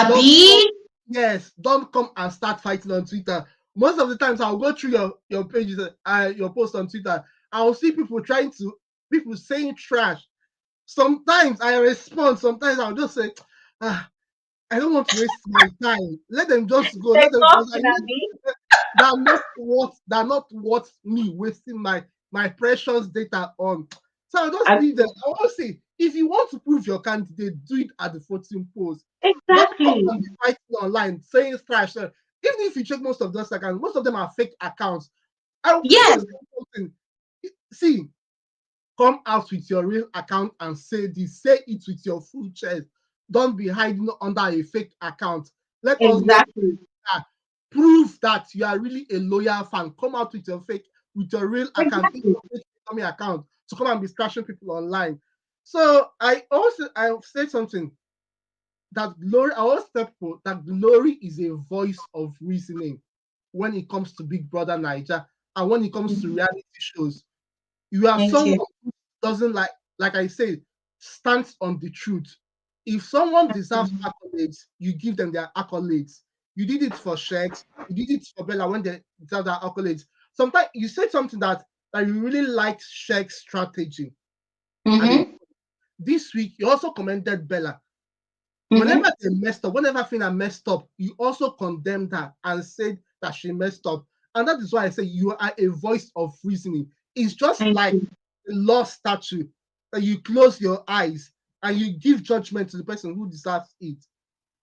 Speaker 15: Don't come,
Speaker 5: Abby.
Speaker 15: yes, don't come and start fighting on Twitter. Most of the times I'll go through your pages, your post on Twitter. I'll see people saying trash. Sometimes I respond. Sometimes I'll just say, I don't want to waste my time. Let them just go. Let them because I
Speaker 5: Exhausting,
Speaker 15: know
Speaker 5: Abby.
Speaker 15: they're not worth me wasting my precious data on. So I'll just leave them. I want to say, if you want to prove your candidate, do it at the voting polls. Don't come
Speaker 5: Exactly.
Speaker 15: and be fighting online saying trash. Even if you check most of those accounts, most of them are fake accounts. I'll quickly
Speaker 5: Yes.
Speaker 15: say something. See, come out with your real account and say this. Say it with your full chest. Don't be hiding under a fake account. Let us next
Speaker 5: Exactly.
Speaker 15: prove that you are really a loyal fan. Come out with your real account,
Speaker 5: Exactly.
Speaker 15: account to come and be scratching people online. So I said something. that Glory, I always tell people that Glory is a voice of reasoning when it comes to Big Brother Niger and when it comes to reality shows. You are
Speaker 5: Thank
Speaker 15: someone
Speaker 5: you.
Speaker 15: who doesn't like I say, stands on the truth. If someone deserves accolades, you give them their accolades. You did it for Sheggz, you did it for Bella when they deserve their accolades. Sometimes you said something that you really liked Sheggz strategy. And this week you also commended Bella. Whenever they messed up, whenever Fina messed up, you also condemned her and said that she messed up. And that is why I say you are a voice of reasoning. It's just like a lost statue that you close your eyes and you give judgment to the person who deserves it.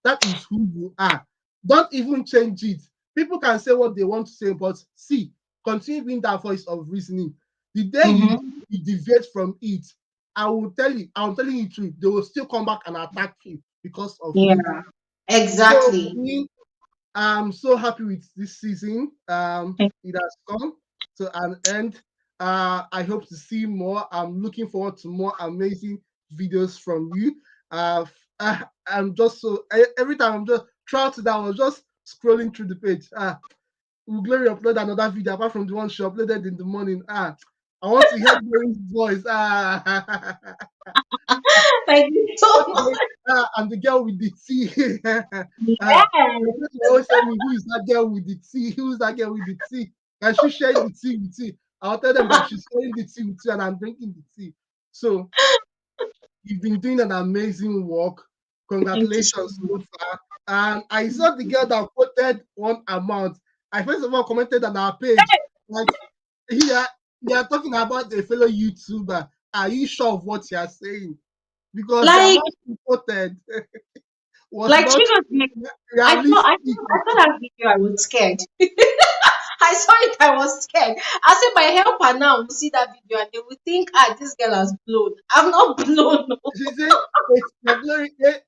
Speaker 15: That is who you are. Don't even change it. People can say what they want to say, but see, continue being that voice of reasoning. The day you deviate from it, I'm telling you truth, they will still come back and attack you because of you.
Speaker 5: Exactly.
Speaker 15: So, I'm so happy with this season. It has come to an end. I hope to see more. I'm looking forward to more amazing videos from you. I'm just so every time I'm just throughout that I was just scrolling through the page. Glory upload another video apart from the one she uploaded in the morning. I want to hear Glory's voice.
Speaker 5: Thank you so much.
Speaker 15: And the girl with the T.
Speaker 5: Yes.
Speaker 15: They always tell me, who is that girl with the T? Who is that girl with the T? And she's sharing the tea with you. I'll tell them that she's sharing the tea with you and I'm drinking the tea. So you've been doing an amazing work. Congratulations so far. And I saw the girl that quoted one amount. I first of all commented on our page. Like, you're talking about a fellow YouTuber. Are you sure of what you're saying? Because the amount you quoted was
Speaker 5: like
Speaker 15: not
Speaker 5: I saw that video, I was scared. I saw it, I was scared. I said my helper now will see that video and they will think, this girl has blown. I'm not blown. No.
Speaker 15: She said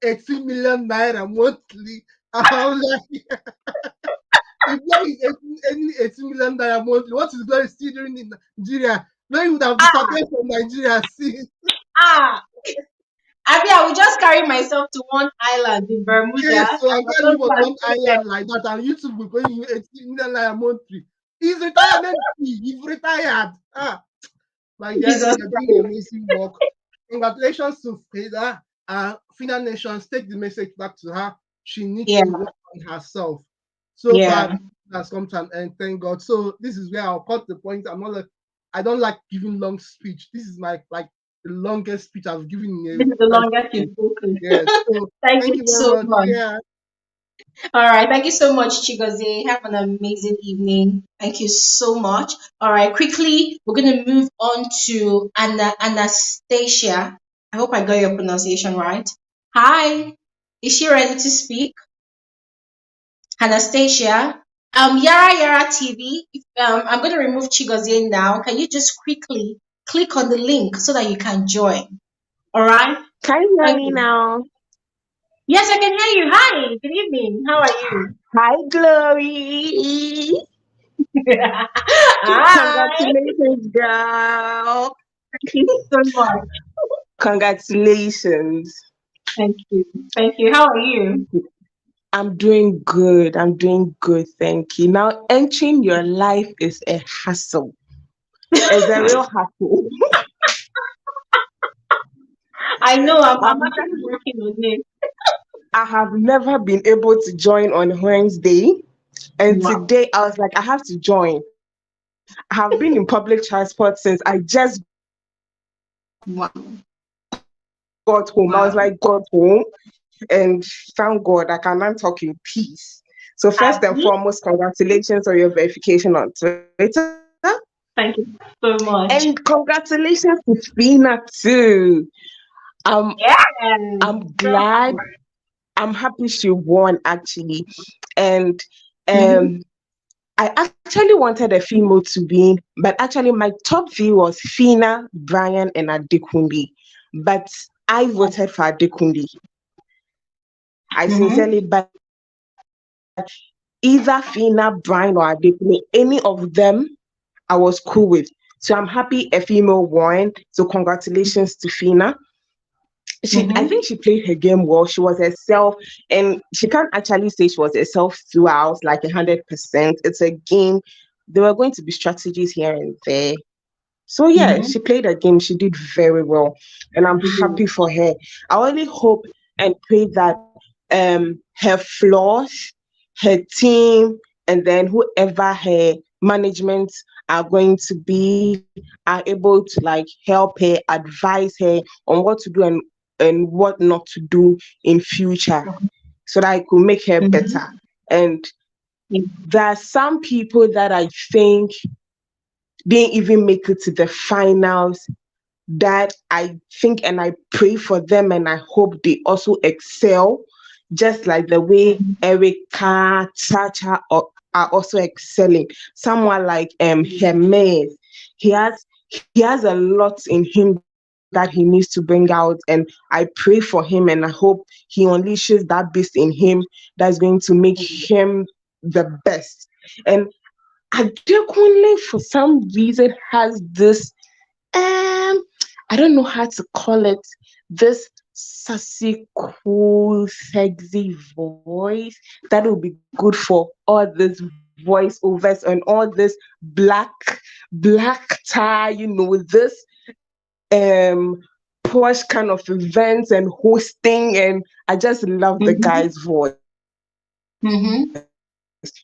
Speaker 15: it's 18 million naira monthly. I'm like, if Glory is 18 million naira monthly, what is Glory still doing in Nigeria? Glory would have disappeared from Nigeria since.
Speaker 5: I will just carry myself to one island in Bermuda.
Speaker 15: Yes, so I'm going to live on one island like that, and YouTube will pay you 18 million naira monthly. He's retirement fee. He's retired. My guys, you're doing amazing work. Congratulations to Fina. Fina Nations, take the message back to her. She needs to work on herself. So far, has come to an end. Thank God. So this is where I'll cut the point. I don't like giving long speech. This is my the longest speech I've given in
Speaker 5: This is the longest you've spoken.
Speaker 15: Yes. So,
Speaker 5: thank you so much.
Speaker 15: Yeah.
Speaker 5: All right. Thank you so much, Chigozie. Have an amazing evening. Thank you so much. All right. Quickly, we're going to move on to Anastasia. I hope I got your pronunciation right. Hi. Is she ready to speak? Anastasia. Yara TV. I'm going to remove Chigozie now. Can you just quickly click on the link so that you can join? All right.
Speaker 16: Can you hear me now?
Speaker 5: Yes, I can hear you. Hi. Good evening. How are you?
Speaker 16: Hi, Glory.
Speaker 5: Hi.
Speaker 16: Congratulations, girl.
Speaker 5: Thank you so much.
Speaker 16: Congratulations.
Speaker 5: Thank you. Thank you. How are you?
Speaker 16: I'm doing good. I'm doing good. Thank you. Now, entering your life is a hassle. It's a real hassle.
Speaker 5: I know. I'm actually working on it.
Speaker 16: I have never been able to join on Wednesday. And today I was like, I have to join. I have been in public transport since I just got home. I was like, got home. And thank God I can now talk in peace. So first and foremost, congratulations on your verification on Twitter.
Speaker 5: Thank you so much.
Speaker 16: And congratulations to Fina too. I'm glad. I'm happy she won actually. And I actually wanted a female to win, but actually my top view was Fina, Brian, and Adekunle. But I voted for Adekunle. I sincerely, but either Fina, Brian, or Adekunle, any of them, I was cool with. So I'm happy a female won. So congratulations to Fina. I think she played her game well. She was herself, and she can't actually say she was herself throughout, like 100%. It's a game. There were going to be strategies here and there. So yeah, she played a game. She did very well, and I'm happy for her. I only hope and pray that her flaws, her team, and then whoever her management are going to be are able to like help her, advise her on what to do and what not to do in future, so that I could make her better. And there are some people that I think didn't even make it to the finals that I think and I pray for them and I hope they also excel, just like the way Erica, Chacha are also excelling. Someone like Hermes, he has a lot in him that he needs to bring out, and I pray for him and I hope he unleashes that beast in him that's going to make him the best. And Adekunle, for some reason, has this I don't know how to call it, this sassy, cool, sexy voice that will be good for all this voiceovers and all this black tie, this posh kind of events and hosting, and I just love the guy's voice.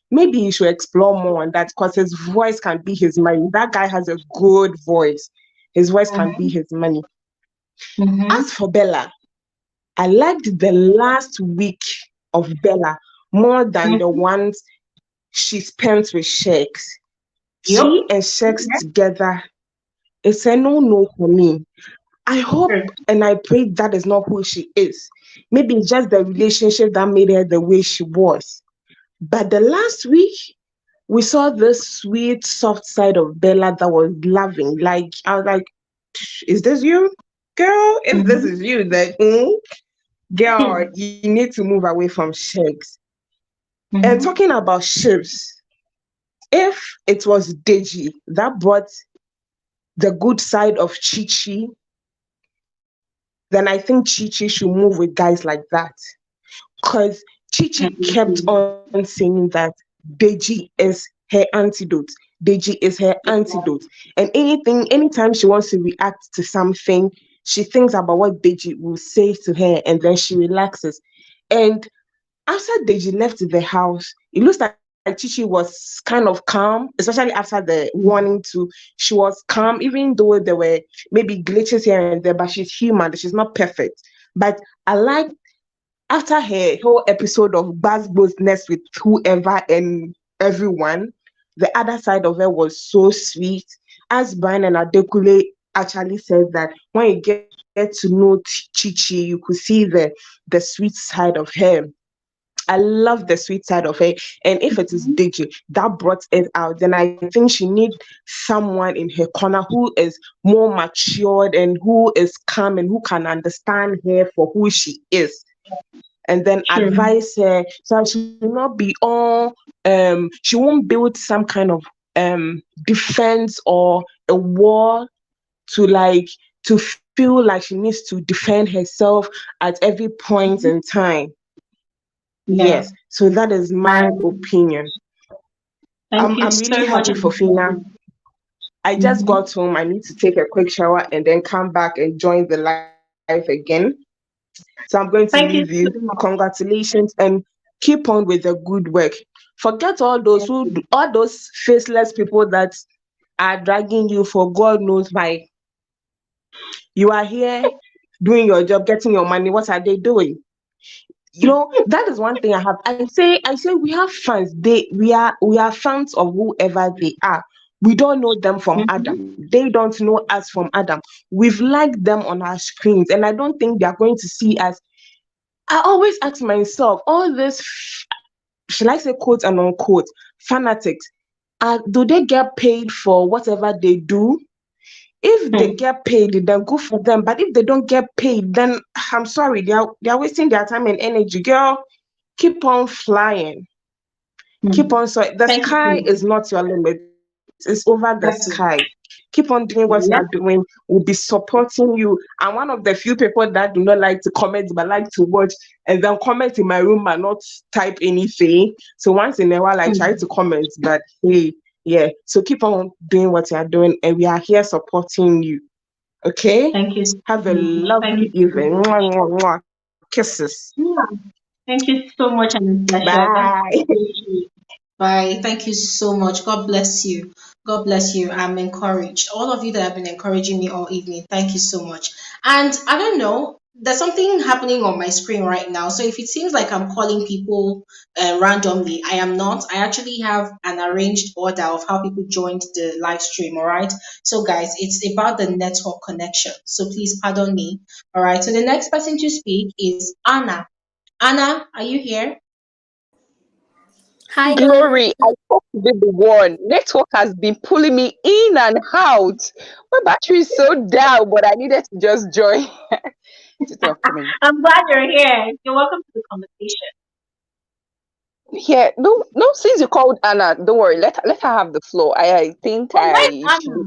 Speaker 16: Maybe he should explore more on that, because his voice can be his money. That guy has a good voice. His voice can be his money. As for Bella, I liked the last week of Bella more than the ones she spent with Sheggz. She and Sheggz together, it's a no for me. I hope and I pray that is not who she is. Maybe it's just the relationship that made her the way she was. But the last week, we saw this sweet, soft side of Bella that was loving. Like, I was like, is this you, girl? If this is you, then, girl, you need to move away from Sheggz. And talking about ships, if it was Deji that brought the good side of Chi-Chi, then I think Chi-Chi should move with guys like that. Because Chi-Chi kept on saying that Deji is her antidote. Deji is her antidote. And anytime she wants to react to something, she thinks about what Deji will say to her, and then she relaxes. And after Deji left the house, it looks like Chichi was kind of calm, especially after the warning to. She was calm, even though there were maybe glitches here and there, but she's human, she's not perfect. But I like, after her whole episode of Nest with whoever and everyone, the other side of her was so sweet. As Brian and Adekule actually said that when you get to know Chichi, you could see the sweet side of her. I love the sweet side of her. And if it is Deji that brought it out, then I think she needs someone in her corner who is more matured and who is calm and who can understand her for who she is. And then advise her, so she will not be all she won't build some kind of defense or a wall to feel like she needs to defend herself at every point in time. Yes, so that is my opinion. I'm really happy for Fina. I just got home. I need to take a quick shower and then come back and join the live again. So I'm going to leave you. Congratulations, and keep on with the good work. Forget all those faceless people that are dragging you for God knows why. You are here doing your job, getting your money. What are they doing? That is one thing I have. I say we have fans. We are fans of whoever they are. We don't know them from Adam. They don't know us from Adam. We've liked them on our screens, and I don't think they are going to see us. I always ask myself, all this, should I say quote and unquote, fanatics, do they get paid for whatever they do? If they get paid, then good for them. But if they don't get paid, then I'm sorry, they are wasting their time and energy. Girl, keep on flying. Keep on. So the sky is not your limit. It's over the sky. Keep on doing what
Speaker 5: Yeah.
Speaker 16: you're doing. We'll be supporting you. I'm one of the few people that do not like to comment, but like to watch and then comment in my room and not type anything. So once in a while, I try to comment, but hey, yeah. So keep on doing what you're doing, and we are here supporting you. Okay?
Speaker 5: Thank you.
Speaker 16: Have a
Speaker 5: Thank
Speaker 16: lovely
Speaker 5: you.
Speaker 16: evening. Mwah, mwah, mwah. Kisses.
Speaker 5: Yeah. Thank you so much, and a pleasure.
Speaker 16: Bye.
Speaker 5: Bye. Thank you so much. God bless you. God bless you. I'm encouraged. All of you that have been encouraging me all evening, thank you so much. And I don't know, there's something happening on my screen right now. So if it seems like I'm calling people randomly, I am not. I actually have an arranged order of how people joined the live stream. All right. So, guys, it's about the network connection. So please pardon me. All right. So the next person to speak is Anna. Anna, are you here?
Speaker 17: Hi,
Speaker 16: Glory, I hope to be the one. Network has been pulling me in and out. My battery is so down, but I needed to just join. Coming.
Speaker 5: I'm glad you're here. You're welcome to the conversation.
Speaker 16: Yeah, no, no. Since you called Anna, don't worry. Let her have the floor. I think
Speaker 5: Oh, where's
Speaker 16: I should.
Speaker 5: Anna?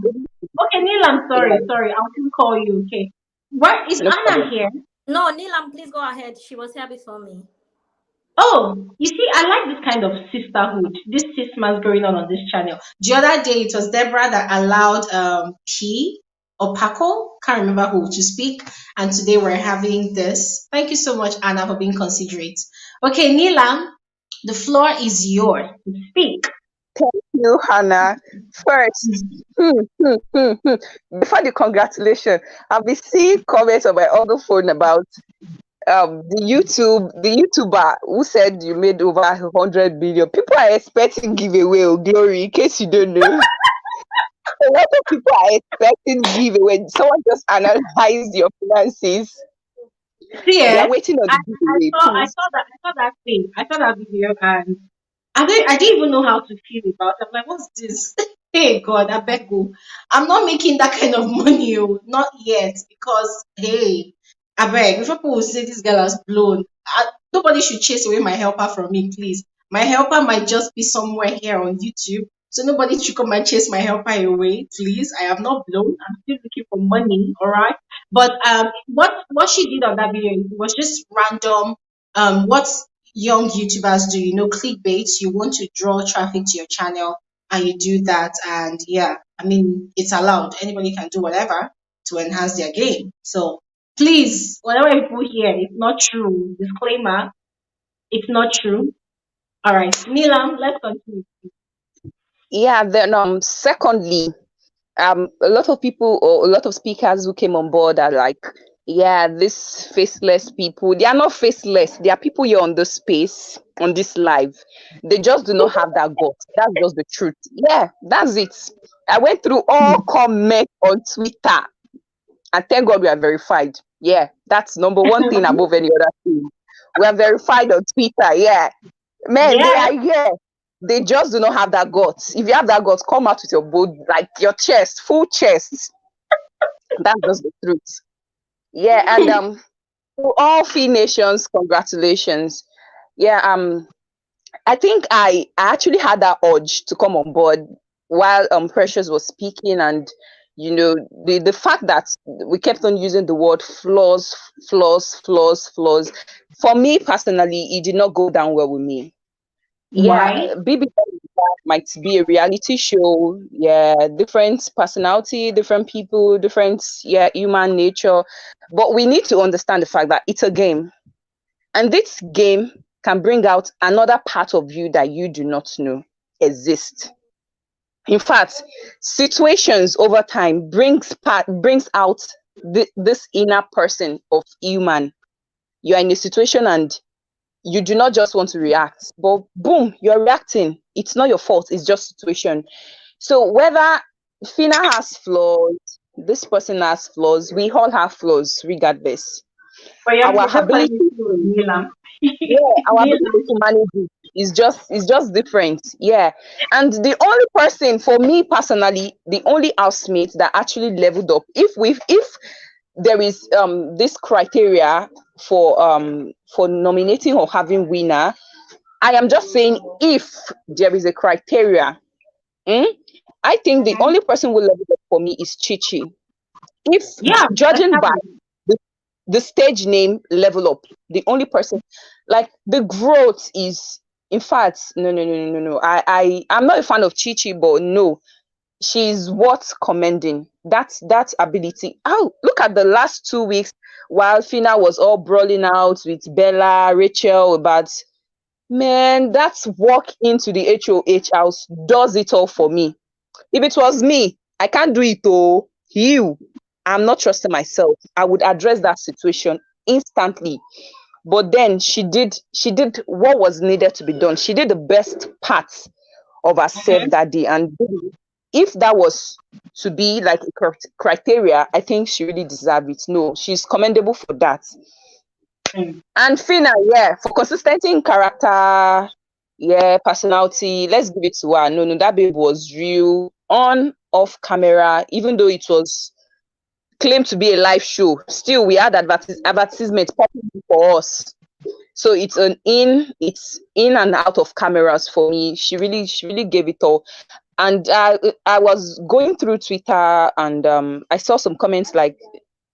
Speaker 5: Okay, Neil, I'm sorry. Sorry, I'll still call you. Okay. Where is
Speaker 16: No
Speaker 5: Anna
Speaker 16: problem.
Speaker 5: here?
Speaker 17: No, Nilam, please go ahead. She was here before me.
Speaker 5: Oh, you see, I like this kind of sisterhood, this sistmas going on this channel. The other day, it was Deborah that allowed P or Paco, can't remember who, to speak. And today we're having this. Thank you so much, Anna, for being considerate. Okay, Nilam, the floor is yours to speak.
Speaker 16: Thank you, Hannah. First, before the congratulations, I've been seeing comments on my other phone about the YouTuber who said you made over 100 billion. People are expecting giveaway or Glory, in case you don't know. A lot of people are expecting giveaway. Someone just analyzed your finances.
Speaker 5: See,
Speaker 16: They are waiting on the giveaway,
Speaker 5: I
Speaker 16: please.
Speaker 5: saw that thing. I saw that video, and I didn't even know how to feel about it. I'm like, what's this? Hey God, I beg you. I'm not making that kind of money, oh, not yet. Because hey, I beg. Before people will say this girl has blown, nobody should chase away my helper from me, please. My helper might just be somewhere here on YouTube. So nobody should come and chase my helper away, please. I have not blown. I'm still looking for money, all right? But what she did on that video was just random. What young YouTubers do, clickbait. You want to draw traffic to your channel, and you do that, and yeah, I mean, it's allowed. Anybody can do whatever to enhance their game. So please, whatever you put here, it's not true. Disclaimer: it's not true. All right, Nilam, let's continue.
Speaker 16: Yeah, then secondly, a lot of people or a lot of speakers who came on board are like, yeah, these faceless people, they are not faceless. They are people here on this space, on this live. They just do not have that guts. That's just the truth. Yeah, that's it. I went through all comments on Twitter, and thank God we are verified. Yeah, that's number one thing above any other thing. We are verified on Twitter. Yeah, man, they are here. They just do not have that guts. If you have that guts, come out with your bold, like your chest, full chest. That's just the truth. Yeah, and to all Fee Nations, congratulations. Yeah, I think I actually had that urge to come on board while Precious was speaking, and the fact that we kept on using the word flaws. For me personally, it did not go down well with me.
Speaker 5: Why?
Speaker 16: Yeah, BB might be a reality show. Yeah, different personality, different people, different human nature. But we need to understand the fact that it's a game. And this game can bring out another part of you that you do not know exists. In fact, situations over time brings out this inner person of human. You are in a situation and you do not just want to react, but boom, you're reacting. It's not your fault. It's just situation. So whether Fina has flaws, this person has flaws, we all have flaws regardless.
Speaker 5: But
Speaker 16: Our ability to manage it is just different. Yeah. And the only person, for me personally, the only housemate that actually leveled up, if there is this criteria for nominating or having winner, I am just saying if there is a criteria,
Speaker 18: I think the only person who leveled up for me is Chichi. If
Speaker 5: Yeah,
Speaker 18: judging by
Speaker 5: exactly.
Speaker 18: the stage name level up, the only person, like the growth is, in fact, no. I'm not a fan of Chichi, but no, she's worth commending. That ability. Oh, look at the last 2 weeks while Fina was all brawling out with Bella, Rachel about, man, that's walk into the HOH house does it all for me. If it was me, I can't do it though. I'm not trusting myself. I would address that situation instantly. But then she did what was needed to be done. She did the best part of herself that day. And if that was to be like a criteria, I think she really deserved it. No, she's commendable for that. And Fina, yeah, for consistency in character, yeah, personality, let's give it to her. No, that babe was real on, off camera, even though it was claimed to be a live show. Still, we had advertisements popping for us. So it's in and out of cameras for me. She really gave it all. And I was going through Twitter and I saw some comments like,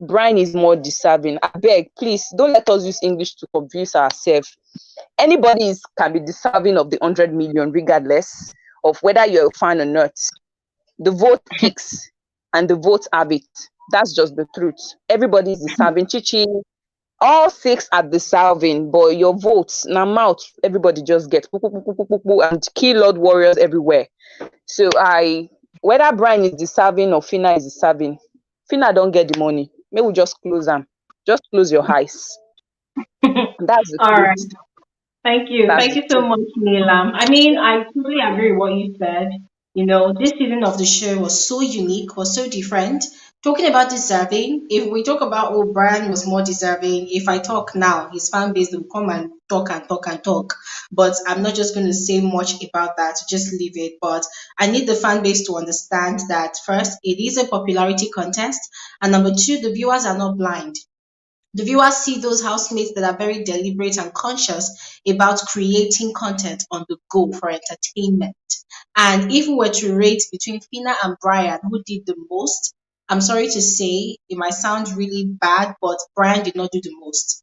Speaker 18: Brian is more deserving. I beg, please don't let us use English to confuse ourselves. Anybody can be deserving of the 100 million, regardless of whether you're a fan or not. The vote picks and the votes have it. That's just the truth. Everybody is deserving. Chichi, all 6 are deserving, but your votes, now mouth, everybody just get and keylord warriors everywhere. So whether Brian is deserving or Fina is deserving, Fina don't get the money. Maybe we just close them. Just close your eyes. That's the
Speaker 5: All
Speaker 18: truth.
Speaker 5: right. Thank you.
Speaker 18: That's
Speaker 5: Thank
Speaker 18: the
Speaker 5: you so
Speaker 18: truth.
Speaker 5: much, Neelam. I mean, I totally agree with what you said. You know, this season of the show was so unique, was so different. Talking about deserving, if we talk about, oh, Brian was more deserving, if I talk now, his fan base will come and talk and talk and talk. But I'm not just going to say much about that, just leave it. But I need the fan base to understand that first, it is a popularity contest. And number two, the viewers are not blind. The viewers see those housemates that are very deliberate and conscious about creating content on the go for entertainment. And if we were to rate between Fina and Brian, who did the most, I'm sorry to say, it might sound really bad, but Brian did not do the most.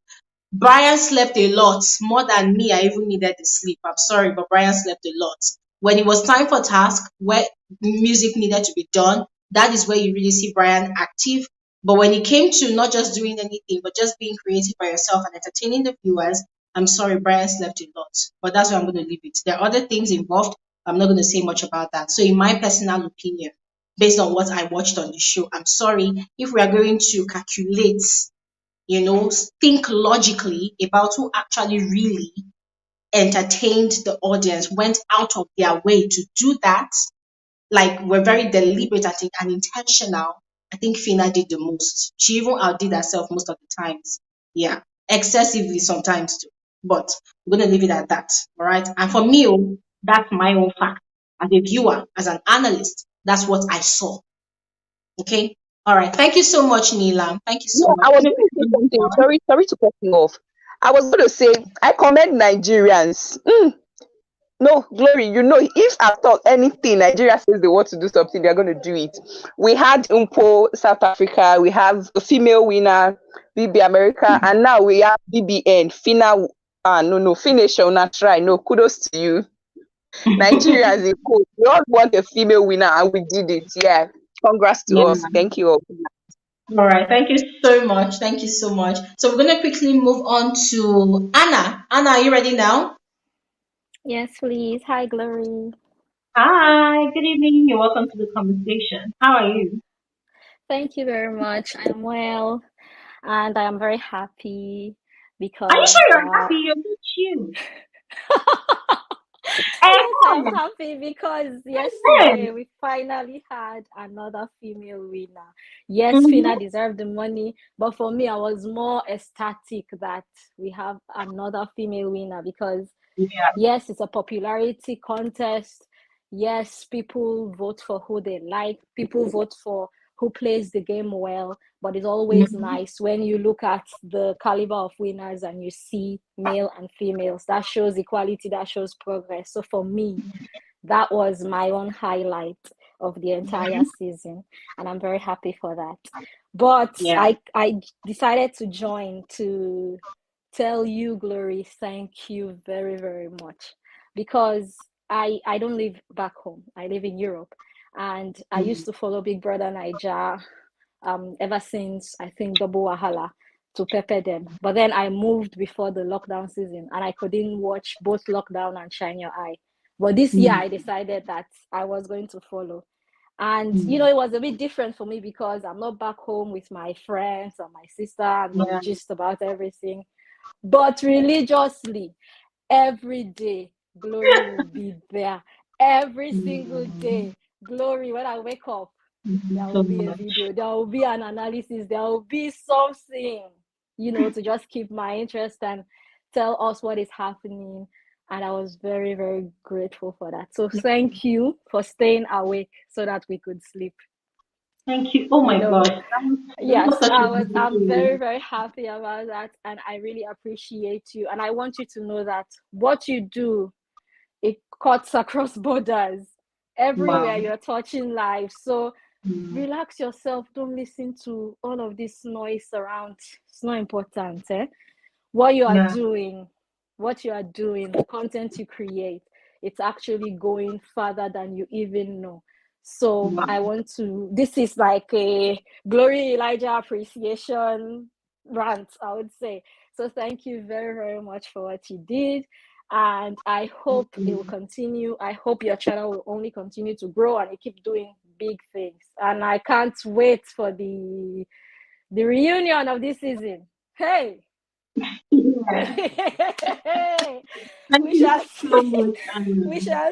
Speaker 5: Brian slept a lot, more than me. I even needed the sleep. I'm sorry, but Brian slept a lot. When it was time for task, where music needed to be done, that is where you really see Brian active. But when it came to not just doing anything, but just being creative by yourself and entertaining the viewers, I'm sorry, Brian slept a lot. But that's where I'm going to leave it. There are other things involved. I'm not going to say much about that. So, in my personal opinion, based on what I watched on the show, I'm sorry if we are going to calculate, think logically about who actually really entertained the audience, went out of their way to do that, like we're very deliberate and intentional. I think Fina did the most. She even outdid herself most of the times. Yeah, excessively sometimes too. But I'm going to leave it at that. All right. And for me, that's my own fact. As a viewer, as an analyst, that's what I saw. Okay. All right. Thank you so much, Neelam. Thank you so
Speaker 18: Yeah,
Speaker 5: much.
Speaker 18: I was going to say something. Sorry to cut you off. I was going to say, I commend Nigerians. No, Glory, if after anything, Nigeria says they want to do something, they're going to do it. We had Umpo, South Africa, we have a female winner, BB America, and now we have BBN, Fina. Fina shall not try. No, kudos to you. Nigeria is a code. We all want a female winner, and we did it. Yeah, congrats to us. Thank you all.
Speaker 5: All right. Thank you so much. Thank you so much. So we're going to quickly move on to Anna. Anna, are you ready now?
Speaker 17: Yes, please. Hi, Glory.
Speaker 5: Hi. Good evening. You're welcome to the conversation. How are you?
Speaker 17: Thank you very much. I'm well, and I am very happy because
Speaker 5: Are you sure you're happy? You're so cute.
Speaker 17: yes, I'm happy because yesterday we finally had another female winner. Yes, Fina deserved the money, but for me, I was more ecstatic that we have another female winner because yes, it's a popularity contest. Yes, people vote for who they like. People vote for who plays the game well. But it's always nice when you look at the caliber of winners and you see male and females. That shows equality, that shows progress. So for me, that was my own highlight. of the entire season, and I'm very happy for that. But I decided to join to tell you, Glory, thank you very, very much, because I don't live back home. I live in Europe, and I used to follow Big Brother Naija ever since, I think, Double Wahala to pepper them. But then I moved before the lockdown season, and I couldn't watch both lockdown and Shine Your Eye. But this year I decided that I was going to follow. And you know, it was a bit different for me because I'm not back home with my friends or my sister, and we gist about everything. But religiously, every day, Glory will be there. Every single day, Glory, when I wake up, there will be a video, there will be an analysis, there will be something, you know, to just keep my interest and tell us what is happening. And I was very, very grateful for that. So thank you for staying awake so that we could sleep.
Speaker 5: Thank you. Oh my gosh.
Speaker 17: Yes, I'm very, very happy about that. And I really appreciate you. And I want you to know that what you do, it cuts across borders. Everywhere you're touching lives. So relax yourself. Don't listen to all of this noise around. It's not important. What you are doing, the content you create, it's actually going further than you even know. So I want to, this is like a Glory Elijah appreciation rant, I would say. So thank you very, very much for what you did. And I hope it will continue. I hope your channel will only continue to grow and you keep doing big things. And I can't wait for the reunion of this season. Hey! We shall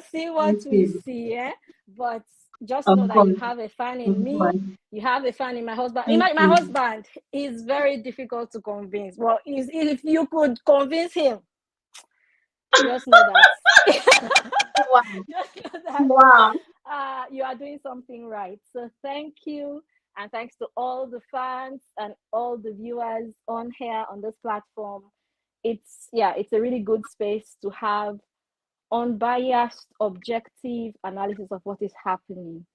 Speaker 17: see what we see, but just know that you have a fan in me, you have a fan in my husband. My husband is very difficult to convince. Well, if you could convince him, just know that you are doing something right. So thank you. And thanks to all the fans and all the viewers on here on this platform. It's a really good space to have unbiased, objective analysis of what is happening.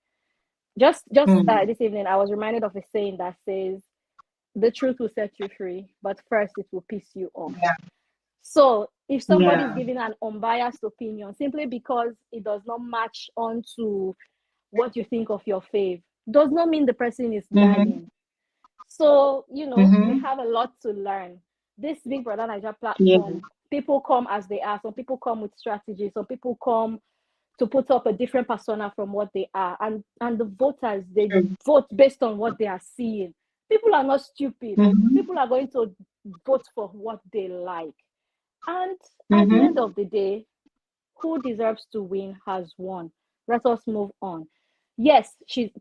Speaker 17: Just this evening, I was reminded of a saying that says, "The truth will set you free, but first it will piss you off." So if somebody is giving an unbiased opinion simply because it does not match onto what you think of your fave, does not mean the person is lying. So, you know, we have a lot to learn. This Big Brother Naija platform, people come as they are. Some people come with strategy. Some people come to put up a different persona from what they are. And the voters, they vote based on what they are seeing. People are not stupid. People are going to vote for what they like. And at the end of the day, who deserves to win has won. Let us move on. Yes,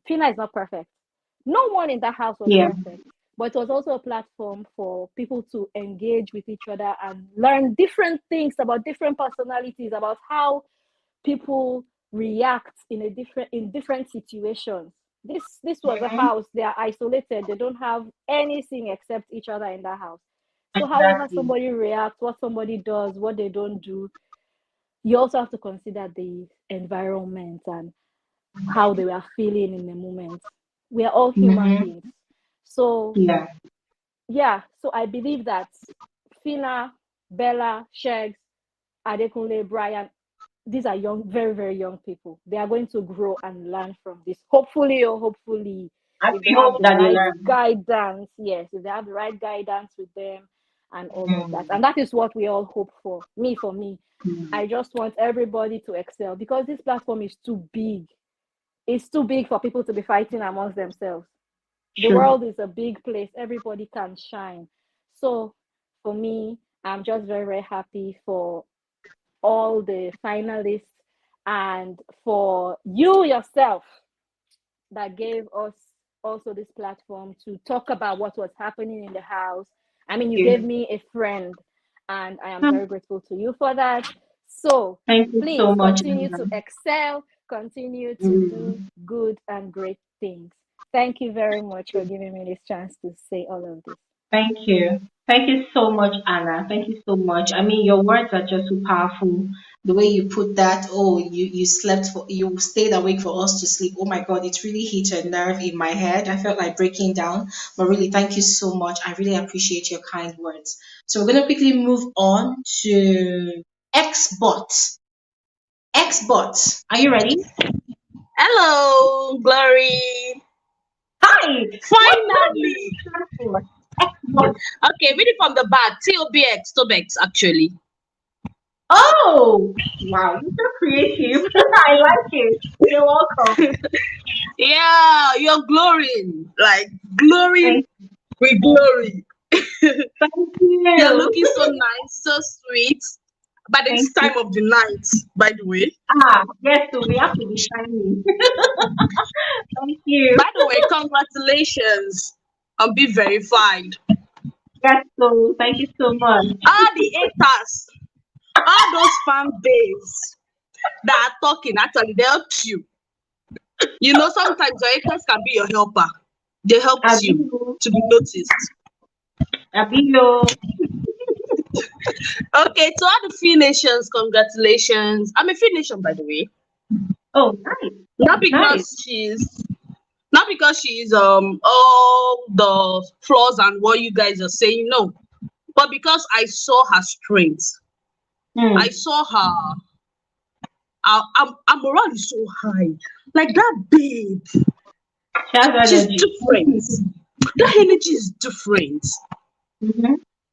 Speaker 17: Fina is not perfect. No one in that house was perfect, but it was also a platform for people to engage with each other and learn different things about different personalities, about how people react in different situations. This was a house. They are isolated. They don't have anything except each other in that house. So however somebody reacts, what somebody does, what they don't do, you also have to consider the environment and how they were feeling in the moment. We are all human beings. So so I believe that Fina, Bella, Sheggz, Adekunle, Brian, these are young, very, very young people. They are going to grow and learn from this. Hopefully, if they have the right guidance, if they have the right guidance with them and all of that. And that is what we all hope for. For me, I just want everybody to excel because this platform is too big. It's too big for people to be fighting amongst themselves. The world is a big place. Everybody can shine. So for me, I'm just very, very happy for all the finalists and for you yourself that gave us also this platform to talk about what was happening in the house. I mean, you gave me a friend, and I am very grateful to you for that. So please continue to excel, continue to do good and great things. Thank you very much for giving me this chance to say all of this.
Speaker 5: Thank you. Thank you so much, Anna. Thank you so much. I mean, your words are just so powerful. The way you put that, oh, you slept for, you stayed awake for us to sleep. Oh my God, it really hit a nerve in my head. I felt like breaking down. But really, thank you so much. I really appreciate your kind words. So we're gonna quickly move on to Xbot. Xbot, are you ready?
Speaker 19: Hello, Glory.
Speaker 5: Hi.
Speaker 19: Finally.
Speaker 5: Xbot.
Speaker 19: Okay, read it from the back. TOBX, Tobex, actually.
Speaker 5: Oh, wow, you're so creative. I like it. You're welcome.
Speaker 19: Yeah, you're glowing. Like, glory with glory.
Speaker 5: Thank you.
Speaker 19: You're looking so nice, so sweet. But it's
Speaker 5: Thank
Speaker 19: time of the night, by the way.
Speaker 5: yes, so we have to be shining. Thank you.
Speaker 19: By the way, congratulations on being verified.
Speaker 5: Yes, so thank you so much.
Speaker 19: All the haters, all those fan base that are talking, actually, they helped you. You know, sometimes your haters can be your helper. They help you to be noticed.
Speaker 5: Abilo.
Speaker 19: Okay, to all the Free Nations, congratulations. I'm a Free Nation, by the way.
Speaker 5: Oh, nice.
Speaker 19: Not because she's all the flaws and what you guys are saying, no. But because I saw her strength. I saw her morale is so high. Like that babe. She's different. That energy is different.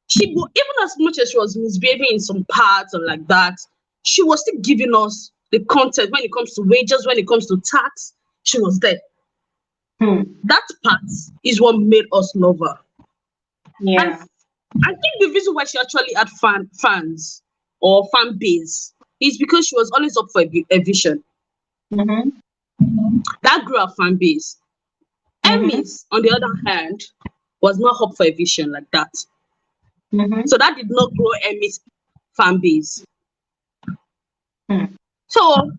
Speaker 19: She will, even as much as she was misbehaving in some parts or like that, she was still giving us the content when it comes to wages, when it comes to tax. She was there. That part is what made us love her.
Speaker 5: Yeah.
Speaker 19: And I think the reason why she actually had fans or fan base is because she was always up for a vision. That grew her fan base. Emmys, on the other hand, was not up for a vision like that. So that did not grow Emmy's fan base. So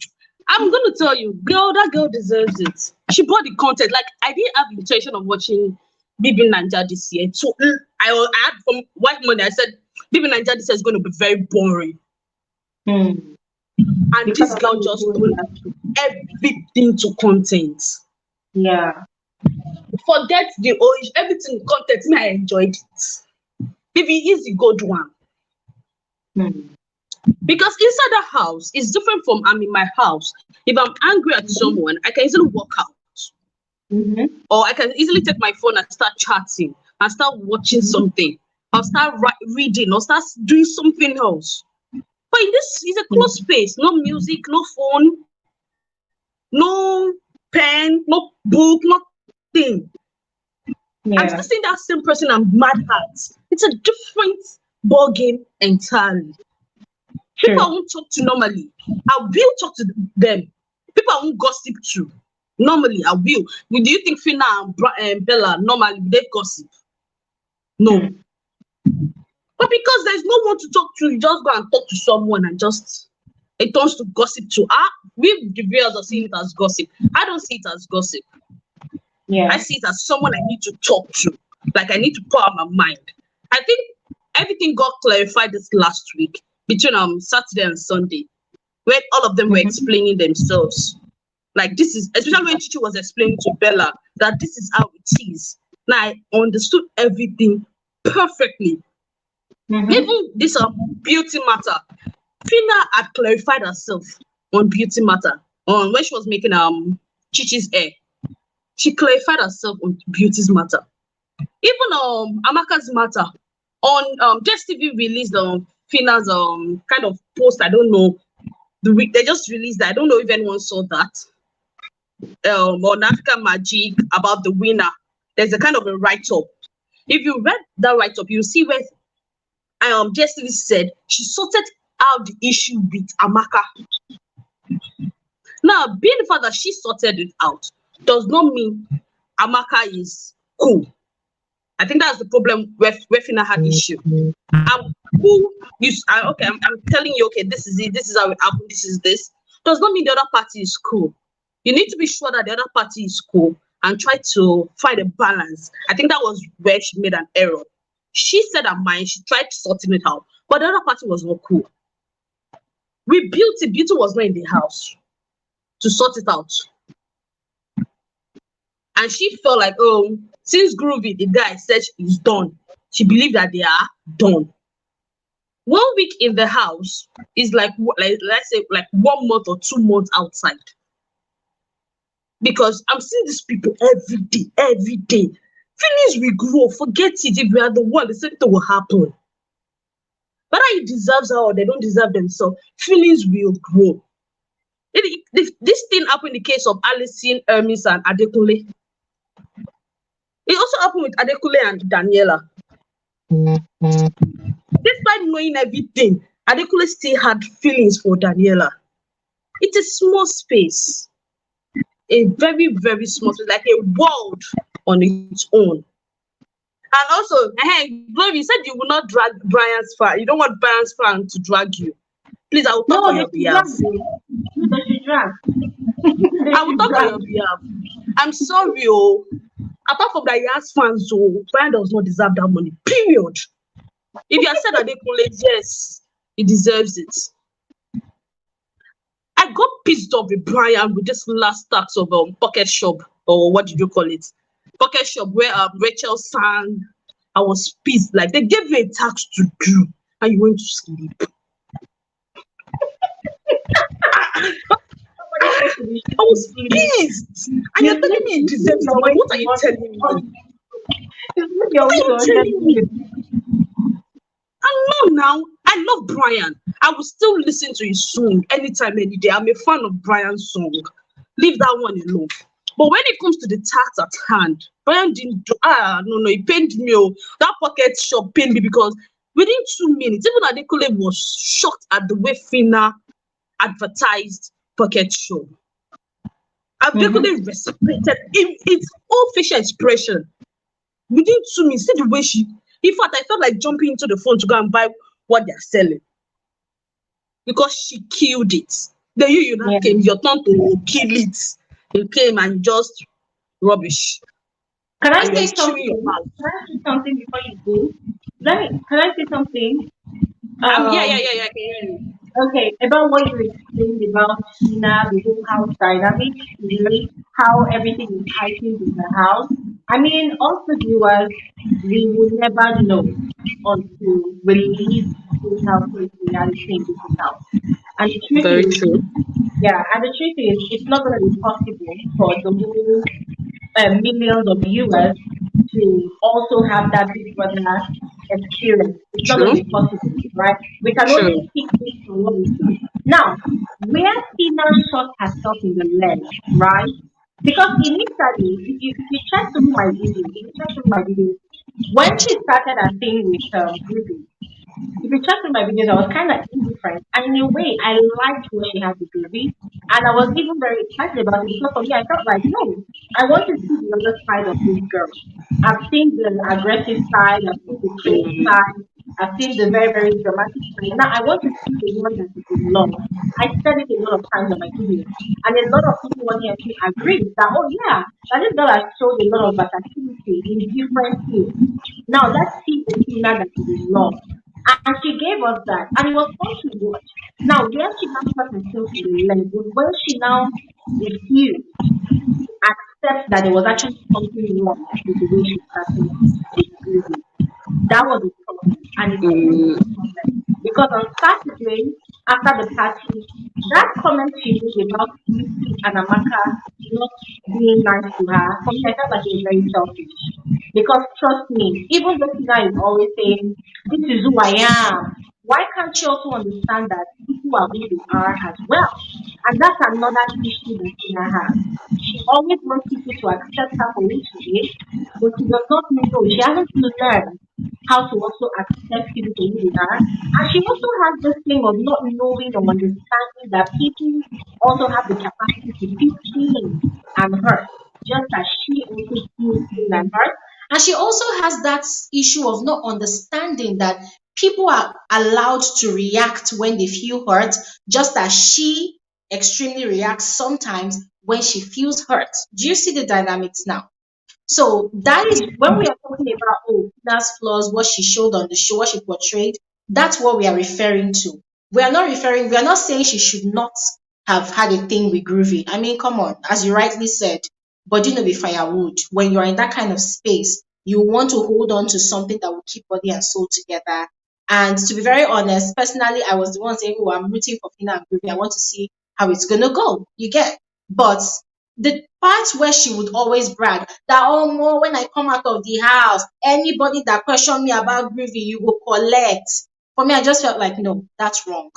Speaker 19: I'm gonna tell you, that girl deserves it. She brought the content. Like I didn't have the intention of watching Bbnaija this year. So I had from White Monday. I said Bbnaija this year is going to be very boring. And this girl just put everything to content.
Speaker 5: Yeah.
Speaker 19: Forget the orange, everything content. Me, I enjoyed it. Maybe is the good one. Because inside the house is different from I'm in my house. If I'm angry at someone, I can easily walk out. Or I can easily take my phone and start chatting and start watching something. Or start reading or start doing something else. But in this is a closed space, no music, no phone, no pen, no book, nothing. I'm still seeing that same person I'm mad at. It's a different ball game entirely. People I won't talk to normally, I will talk to them. People I won't gossip to, normally I will. Do you think Fina and Bella normally they gossip? No. But because there's no one to talk to, you just go and talk to someone and just it turns to gossip too. We the viewers are seeing it as gossip. I don't see it as gossip. I see it as someone I need to talk to. Like I need to pour out my mind. I think everything got clarified this last week between Saturday and Sunday, where all of them were explaining themselves. Like this is, especially when Chichi was explaining to Bella that this is how it is. Now I understood everything perfectly. Even this beauty matter. Fina had clarified herself on beauty matter. On when she was making Chichi's hair. She clarified herself on beauty's matter. Even Amaka's matter. On Just TV released Fina's kind of post. I don't know. They just released that. I don't know if anyone saw that. On African Magic about the winner. There's a kind of a write-up. If you read that write-up, you see where Just TV said she sorted out the issue with Amaka. Now, being the fact that she sorted it out does not mean Amaka is cool. I think that's the problem where Fina had issue. I'm telling you, okay, this is it, this is how it happened, this is this. Does not mean the other party is cool. You need to be sure that the other party is cool and try to find a balance. I think that was where she made an error. She said her mind, she tried sorting it out, but the other party was not cool. We built it. Beauty was not in the house to sort it out. And she felt like, oh, since Groovy, the guy said he's done. She believed that they are done. 1 week in the house is like let's say like 1 month or 2 months outside. Because I'm seeing these people every day, every day. Feelings will grow. Forget it. If we are the one, the same thing will happen. Whether it deserves her or they don't deserve themselves, feelings will grow. This thing happened in the case of Alison, Hermes, and Adekunle. It also happened with Adekunle and Daniela. Despite knowing everything, Adekunle still had feelings for Daniela. It's a small space. A very, very small space, like a world on its own. And also, hey, Glory, you said you will not drag Brian's fan. You don't want Brian's fan to drag you. Please, I will talk on your behalf. I will talk on your behalf. I'm sorry, oh. Apart from that, he has fans, so Brian does not deserve that money. Period. If you have said that they collect, yes, he deserves it. I got pissed off with Brian with this last tax of Pocket Shop, or what did you call it? Pocket Shop, where Rachel sang. I was pissed. Like, they gave you a tax to do, and you went to sleep. I was pissed. And you're telling me he deserves the money. What are you telling me? What are you telling me? And now, I love Brian. I will still listen to his song anytime, any day. I'm a fan of Brian's song. Leave that one alone. But when it comes to the tax at hand, Brian didn't do, no, it pained me. Oh. That Pocket Shop pained me because within 2 minutes, even Adekunle was shocked at the way Fina advertised Pocket Shop. Adekunle respected its whole facial expression. Within 2 minutes, see the way she, in fact, I felt like jumping into the phone to go and buy what they're selling. Because she killed it. Then you now came, your turn to kill it. You came and just rubbish.
Speaker 5: Can I say something? Can I say something before you go? Can I say something?
Speaker 19: Yeah, I can hear you.
Speaker 5: Okay, about what you explained about Fina, the whole house dynamic, how everything is heightened in the house. I mean, also viewers, we will never know until we leave this household reality in this house. And the truth
Speaker 19: Very
Speaker 5: is,
Speaker 19: true.
Speaker 5: yeah, and the truth is, it's not going to be possible for the whole millions of viewers to also have that Big Brother experience. It's not going to be possible, right? We can only speak based on what we see. Now, where Fina shot herself in the leg, right? Because initially, if you check through my video, when she started her thing with Ruby, if you check through my videos, I was kind of indifferent. And in a way, I liked what she had with Ruby. And I was even very excited about it because for me, I felt like, no, I want to see the other side of this girl. I've seen the aggressive side, I've seen the crazy side, I've seen the very, very dramatic side. Now I want to see the one that is in love. I said it a lot of times on my videos. And a lot of people on here too agree that, oh yeah, that this girl has showed a lot of versatility in different fields. Now let's see the Fina that is in love. And she gave us that. And it was fun to watch. Now, where she now shot herself in the leg was when she now refused accept that there was actually something wrong with the way she started excusing. That was the problem. And it's a problem. Because on Saturday, after the party, that comment she made about Lucy and Amaka not being nice to her, for me, I felt like it was very selfish. Because trust me, even though Tina is always saying, this is who I am, why can't she also understand that people are who they are as well? And that's another issue that Tina has. She always wants people to accept her for who she is, but she does not know. She hasn't learned how to also accept people for who they are. And she also has this thing of not knowing or understanding that people also have the capacity to feel seen and hurt, just as she also feels seen and hurt. And she also has that issue of not understanding that people are allowed to react when they feel hurt, just as she extremely reacts sometimes when she feels hurt. Do you see the dynamics now? So that is when we are talking about Fina's flaws, what she showed on the show, what she portrayed, that's what we are referring to. We are not saying she should not have had a thing with Groovy. I mean, come on, as you rightly said, body no be firewood. When you're in that kind of space, you want to hold on to something that will keep body and soul together. And to be very honest, personally, I was the one saying, oh, I'm rooting for Fina and Groovy. I want to see how it's gonna go. You get? But the part where she would always brag that, oh more, when I come out of the house, anybody that question me about Groovy, you will collect. For me, I just felt like, no, that's wrong.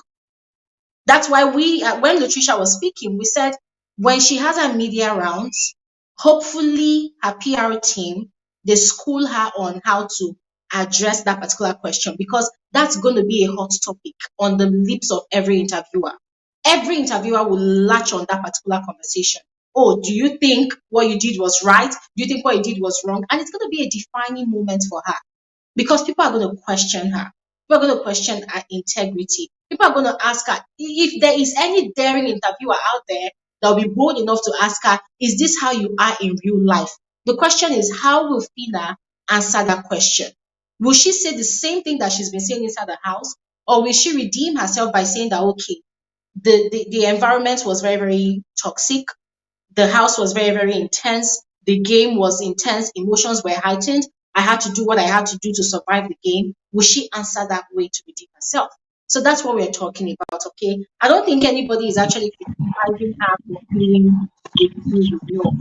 Speaker 5: That's why when Latricia was speaking, we said when she has her media rounds, hopefully her PR team, they school her on how to address that particular question, because that's going to be a hot topic on the lips of every interviewer. Every interviewer will latch on that particular conversation. Oh, do you think what you did was right? Do you think what you did was wrong? And it's going to be a defining moment for her, because people are going to question her. People are going to question her integrity. People are going to ask her if there is any daring interviewer out there that will be bold enough to ask her, is this how you are in real life? The question is, how will Fina answer that question? Will she say the same thing that she's been saying inside the house? Or will she redeem herself by saying that, okay, the environment was very, very toxic. The house was very, very intense. The game was intense. Emotions were heightened. I had to do what I had to do to survive the game. Will she answer that way to redeem herself? So that's what we're talking about, okay? I don't think anybody is actually criticizing her for being a no.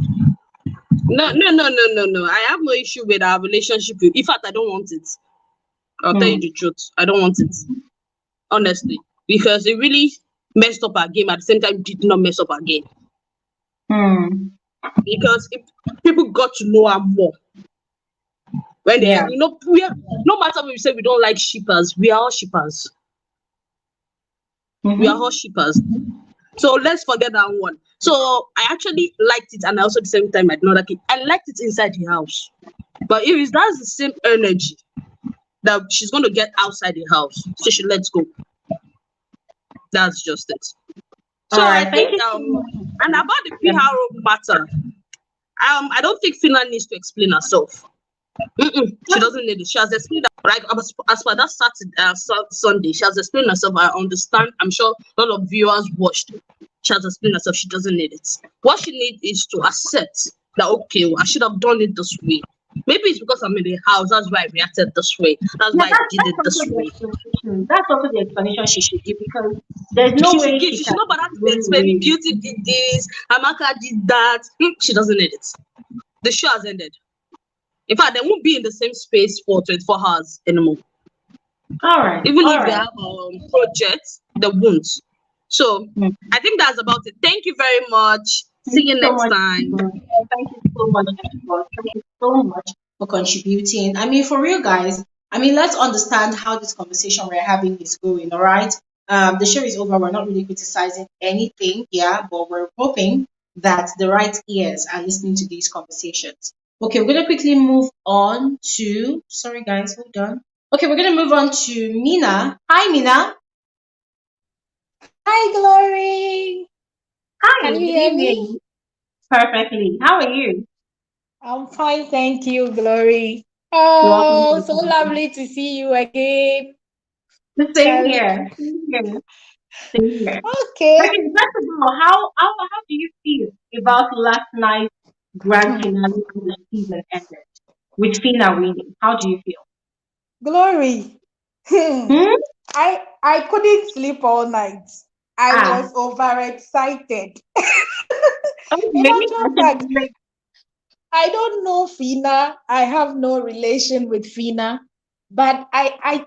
Speaker 19: No. I have no issue with our relationship. In fact, I don't want it. I'll tell you the truth. I don't want it. Honestly. Because it really messed up our game. At the same time, did not mess up our game. Because if people got to know her more. When they, we are, no matter when we say we don't like shippers, we are all shippers. We are all shippers. So let's forget that one. So I actually liked it, and I also at the same time I did not like it. I liked it inside the house. But if that's the same energy that she's going to get outside the house, so she lets go. That's just it. So I think and about the PRO matter, I don't think Fina needs to explain herself. She doesn't need it. She has explained that, like, as for that Saturday, Sunday, she has explained herself. I understand. I'm sure a lot of viewers watched. She has explained herself. She doesn't need it. What she needs is to accept that, okay, well, I should have done it this way. Maybe it's because I'm in the house. That's why I reacted this way. That's why I did it this way.
Speaker 5: That's also the explanation she should give, because there's no way
Speaker 19: she should not bother to explain. Beauty did this, Amaka did that. She doesn't need it. The show has ended. In fact, they won't be in the same space for 24 hours anymore.
Speaker 5: All right.
Speaker 19: Even if they have projects, they won't. So I think that's about it. Thank you very much. See you next time.
Speaker 5: Thank you so much, everyone. Thank you so much for contributing. I mean, for real, guys. I mean, let's understand how this conversation we're having is going. All right. The show is over. We're not really criticizing anything here, but we're hoping that the right ears are listening to these conversations. Okay, we're going to quickly move on to, sorry guys, hold on. Okay, we're going to move on to Mina. Hi, Mina.
Speaker 3: Hi, Glory.
Speaker 5: Hi,
Speaker 3: Can you hear me?
Speaker 5: Perfectly. How are you?
Speaker 3: I'm fine, thank you, Glory. Oh, so lovely to see you again.
Speaker 5: The same here. Same here.
Speaker 3: Okay.
Speaker 5: First of all, how do you feel about last night's grand finale of the season ended with Fina winning? How do you feel?
Speaker 3: Glory. I couldn't sleep all night. I was overexcited. I don't know Fina. I have no relation with Fina, but I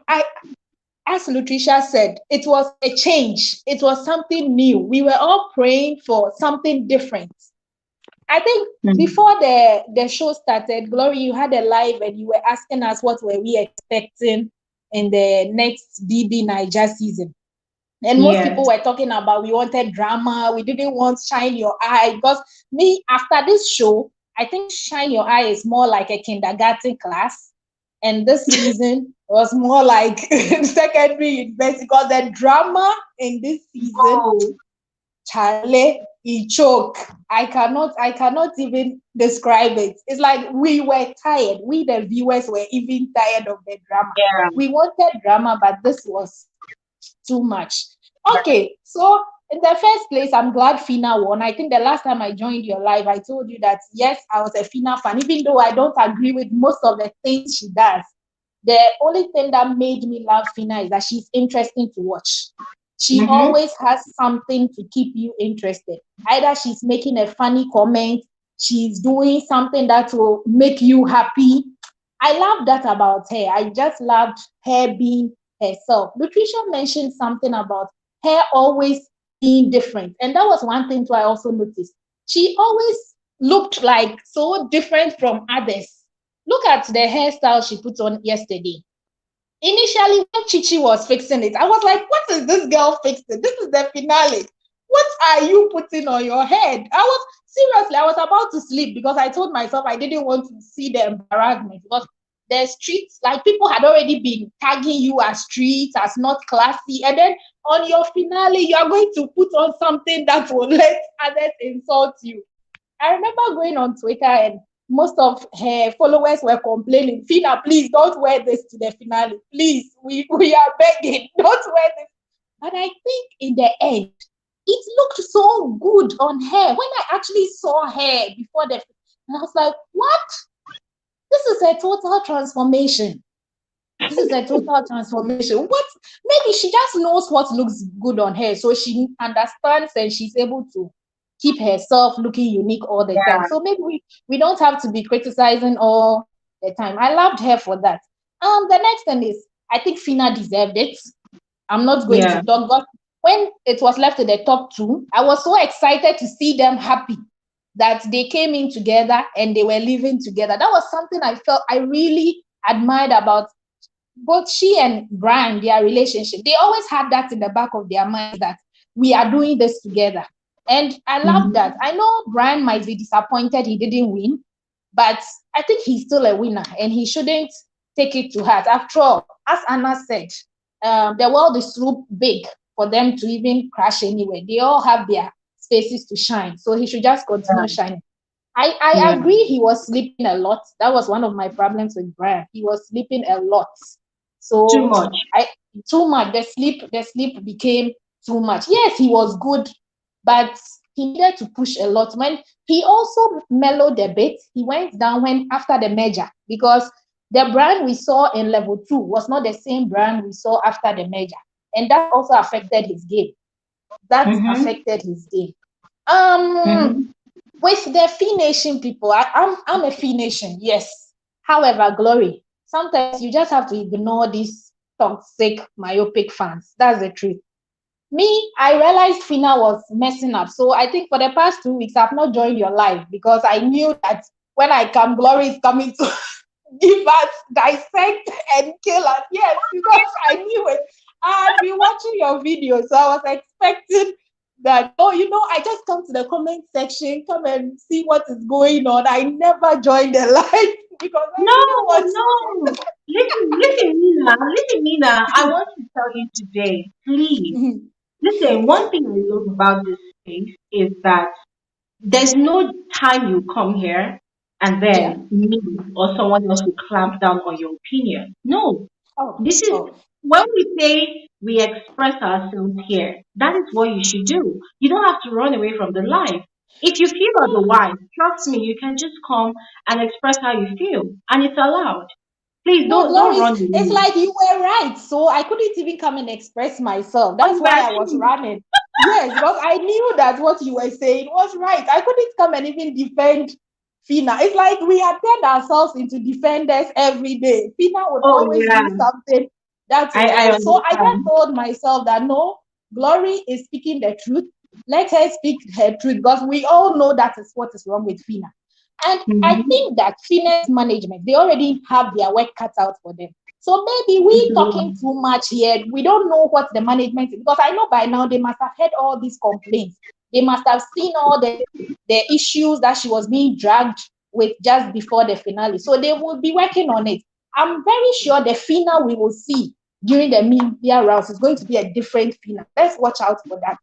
Speaker 3: as Latricia said, it was a change. It was something new. We were all praying for something different. I think before the show started, Glory, you had a live and you were asking us what were we expecting in the next Bbnaija season. And most people were talking about we wanted drama. We didn't want Shine Your Eye. Because me, after this show, I think Shine Your Eye is more like a kindergarten class. And this season was more like secondary university, because the drama in this season, Charlie, he choke. I cannot even describe it. It's like we were tired. We, the viewers, were even tired of the drama. We wanted drama, but this was too much.
Speaker 20: Okay, so in the first place, I'm glad Fina won. I think the last time I joined your live, I told you that yes, I was a Fina fan, even though I don't agree with most of the things she does. The only thing that made me love Fina is that she's interesting to watch. She always has something to keep you interested. Either she's making a funny comment, she's doing something that will make you happy. I love that about her. I just loved her being herself. Lucretia mentioned something about her always being different. And that was one thing too I also noticed. She always looked like so different from others. Look at the hairstyle she put on yesterday. Initially, when Chichi was fixing it, I was like, what is this girl fixing? This is the finale. What are you putting on your head? I was about to sleep because I told myself I didn't want to see the embarrassment because the streets, like people had already been tagging you as streets, as not classy. And then on your finale, you are going to put on something that will let others insult you. I remember going on Twitter and most of her followers were complaining, Fina, please don't wear this to the finale. Please, we are begging, don't wear this. But I think in the end, it looked so good on her. When I actually saw her before the, and I was like, what? This is a total transformation. This is a total transformation. What? Maybe she just knows what looks good on her, so she understands and she's able to keep herself looking unique all the time. So maybe we don't have to be criticizing all the time. I loved her for that. The next thing is, I think Fina deserved it. I'm not going to talk, but when it was left to the top two, I was so excited to see them happy that they came in together and they were living together. That was something I felt I really admired about both she and Brian, their relationship. They always had that in the back of their mind that we are doing this together. And I love that. I know Brian might be disappointed he didn't win, but I think he's still a winner and he shouldn't take it to heart. After all, as Anna said, the world is too big for them to even crash anyway. They all have their spaces to shine. So he should just continue shining. I agree he was sleeping a lot. That was one of my problems with Brian. He was sleeping a lot. So
Speaker 5: too much.
Speaker 20: Too much. The sleep became too much. Yes, he was good, but he needed to push a lot. When he also mellowed a bit, he went down when after the merger, because the brand we saw in level 2 was not the same brand we saw after the merger. And that also affected his game. Affected his game. With the Fee Nation people, I'm a Fee Nation, yes. However, Glory, sometimes you just have to ignore these toxic, myopic fans. That's the truth. Me, I realized Fina was messing up. So I think for the past 2 weeks, I've not joined your live because I knew that when I come, Glory is coming to give us, dissect, and kill us. Yes, because I knew it. I've been watching your videos, so I was expecting that, I just come to the comment section, come and see what is going on. I never joined the live because
Speaker 5: No. Listen, Nina, I want to tell you today, please. Listen, one thing I love about this space is that there's no time you come here and then me or someone else will clamp down on your opinion. No. This is when we say we express ourselves here, that is what you should do. You don't have to run away from the live. If you feel otherwise, trust me, you can just come and express how you feel, and it's allowed. Please don't run away.
Speaker 20: It's like you were right, so I couldn't even come and express myself. That's why I was running. Yes, because I knew that what you were saying was right. I couldn't come and even defend Fina. It's like we had turned ourselves into defenders every day. Fina would always do something that's right. So I just told myself that no, Glory is speaking the truth. Let her speak her truth because we all know that is what is wrong with Fina. And I think that Fina's management, they already have their work cut out for them. So maybe we talking too much here. We don't know what the management is, because I know by now they must have heard all these complaints. They must have seen all the issues that she was being dragged with just before the finale. So they will be working on it. I'm very sure the Fina we will see during the media rounds is going to be a different Fina. Let's watch out for that.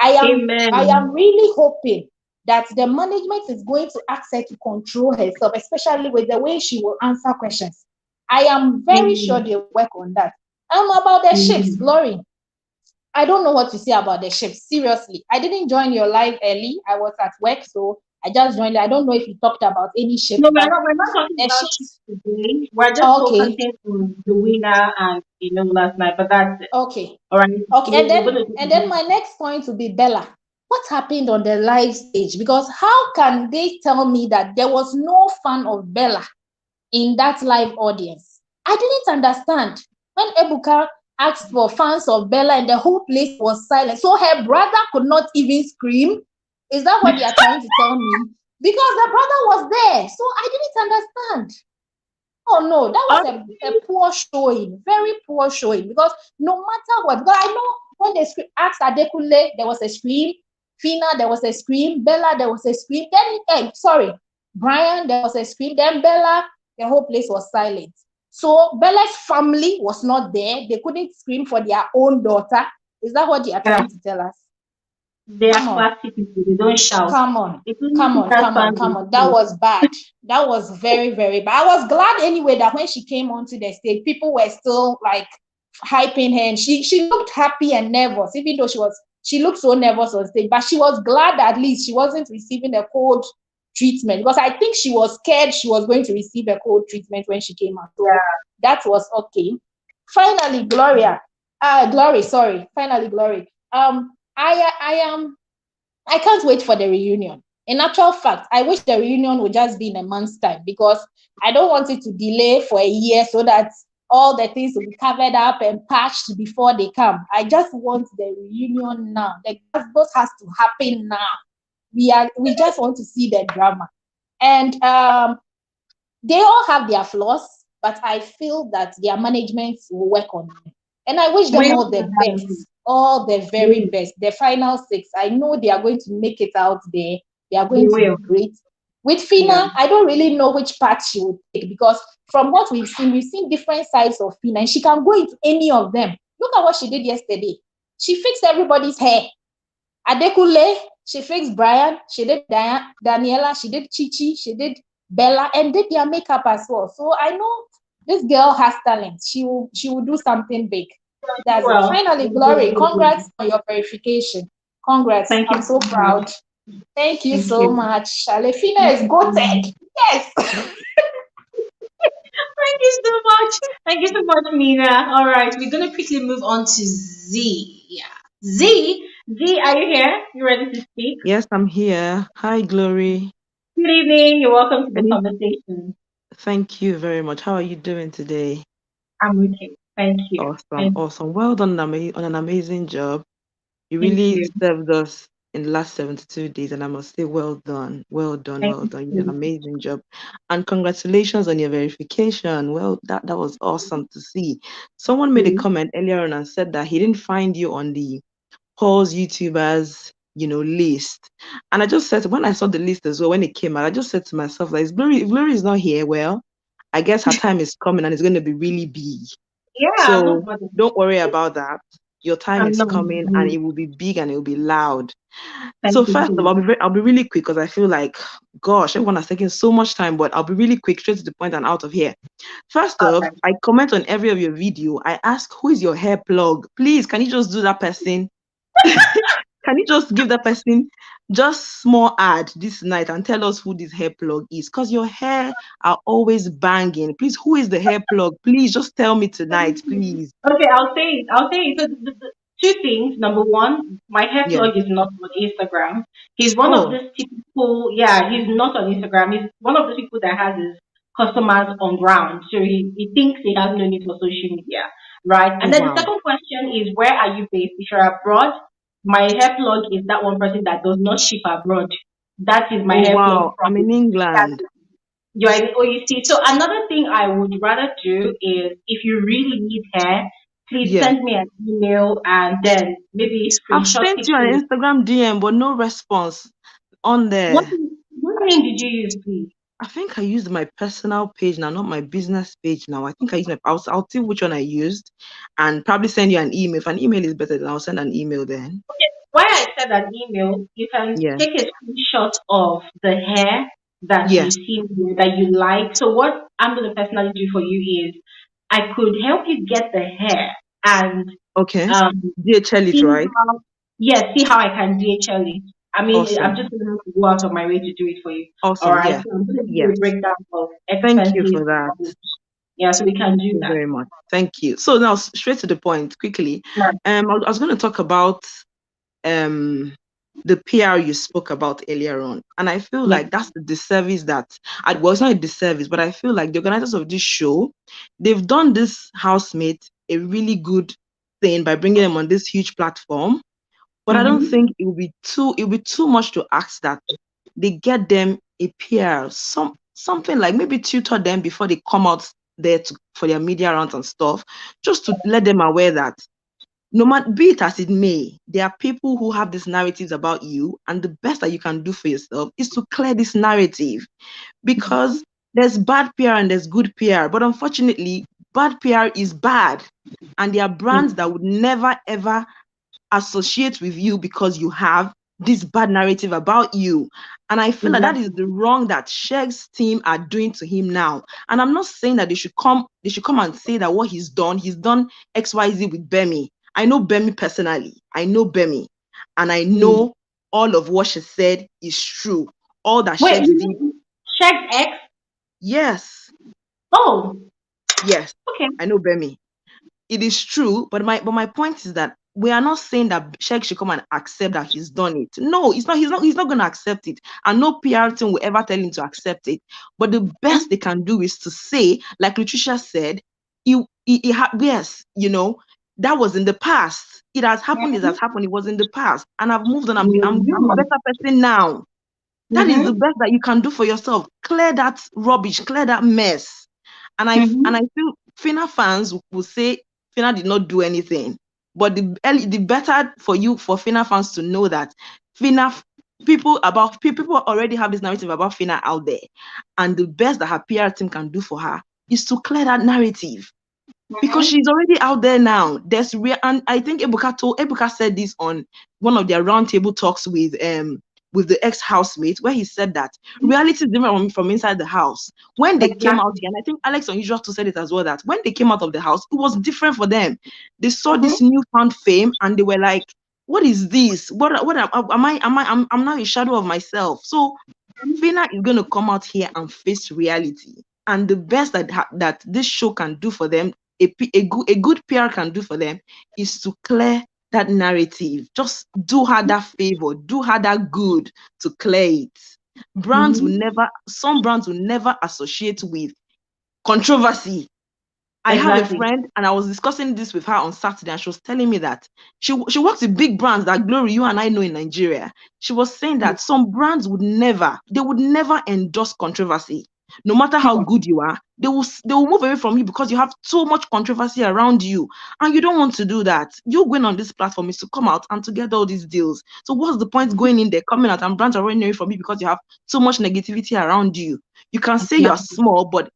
Speaker 20: I am really hoping that the management is going to ask her to control herself, especially with the way she will answer questions. I am very sure they'll work on that. About the Sheggz, Glory, I don't know what to say about the shift. Seriously, I didn't join your live early. I was at work, so I just joined. I don't know if you talked about any shift.
Speaker 5: No,
Speaker 20: But
Speaker 5: we're not talking
Speaker 20: the
Speaker 5: about
Speaker 20: shift.
Speaker 5: shit today. We're just
Speaker 20: Okay.
Speaker 5: focusing on the winner and last night. But that's it.
Speaker 20: Okay.
Speaker 5: All right.
Speaker 20: Okay.
Speaker 5: We're
Speaker 20: And then my next point would be Bella. What happened on the live stage? Because how can they tell me that there was no fan of Bella in that live audience? I didn't understand. When Ebuka asked for fans of Bella and the whole place was silent, so her brother could not even scream. Is that what they are trying to tell me? Because the brother was there, so I didn't understand. Oh no, that was a poor showing, very poor showing. Because no matter what, but I know when they asked Adekunle, there was a scream. Fina, there was a scream. Bella, there was a scream. Then, Brian, there was a scream. Then Bella, the whole place was silent. So Bella's family was not there. They couldn't scream for their own daughter. Is that what they are trying to tell us?
Speaker 5: They are classy people. They don't shout.
Speaker 20: Come on. That was bad. That was very, very bad. I was glad anyway that when she came onto the stage, people were still like hyping her, and she looked happy and nervous, even though she looked so nervous on stage. But she was glad at least she wasn't receiving a cold treatment, because I think she was scared she was going to receive a cold treatment when she came out. So that was okay. Finally, Glory. I can't wait for the reunion. In actual fact, I wish the reunion would just be in a month's time, because I don't want it to delay for a year so that all the things will be covered up and patched before they come. I just want the reunion now. The both has to happen now. We just want to see the drama. And they all have their flaws, but I feel that their management will work on them. And I wish them all the best, all the very best. The final 6, I know they are going to make it out there. They are going to be great. With Fina, I don't really know which path she would take, because from what we've seen different sides of Fina, and she can go into any of them. Look at what she did yesterday. She fixed everybody's hair. Adekunle, she fixed Brian, she did Daniela, she did Chichi, she did Bella, and did their makeup as well. So I know this girl has talent. She will do something big. That's it. Finally, Glory, congrats on your verification. Congrats. I'm so proud. Thank you so much. Fina is goated. Yes.
Speaker 5: Thank you so much. Thank you so much, Mina. All right, we're gonna quickly move on to Z. Yeah. Z, are you here? You ready to speak?
Speaker 12: Yes, I'm here. Hi, Glory.
Speaker 5: Good evening. You're welcome to the conversation.
Speaker 12: Thank you very much. How are you doing today?
Speaker 5: I'm okay. Thank you.
Speaker 12: Awesome. Well done on an amazing job. You really served us in the last 72 days, and I must say, well done. Well done. You did an amazing job. And congratulations on your verification. Well, that was awesome to see. Someone made a comment earlier on and said that he didn't find you on the Paul's YouTubers, list. And I just said, when I saw the list as well, when it came out, I just said to myself, like, if Glory is not here, well, I guess her time is coming and it's going to be really big.
Speaker 5: Yeah.
Speaker 12: So don't worry about that. Your time is coming and it will be big and it will be loud. So first of all, I'll be really quick, because I feel like, gosh, everyone has taken so much time, but I'll be really quick, straight to the point and out of here. First off, I comment on every of your video. I ask, who is your hair plug? Please, can you just do that person? Can you just give that person just small ad this night and tell us who this hair plug is? Because your hair are always banging. Please, who is the hair plug? Please just tell me tonight, please.
Speaker 5: Okay, I'll say it. So the two things. Number one, my hair plug is not on Instagram. He's one of these people. Yeah, he's not on Instagram. He's one of the people that has his customers on ground. So he thinks he has no need for social media, right? And then the second question is, where are you based? If you're abroad, my hair plug is that one person that does not ship abroad. That is my hair plug.
Speaker 12: I'm in England.
Speaker 5: You're in OUC. So another thing I would rather do is, if you really need hair, please send me an email and then maybe screenshot.
Speaker 12: I've sent you an Instagram DM, but no response on there.
Speaker 5: What name did you use, please?
Speaker 12: I think I used my personal page now, not my business page now. I think I used I'll see which one I used and probably send you an email. If an email is better, then I'll send an email then.
Speaker 5: Okay. Why I said an email, you can take a screenshot of the hair that you see that you like. So what I'm going to personally do for you is, I could help you get the hair, and
Speaker 12: Okay.
Speaker 5: Um,
Speaker 12: DHL it,
Speaker 5: see
Speaker 12: right?
Speaker 5: how, yes, see how I can DHL it. I mean, I'm
Speaker 12: Awesome.
Speaker 5: just going to have to go out of my way to do it for you. All
Speaker 12: Awesome.
Speaker 5: right.
Speaker 12: Yeah.
Speaker 5: So I'm going to give you
Speaker 12: Yes.
Speaker 5: a breakdown of
Speaker 12: Thank you
Speaker 5: expenses.
Speaker 12: for that.
Speaker 5: Yeah, so we can
Speaker 12: Thank
Speaker 5: do
Speaker 12: you
Speaker 5: that.
Speaker 12: very much. Thank you. So now straight to the point, quickly.
Speaker 5: Right.
Speaker 12: I was going to talk about the PR you spoke about earlier on. And I feel
Speaker 5: Yeah.
Speaker 12: like that's the disservice that, well, it's not a disservice, but I feel like the organizers of this show, they've done this housemate a really good thing by bringing them on this huge platform. But I don't think it will be too much to ask that they get them a PR, something like maybe tutor them before they come out there for their media rounds and stuff, just to let them aware that no matter, be it as it may, there are people who have these narratives about you, and the best that you can do for yourself is to clear this narrative, because there's bad PR and there's good PR, but unfortunately, bad PR is bad, and there are brands that would never ever associate with you because you have this bad narrative about you. And I feel like that is the wrong that Sheggz team are doing to him now. And I'm not saying that they should come and say that what he's done XYZ with BEMI. I know BEMI personally. I know BEMI. And I know all of what she said is true. All that
Speaker 5: Wait,
Speaker 12: Sheggz did.
Speaker 5: Sheggz X?
Speaker 12: Yes.
Speaker 5: Oh.
Speaker 12: Yes.
Speaker 5: Okay.
Speaker 12: I know BEMI. It is true, but my point is that we are not saying that Sheggz should come and accept that he's done it. No, he's not going to accept it, and no PR team will ever tell him to accept it. But the best they can do is to say, like Latricia said, yes, that was in the past. It has happened. It has happened. It was in the past, and I've moved on. I'm a better person now. That is the best that you can do for yourself. Clear that rubbish, clear that mess. And I feel Fina fans will say Fina did not do anything. But the better for Fina fans to know that people already have this narrative about Fina out there. And the best that her PR team can do for her is to clear that narrative. Because she's already out there now. And I think Ebuka said this on one of their roundtable talks with the ex-housemate, where he said that reality is different from inside the house. When they came out here, and I think Alex Unusual too said it as well, that when they came out of the house, it was different for them. They saw this newfound fame and they were like, what is this? I'm now a shadow of myself. So Fina is going to come out here and face reality. And the best that this show can do for them, a good PR can do for them, is to clear that narrative. Just do her that favor, do her that good to clear it. Some brands will never associate with controversy. I have a friend, and I was discussing this with her on Saturday, and she was telling me that she works with big brands that Glory, you and I know in Nigeria. She was saying that some brands would never endorse controversy. No matter how good you are, they will move away from you because you have so much controversy around you, and you don't want to do that. You going on this platform is to come out and to get all these deals. So what's the point going in there, coming out, and brands are running away from you because you have so much negativity around you? You can say you're small, but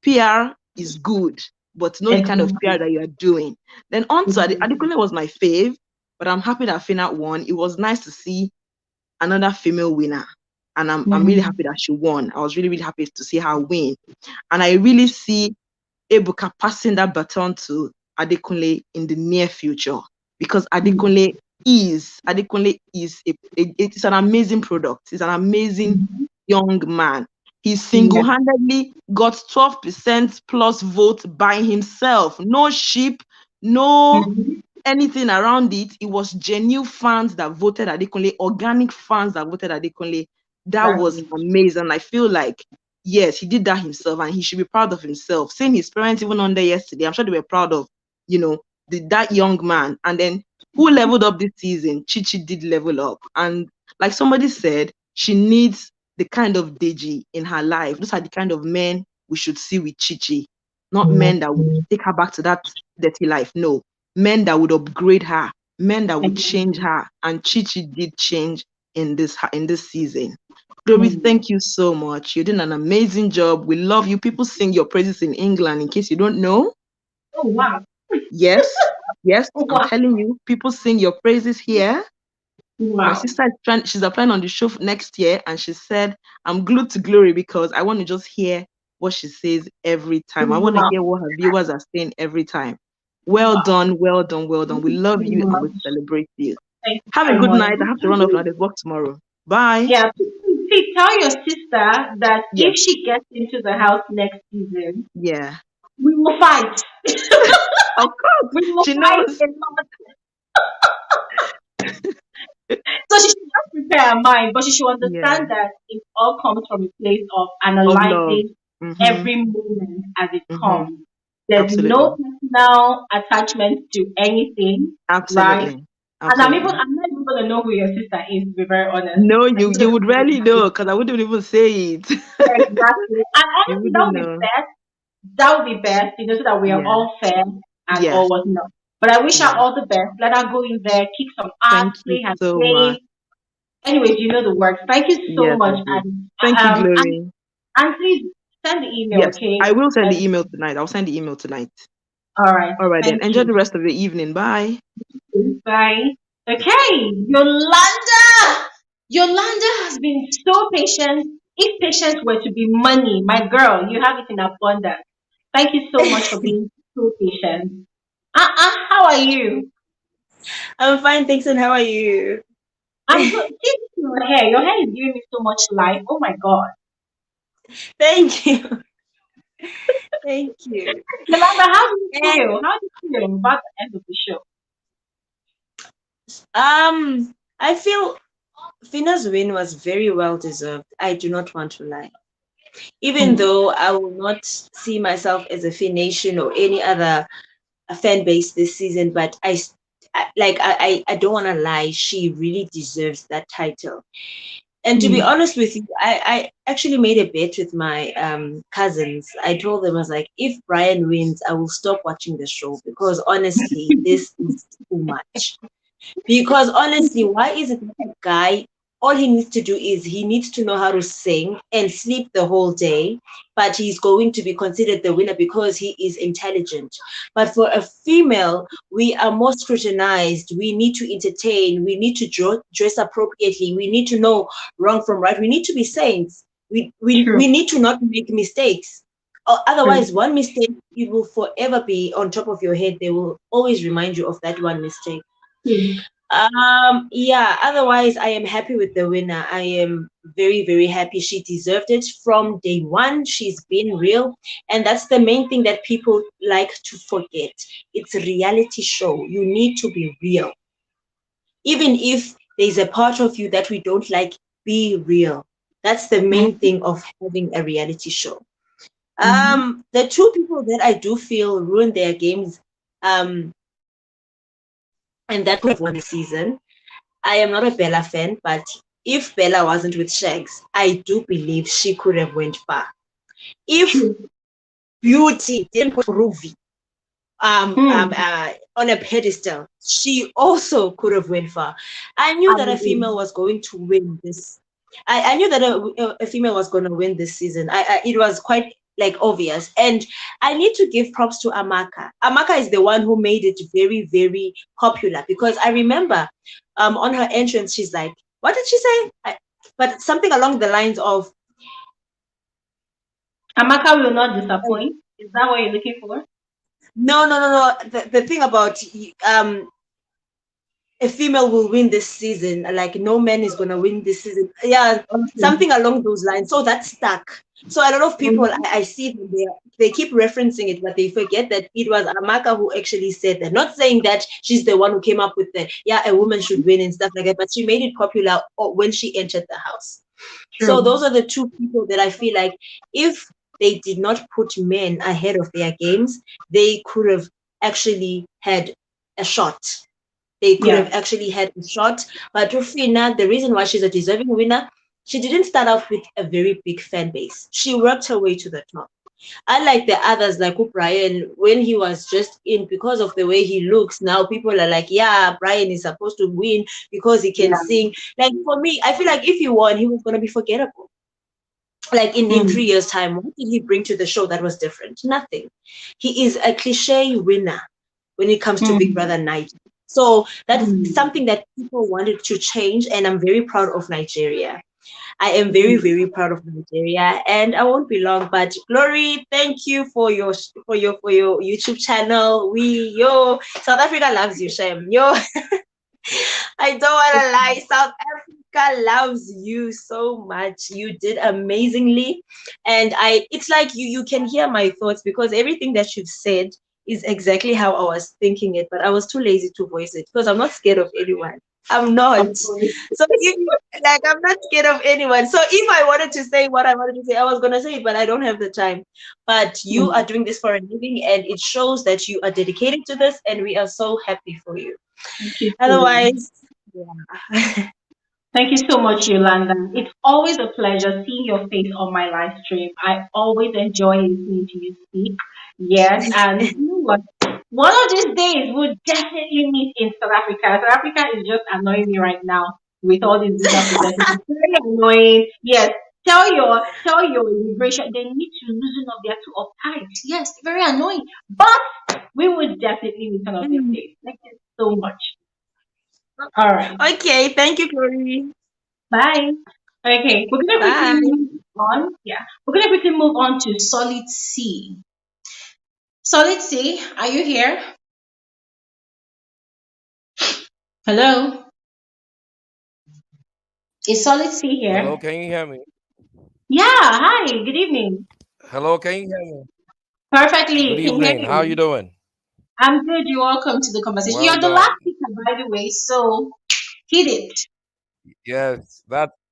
Speaker 12: PR is good, but know the kind of PR that you are doing. Then on to Adekunle was my fave, but I'm happy that Fina won. It was nice to see another female winner, and I'm really happy that she won. I was really, really happy to see her win, and I really see Ebuka passing that baton to Adekunle in the near future, because Adekunle is it's an amazing product. He's an amazing young man. He single-handedly got 12% plus votes by himself. No sheep, no anything around it. It was genuine fans that voted Adekunle, organic fans that voted Adekunle. That was amazing. I feel like, yes, he did that himself, and he should be proud of himself. Seeing his parents even on there yesterday, I'm sure they were proud of, that young man. And then who leveled up this season? Chichi did level up. And like somebody said, she needs the kind of Deji in her life. Those are the kind of men we should see with Chichi. Not men that would take her back to that dirty life. No, men that would upgrade her, men that would change her. And Chichi did change in this season. Glory, thank you so much. You did an amazing job. We love you. People sing your praises in England, in case you don't know.
Speaker 5: Oh, wow.
Speaker 12: Yes, I'm telling you, people sing your praises here.
Speaker 5: Wow.
Speaker 12: My sister she's applying on the show next year, and she said, I'm glued to Glory because I want to just hear what she says every time. I want to hear what her viewers are saying every time. Well done, well done, well done. We love you and we celebrate you. Have a good night. I have to run off now. There's work tomorrow. Bye.
Speaker 5: Yeah, please tell your sister that
Speaker 12: Yes.
Speaker 5: if she gets into the house next season,
Speaker 12: Yeah.
Speaker 5: we will fight.
Speaker 12: Of course.
Speaker 5: We will
Speaker 12: She
Speaker 5: fight
Speaker 12: knows.
Speaker 5: a lot. So she should just prepare her mind, but she should understand that it all comes from a place of
Speaker 12: Of love.
Speaker 5: analyzing
Speaker 12: Mm-hmm.
Speaker 5: every moment as it
Speaker 12: Mm-hmm.
Speaker 5: comes. There's
Speaker 12: Absolutely.
Speaker 5: no personal attachment to anything, right?
Speaker 12: Absolutely.
Speaker 5: And I'm
Speaker 12: Absolutely.
Speaker 5: not even gonna know who your sister is, to be very honest.
Speaker 12: No, you would rarely know because I wouldn't even say it.
Speaker 5: Exactly. And
Speaker 12: You
Speaker 5: honestly, that
Speaker 12: wouldn't
Speaker 5: would be
Speaker 12: know.
Speaker 5: best. That would be best, so that we are
Speaker 12: Yeah.
Speaker 5: all fair and
Speaker 12: Yes.
Speaker 5: all whatnot. But I wish her
Speaker 12: Yes.
Speaker 5: all the best. Let her go in there, kick some ass,
Speaker 12: Thank you
Speaker 5: play her
Speaker 12: so
Speaker 5: game.
Speaker 12: much.
Speaker 5: Anyways, you know the work. Thank you so
Speaker 12: Yes, I
Speaker 5: much.
Speaker 12: do.
Speaker 5: And
Speaker 12: Thank you, Glory.
Speaker 5: and please send the email,
Speaker 12: Yes,
Speaker 5: okay?
Speaker 12: I will send the email tonight. I'll send the email tonight.
Speaker 5: All right.
Speaker 12: All right, then.
Speaker 5: Thank
Speaker 12: Enjoy
Speaker 5: you.
Speaker 12: the rest of the evening. Bye.
Speaker 5: Bye. Okay, Yolanda has been so patient. If patience were to be money, my girl, you have it in abundance. Thank you so much for being so patient. How are you?
Speaker 21: I'm fine, thanks. And how are you?
Speaker 5: I'm good. See your hair. Your hair is giving me so much life. Oh my god.
Speaker 21: Thank you. Thank you.
Speaker 5: Yolanda, how do you feel? How do you feel about the end of the show?
Speaker 21: I feel Fina's win was very well deserved. I do not want to lie. Even though I will not see myself as a Fination or any other fan base this season, but I don't want to lie. She really deserves that title. And to be honest with you, I actually made a bet with my cousins. I told them, I was like, if Brian wins, I will stop watching the show because honestly, this is too much. Because honestly, why is it that a guy, all he needs to do is he needs to know how to sing and sleep the whole day, but he's going to be considered the winner because he is intelligent. But for a female, we are more scrutinized. We need to entertain. We need to dress appropriately. We need to know wrong from right. We need to be saints. We need to not make mistakes. Otherwise, one mistake, it will forever be on top of your head. They will always remind you of that one mistake. Otherwise I am happy with the winner. I am very, very happy. She deserved it from day one. She's been real, and that's the main thing that people like to forget. It's a reality show. You need to be real. Even if there's a part of you that we don't like, be real. That's the main thing of having a reality show. The two people that I do feel ruined their games, and that could have won the season. I am not a Bella fan, but if Bella wasn't with Sheggz, I do believe she could have went far. If Beauty didn't put Ruby on a pedestal, she also could have went far. I knew that a female was going to win this. I knew that a female was going to win this season. It was quite obvious, and I need to give props to Amaka. Amaka is the one who made it very, very popular, because I remember on her entrance she's like, what did she say? But something along the lines of,
Speaker 5: Amaka will not disappoint. Is that what you're looking for?
Speaker 21: No. The thing about a female will win this season, like no man is gonna win this season. Yeah, something along those lines. So that's stuck. So a lot of people, I see them there, they keep referencing it, but they forget that it was Amaka who actually said that. Not saying that she's the one who came up with a woman should win and stuff like that, but she made it popular when she entered the house. So those are the two people that I feel like if they did not put men ahead of their games, they could have actually had a shot. They could have actually had a shot. But Rufina, the reason why she's a deserving winner, she didn't start off with a very big fan base. She worked her way to the top. Unlike the others, like Brian, when he was just in, because of the way he looks, now people are like, yeah, Brian is supposed to win because he can sing. Like for me, I feel like if he won, he was going to be forgettable. Like in 3 years' time, what did he bring to the show that was different? Nothing. He is a cliche winner when it comes to Big Brother Nigeria. So that's something that people wanted to change, and I'm very proud of Nigeria. I am very, very proud of Nigeria, and I won't be long. But Glory, thank you for your YouTube channel. South Africa loves you, Shem. I don't want to lie. South Africa loves you so much. You did amazingly, and it's like you can hear my thoughts, because everything that you've said is exactly how I was thinking it, but I was too lazy to voice it because I'm not scared of anyone. I'm not. So I'm not scared of anyone. So if I wanted to say what I wanted to say, I was gonna say it, but I don't have the time. But you are doing this for a living, and it shows that you are dedicated to this, and we are so happy for you. Otherwise, yeah.
Speaker 5: Thank you so much, Yolanda. It's always a pleasure seeing your face on my live stream. I always enjoy listening to you speak. Yes, and you know what? One of these days we'll definitely meet in South Africa. South Africa is just annoying me right now with all these visa processes. It's very annoying. Yes. Tell your immigration they need to loosen up their two uptight. Yes, very annoying. But we will definitely meet one of these days. Thank you so much. All right.
Speaker 21: Okay, thank you, Chloe.
Speaker 5: Bye. Okay, we're gonna
Speaker 21: Bye.
Speaker 5: quickly move on. Yeah, we're gonna quickly move on to Solid C. Solid C, are you here? Hello, is Solid C
Speaker 1: Hello,
Speaker 5: here?
Speaker 1: can you hear me?
Speaker 5: Yeah. Hi. Good evening.
Speaker 1: Hello, can you hear me? Good
Speaker 5: Perfectly. Can hear
Speaker 1: evening. How you
Speaker 5: you.
Speaker 1: doing?
Speaker 5: I'm good. You're welcome to the conversation.
Speaker 1: Well
Speaker 5: You're the last
Speaker 1: done.
Speaker 5: speaker, by the way. So hit it.
Speaker 1: Yes,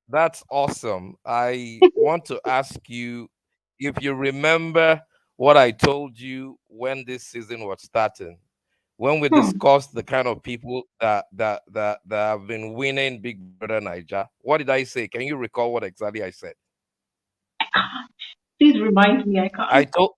Speaker 1: that's awesome. I want to ask you if you remember what I told you when this season was starting, when we
Speaker 5: Hmm.
Speaker 1: discussed the kind of people that have been winning Big Brother Niger. What did I say? Can you recall what exactly I said?
Speaker 5: Please remind me. I
Speaker 1: I
Speaker 5: can't.
Speaker 1: told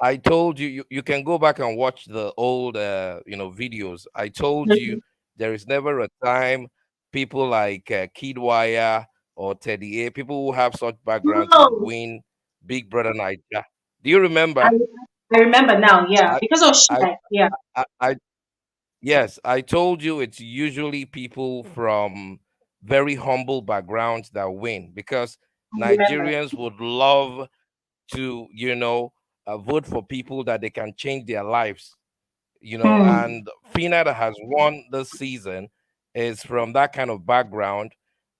Speaker 1: I told you, you can go back and watch the old videos. I told you there is never a time people like Kid Wire or Teddy A, people who have such backgrounds would
Speaker 5: No,
Speaker 1: win Big Brother Niger. Do you
Speaker 5: I
Speaker 1: remember?
Speaker 5: I remember now. Yeah,
Speaker 1: I
Speaker 5: because of
Speaker 1: I
Speaker 5: Sheggz. Yeah,
Speaker 1: I yes, I told you it's usually people from very humble backgrounds that win because
Speaker 5: I remember.
Speaker 1: Nigerians would love to vote for people that they can change their lives,
Speaker 5: Hmm.
Speaker 1: and Fina that has won this season is from that kind of background,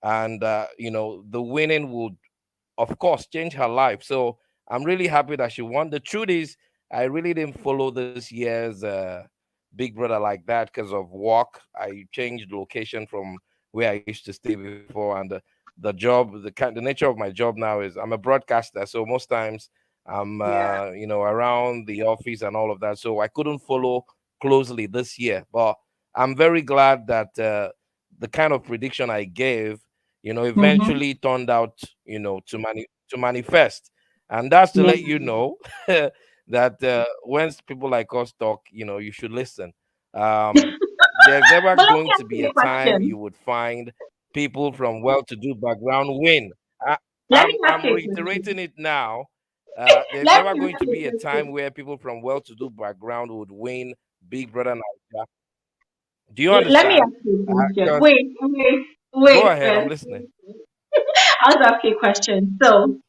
Speaker 1: and the winning would of course change her life. So I'm really happy that she won. The truth is I really didn't follow this year's Big Brother like that because of work. I changed location from where I used to stay before, and the job, the nature of my job now is I'm a broadcaster, so most times I'm
Speaker 5: Yeah.
Speaker 1: around the office and all of that. So I couldn't follow closely this year, but I'm very glad that the kind of prediction I gave,
Speaker 5: Mm-hmm.
Speaker 1: eventually turned out, to manifest. And that's to
Speaker 5: Yeah.
Speaker 1: let you know that when people like us talk, you should listen. There's never
Speaker 5: But let me
Speaker 1: going to
Speaker 5: ask
Speaker 1: be
Speaker 5: you
Speaker 1: a
Speaker 5: a
Speaker 1: time
Speaker 5: question.
Speaker 1: you would find people from well-to-do background win. I,
Speaker 5: Let me ask
Speaker 1: I'm
Speaker 5: you a question.
Speaker 1: reiterating it now. There's
Speaker 5: Let
Speaker 1: never
Speaker 5: me
Speaker 1: going
Speaker 5: ask
Speaker 1: to
Speaker 5: you
Speaker 1: be a
Speaker 5: a
Speaker 1: time
Speaker 5: question.
Speaker 1: where people from well-to-do background would win Big Brother Nigeria. Do you
Speaker 5: Let me
Speaker 1: understand?
Speaker 5: ask you a question.
Speaker 1: Because
Speaker 5: Wait
Speaker 1: go ahead, I'm
Speaker 5: first.
Speaker 1: listening.
Speaker 5: I'll ask you a question. So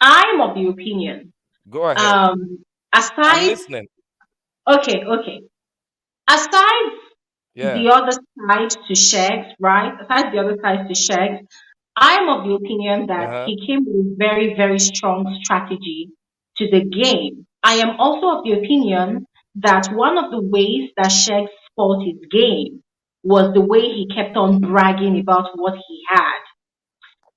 Speaker 5: I'm of the opinion.
Speaker 1: Go ahead.
Speaker 5: Um,
Speaker 1: I'm
Speaker 5: aside,
Speaker 1: listening.
Speaker 5: okay. Aside
Speaker 1: Yeah.
Speaker 5: the other side to Sheggz, right? Aside the other side to Sheggz, I'm of the opinion that
Speaker 1: Uh-huh.
Speaker 5: he came with a very, very strong strategy to the game. I am also of the opinion that one of the ways that Sheggz spoiled his game was the way he kept on bragging about what he had.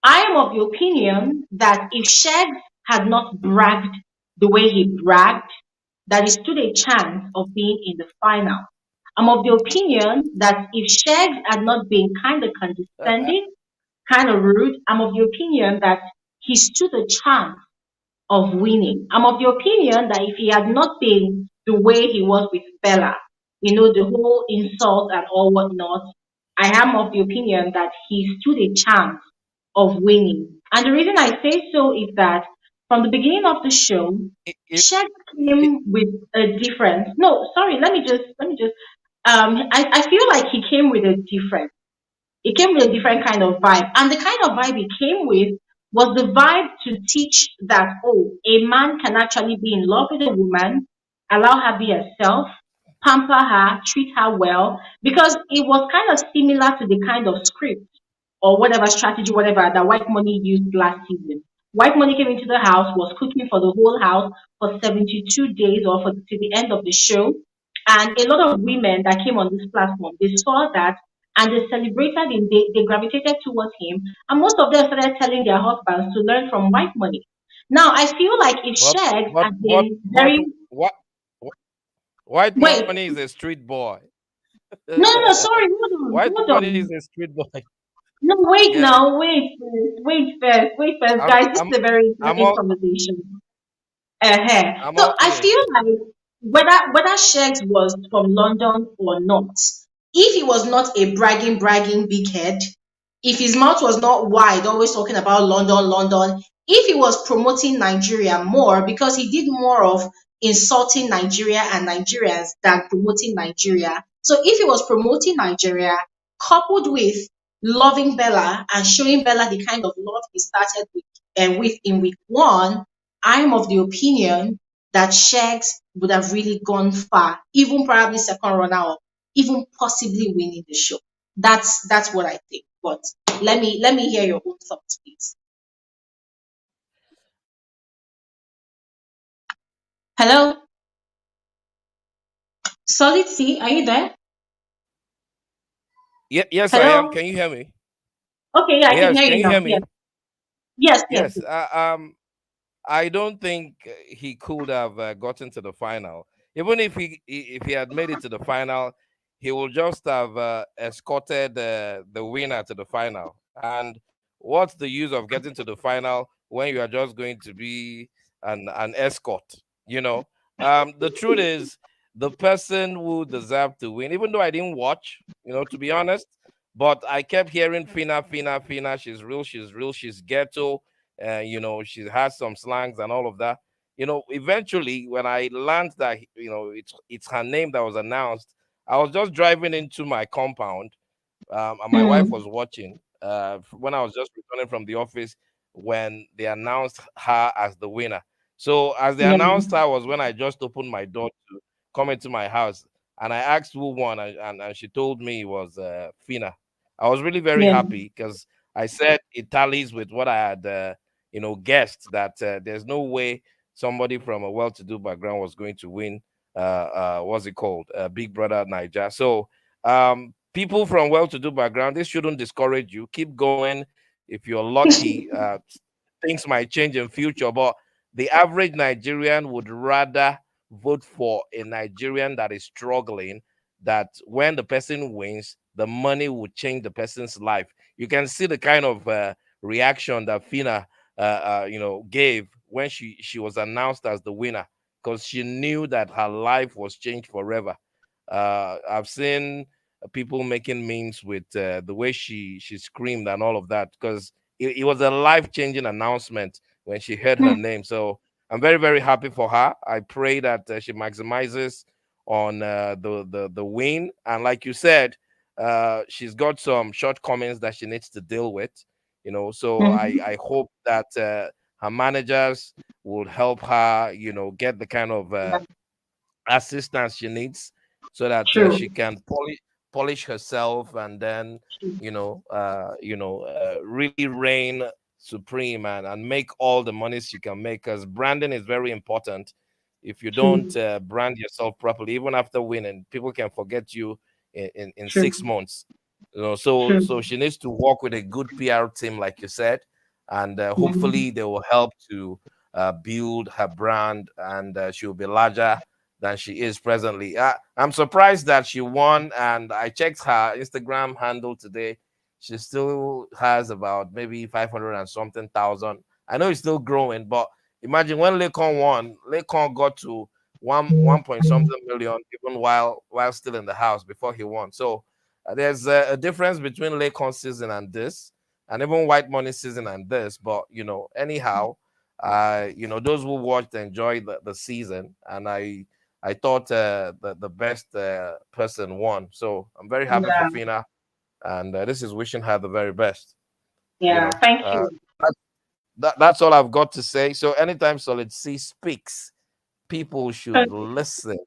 Speaker 5: I am of the opinion that if Sheggz had not bragged the way he bragged, that he stood a chance of being in the final. I'm of the opinion that if Sheggz had not been kind of condescending, kind of rude, I'm of the opinion that he stood a chance of winning. I'm of the opinion that if he had not been the way he was with Bella, the whole insult and all whatnot, I am of the opinion that he stood a chance of winning. And the reason I say so is that from the beginning of the show,
Speaker 1: It,
Speaker 5: Shaq
Speaker 1: it,
Speaker 5: came with a difference. No, sorry, let me just I feel like he came with a difference. It came with a different kind of vibe. And the kind of vibe it came with was the vibe to teach that, oh, a man can actually be in love with a woman, allow her be herself, pamper her, treat her well, because it was kind of similar to the kind of script or whatever strategy, whatever that White Money used last season. White Money came into the house, was cooking for the whole house for 72 days or for to the end of the show. And a lot of women that came on this platform, they saw that and they celebrated him, they gravitated towards him, and most of them started telling their husbands to learn from White Money. Now, I feel like if
Speaker 1: But
Speaker 5: Sheggz
Speaker 1: but
Speaker 5: had
Speaker 1: but
Speaker 5: been
Speaker 1: but
Speaker 5: very
Speaker 1: what White
Speaker 5: wait,
Speaker 1: Money is a street boy.
Speaker 5: no, no, no, sorry,
Speaker 1: White
Speaker 5: hold
Speaker 1: Money
Speaker 5: on.
Speaker 1: is a street boy.
Speaker 5: No, wait
Speaker 1: Yeah.
Speaker 5: now, wait first,
Speaker 1: I'm
Speaker 5: guys. This
Speaker 1: I'm
Speaker 5: is a very
Speaker 1: I'm
Speaker 5: interesting
Speaker 1: all
Speaker 5: conversation. Uh-huh.
Speaker 1: I'm
Speaker 5: So
Speaker 1: all
Speaker 5: I
Speaker 1: ears.
Speaker 5: feel like whether Sheggz was from London or not, if he was not a bragging big head, if his mouth was not wide, always talking about London, London, if he was promoting Nigeria more, because he did more of insulting Nigeria and Nigerians than promoting Nigeria. So if he was promoting Nigeria, coupled with loving Bella and showing Bella the kind of love he started with and with in week one, I'm of the opinion that Sheggz would have really gone far, even probably second runner up, even possibly winning the show. That's what I think. But let me hear your own thoughts, please. Hello, Solid C, are you there?
Speaker 1: Yeah, yes, I am.
Speaker 5: Hello.
Speaker 1: Can you hear me?
Speaker 5: Okay, yeah, I can
Speaker 1: Yes,
Speaker 5: hear
Speaker 1: can
Speaker 5: you
Speaker 1: you
Speaker 5: now.
Speaker 1: hear
Speaker 5: Yes,
Speaker 1: me?
Speaker 5: yes, yes.
Speaker 1: Yes. I don't think he could have gotten to the final. Even if he had made it to the final, he would just have escorted the winner to the final. And what's the use of getting to the final when you are just going to be an escort? You know. The truth is, the person who deserved to win, even though I didn't watch, to be honest, but I kept hearing Fina, Fina, Fina. She's real. She's real. She's ghetto. She has some slangs and all of that. Eventually, when I learned that, it's her name that was announced, I was just driving into my compound, and my wife
Speaker 5: Hmm.
Speaker 1: was watching. When I was just returning from the office, when they announced her as the winner. So as they
Speaker 5: Yeah,
Speaker 1: announced her was when I just opened my door to come into my house, and I asked who won, and she told me it was Fina. I was really very
Speaker 5: yeah.
Speaker 1: happy because I said it tallies with what I had, guessed that there's no way somebody from a well-to-do background was going to win. What's it called? Big Brother Niger. So people from well-to-do background, this shouldn't discourage you. Keep going. If you're lucky, things might change in future. But the average Nigerian would rather vote for a Nigerian that is struggling. That when the person wins, the money will change the person's life. You can see the kind of reaction that Fina, gave when she was announced as the winner, because she knew that her life was changed forever. I've seen people making memes with the way she screamed and all of that, because it was a life changing announcement when she heard her name. So I'm very very happy for her. I pray that she maximizes on the win, and like you said, she's got some shortcomings that she needs to deal with. So I hope that her managers will help her, get the kind of assistance she needs so that
Speaker 5: True.
Speaker 1: she can polish herself, and then really reign supreme, and make all the money she can make, because branding is very important. If you
Speaker 5: True.
Speaker 1: don't brand yourself properly, even after winning, people can forget you in
Speaker 5: True.
Speaker 1: 6 months. So
Speaker 5: True.
Speaker 1: she needs to work with a good PR team, like you said, and
Speaker 5: Mhm.
Speaker 1: hopefully they will help to build her brand, and she will be larger than she is presently. I'm surprised that she won, and I checked her Instagram handle today. She still has about maybe 500 and something thousand. I know it's still growing, but imagine when Lekon won, Lekon got to one point something million even while still in the house before he won. So there's a difference between Lekon season and this, and even White Money season and this. But anyhow, those who watched enjoyed the season, and I thought the best person won. So I'm very happy for
Speaker 5: Yeah.
Speaker 1: Fina. and this is wishing her the very best. You
Speaker 5: Yeah,
Speaker 1: know,
Speaker 5: thank you.
Speaker 1: that's all I've got to say. So anytime Solid C speaks, people should
Speaker 5: Okay.
Speaker 1: listen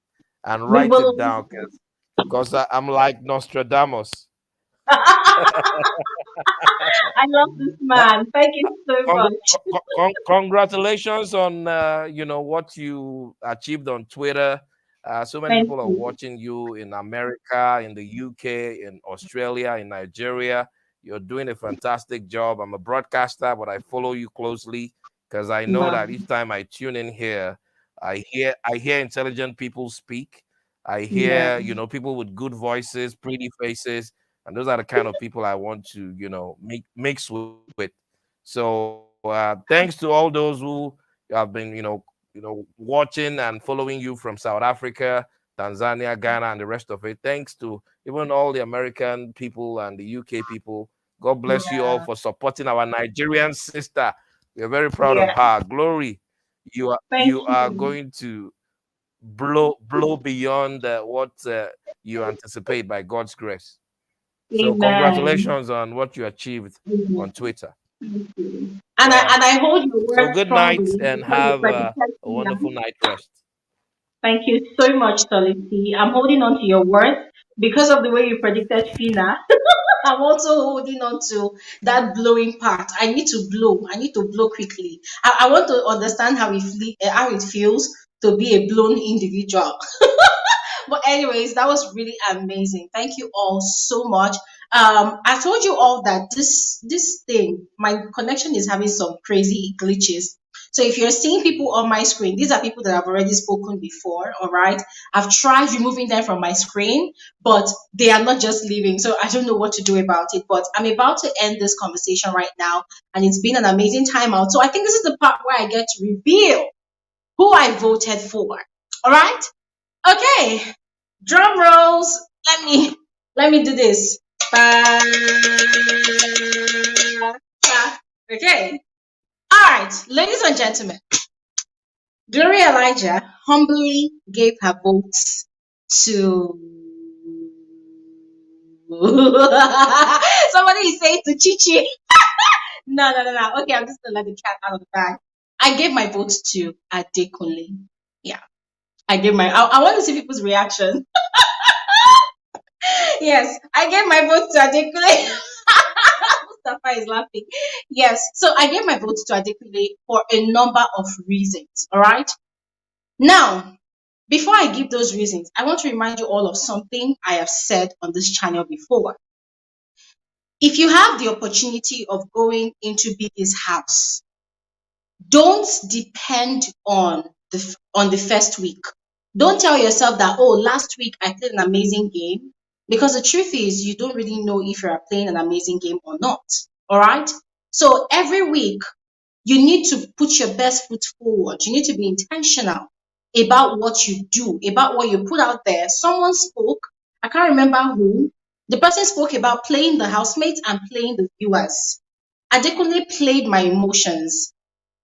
Speaker 1: and
Speaker 5: We
Speaker 1: write it
Speaker 5: will.
Speaker 1: down, because I'm like Nostradamus.
Speaker 5: I love this man. Thank you so much.
Speaker 1: Congratulations on what you achieved on Twitter. So many
Speaker 5: Thank
Speaker 1: people are
Speaker 5: you.
Speaker 1: watching you in America, in the UK, in Australia, in Nigeria. You're doing a fantastic job. I'm a broadcaster, but I follow you closely because I know
Speaker 5: Wow.
Speaker 1: that each time I tune in here, I hear intelligent people speak. I
Speaker 5: Yeah.
Speaker 1: hear people with good voices, pretty faces, and those are the kind of people I want to mix with. So thanks to all those who have been watching and following you from South Africa, Tanzania, Ghana, and the rest of it. Thanks to even all the American people and the UK people. God bless you all
Speaker 5: Yeah.
Speaker 1: for supporting our Nigerian sister. We are very proud of
Speaker 5: Yeah.
Speaker 1: her. Glory, you are
Speaker 5: Thank
Speaker 1: you are
Speaker 5: you.
Speaker 1: going to blow beyond what you anticipate by God's grace. So
Speaker 5: Amen.
Speaker 1: congratulations on what you achieved on Twitter.
Speaker 5: Thank you.
Speaker 1: Yeah.
Speaker 5: And I hold your
Speaker 1: So
Speaker 5: word
Speaker 1: good night
Speaker 5: strongly
Speaker 1: and
Speaker 5: because you
Speaker 1: have
Speaker 5: predicted
Speaker 1: a
Speaker 5: Fina.
Speaker 1: wonderful night rest.
Speaker 5: Thank you so much, Solity. I'm holding on to your word because of the way you predicted Fina. I'm also holding on to that blowing part. I need to blow. I need to blow quickly. I want to understand how it feels to be a blown individual. But anyways, that was really amazing. Thank you all so much. I told you all that this thing, my connection is having some crazy glitches. So if you're seeing people on my screen, these are people that I've already spoken before. All right, I've tried removing them from my screen, but they are not just leaving. So I don't know what to do about it. But I'm about to end this conversation right now, and it's been an amazing time out. So I think this is the part where I get to reveal who I voted for. All right. Okay, drum rolls. Let me do this. Ba- Okay. All right, ladies and gentlemen, Gloria Elijah humbly gave her votes to. Somebody is saying to Chichi. No, no, no, no. Okay, I'm just gonna let the cat out of the bag. I gave my votes to Adekunle. Yeah, I gave my. I want to see people's reaction. Yes, I gave my vote to Adekunle. Mustafa is laughing. Yes, so I gave my vote to Adekunle for a number of reasons. All right. Now, before I give those reasons, I want to remind you all of something I have said on this channel before. If you have the opportunity of going into BE's house, don't depend on the first week. Don't tell yourself that, oh, last week I played an amazing game, because the truth is you don't really know if you are playing an amazing game or not. All right. So every week you need to put your best foot forward. You need to be intentional about what you do, about what you put out there. Someone spoke, I can't remember who. The person spoke about playing the housemates and playing the viewers. Adekunle played my emotions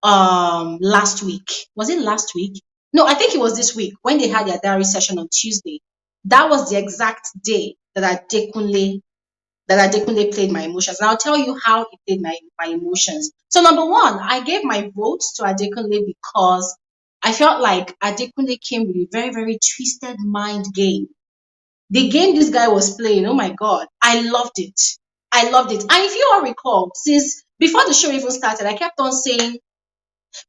Speaker 5: last week. Was it last week? No, I think it was this week when they had their diary session on Tuesday. That was the exact day that Adekunle played my emotions. And I'll tell you how he played my emotions. So number one, I gave my vote to Adekunle because I felt like Adekunle came with a very, very twisted mind game. The game this guy was playing, oh my God, I loved it. I loved it. And if you all recall, since before the show even started, I kept on saying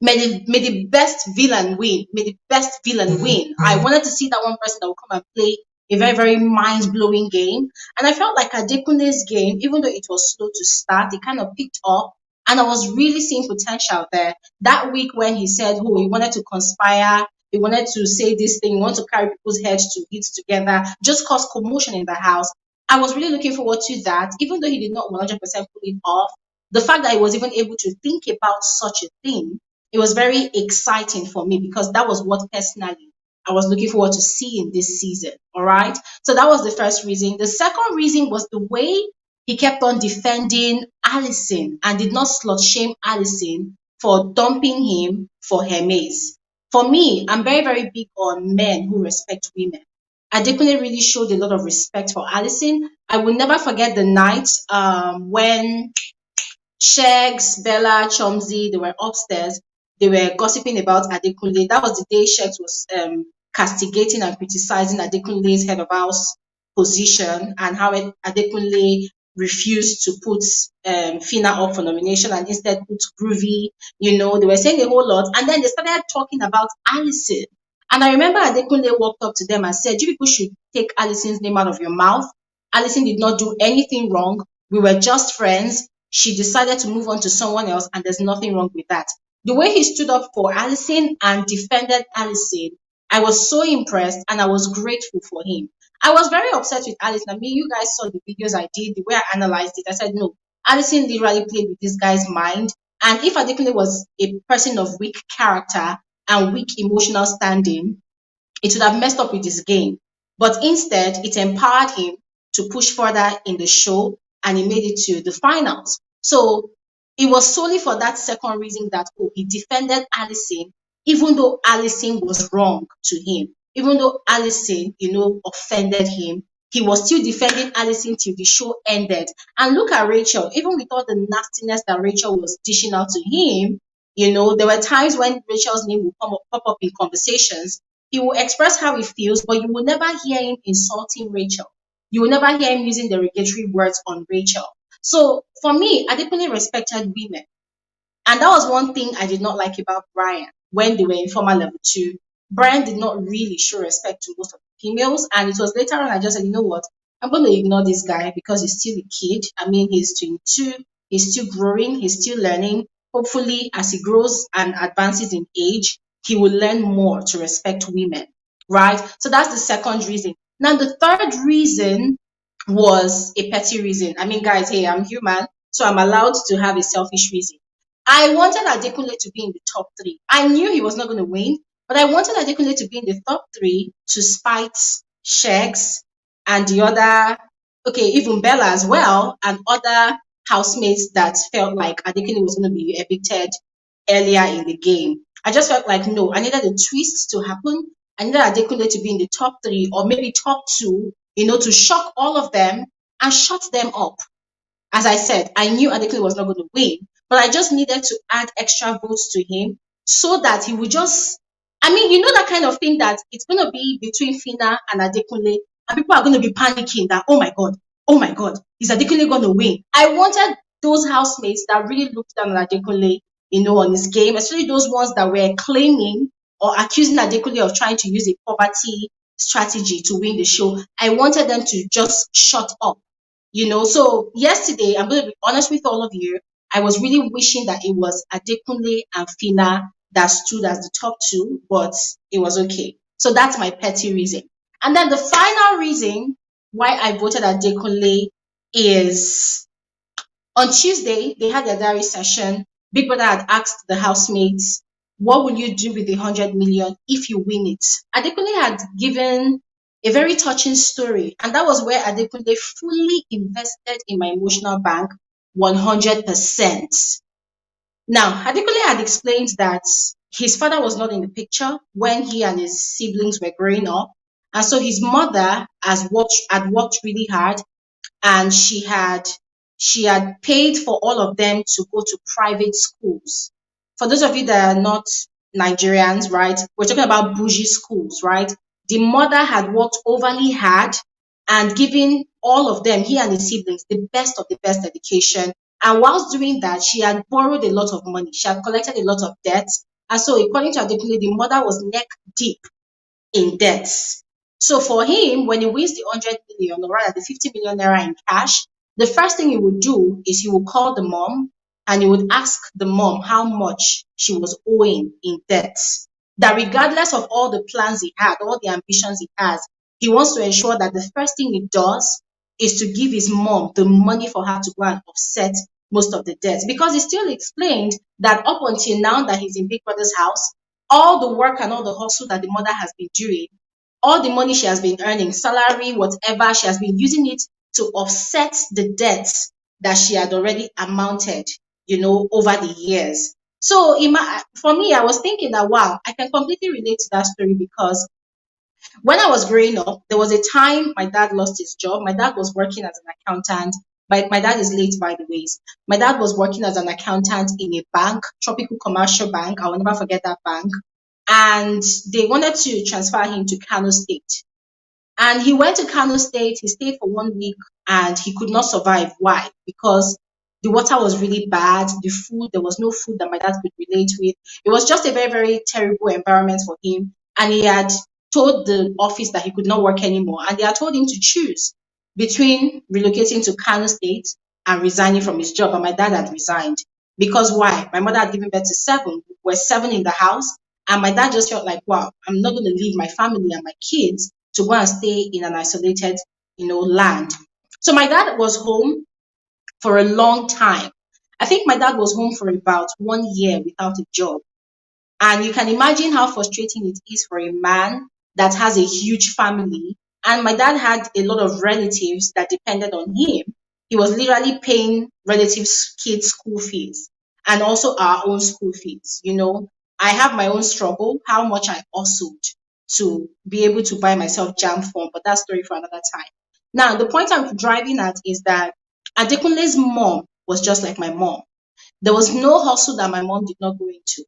Speaker 5: may the best villain win. May the best villain win. I wanted to see that one person that would come and play a very, very mind blowing game. And I felt like Adekunle's game, even though it was slow to start, it kind of picked up. And I was really seeing potential there. That week when he said, oh, he wanted to conspire, he wanted to say this thing, he wanted to carry people's heads to eat together, just cause commotion in the house. I was really looking forward to that, even though he did not 100% pull it off. The fact that he was even able to think about such a thing, it was very exciting for me because that was what personally I was looking forward to seeing this season. All right. So that was the first reason. The second reason was the way he kept on defending Allison and did not slut shame Allison for dumping him for her maze. For me, I'm very, very big on men who respect women. Adekunle really showed a lot of respect for Alison. I will never forget the night when Sheggz, Bella, Chomzi, they were upstairs. They were gossiping about Adekunle. That was the day Sheggz was castigating and criticizing Adekunle's head of house position and how Adekunle refused to put Fina up for nomination and instead put Groovy. You know, they were saying a whole lot. And then they started talking about Alison. And I remember Adekunle walked up to them and said, you people should take Alison's name out of your mouth. Alison did not do anything wrong. We were just friends. She decided to move on to someone else, and there's nothing wrong with that. The way he stood up for Alison and defended Alison, I was so impressed and I was grateful for him. I was very upset with Alison. I mean, you guys saw the videos I did, the way I analyzed it. I said, no, Alison literally played with this guy's mind. And if Adekunle was a person of weak character and weak emotional standing, it would have messed up with his game. But instead, it empowered him to push further in the show and he made it to the finals. So it was solely for that second reason that he defended Alison, even though Alison was wrong to him, even though Alison, offended him. He was still defending Alison till the show ended. And look at Rachel, even with all the nastiness that Rachel was dishing out to him, there were times when Rachel's name would pop up in conversations. He will express how he feels, but you will never hear him insulting Rachel. You will never hear him using derogatory words on Rachel. So for me, Adekunle respected women. And that was one thing I did not like about Brian when they were in former level 2. Brian did not really show respect to most of the females. And it was later on I just said, you know what? I'm going to ignore this guy because he's still a kid. I mean, he's 22. He's still growing. He's still learning. Hopefully, as he grows and advances in age, he will learn more to respect women, right? So that's the second reason. Now, the third reason was a petty reason. I mean, guys, hey, I'm human, so I'm allowed to have a selfish reason. I wanted Adekunle to be in the top 3. I knew he was not going to win, but I wanted Adekunle to be in the top 3 to spite Sheggz and the other, even Bella as well, and other housemates that felt like Adekunle was going to be evicted earlier in the game. I just felt like, no, I needed a twist to happen. I needed Adekunle to be in the top 3 or maybe top 2, to shock all of them and shut them up. As I said, I knew Adekunle was not going to win, but I just needed to add extra votes to him so that he would just, that kind of thing that it's going to be between Fina and Adekunle, and people are going to be panicking that, oh my God, is Adekunle going to win? I wanted those housemates that really looked down on Adekunle, on his game, especially those ones that were claiming or accusing Adekunle of trying to use a poverty strategy to win the show. I wanted them to just shut up, So yesterday, I'm going to be honest with all of you, I was really wishing that it was Adekunle and Fina that stood as the top 2, but it was okay. So that's my petty reason. And then the final reason why I voted Adekunle is on Tuesday, they had their diary session. Big Brother had asked the housemates, what will you do with the 100 million if you win it? Adekunle had given a very touching story, and that was where Adekunle fully invested in my emotional bank 100%. Now, Adekunle had explained that his father was not in the picture when he and his siblings were growing up, and so his mother had worked really hard, and she had paid for all of them to go to private schools. For those of you that are not Nigerians, right, we're talking about bougie schools, right? The mother had worked overly hard and given all of them, he and his siblings, the best of the best education. And whilst doing that, she had borrowed a lot of money. She had collected a lot of debts. And so according to Adekunle, the mother was neck deep in debts. So for him, when he wins the 100 million, or rather the 50 million naira in cash, the first thing he would do is he would call the mom and he would ask the mom how much she was owing in debts. That regardless of all the plans he had, all the ambitions he has, he wants to ensure that the first thing he does is to give his mom the money for her to go and offset most of the debts. Because he still explained that up until now that he's in Big Brother's house, all the work and all the hustle that the mother has been doing, all the money she has been earning, salary, whatever, she has been using it to offset the debts that she had already amounted, over the years. So for me, I was thinking that, wow, I can completely relate to that story because When I was growing up, there was a time my dad lost his job. My dad was working as an accountant. My dad is late, by the ways. My dad was working as an accountant in a bank, Tropical Commercial Bank. I will never forget that bank. And they wanted to transfer him to Kano State. And he went to Kano State. He stayed for 1 week and he could not survive. Why? Because the water was really bad. The food, there was no food that my dad could relate with. It was just a very, very terrible environment for him. And he had told the office that he could not work anymore. And they had told him to choose between relocating to Kano State and resigning from his job. And my dad had resigned. Because why? My mother had given birth to 7. We're 7 in the house. And my dad just felt like, wow, I'm not going to leave my family and my kids to go and stay in an isolated, land. So my dad was home for a long time. I think my dad was home for about 1 year without a job. And you can imagine how frustrating it is for a man that has a huge family. And my dad had a lot of relatives that depended on him. He was literally paying relatives' kids' school fees and also our own school fees. I have my own struggle, how much I hustled to be able to buy myself jam form, but that's story for another time. Now, the point I'm driving at is that Adekunle's mom was just like my mom. There was no hustle that my mom did not go into.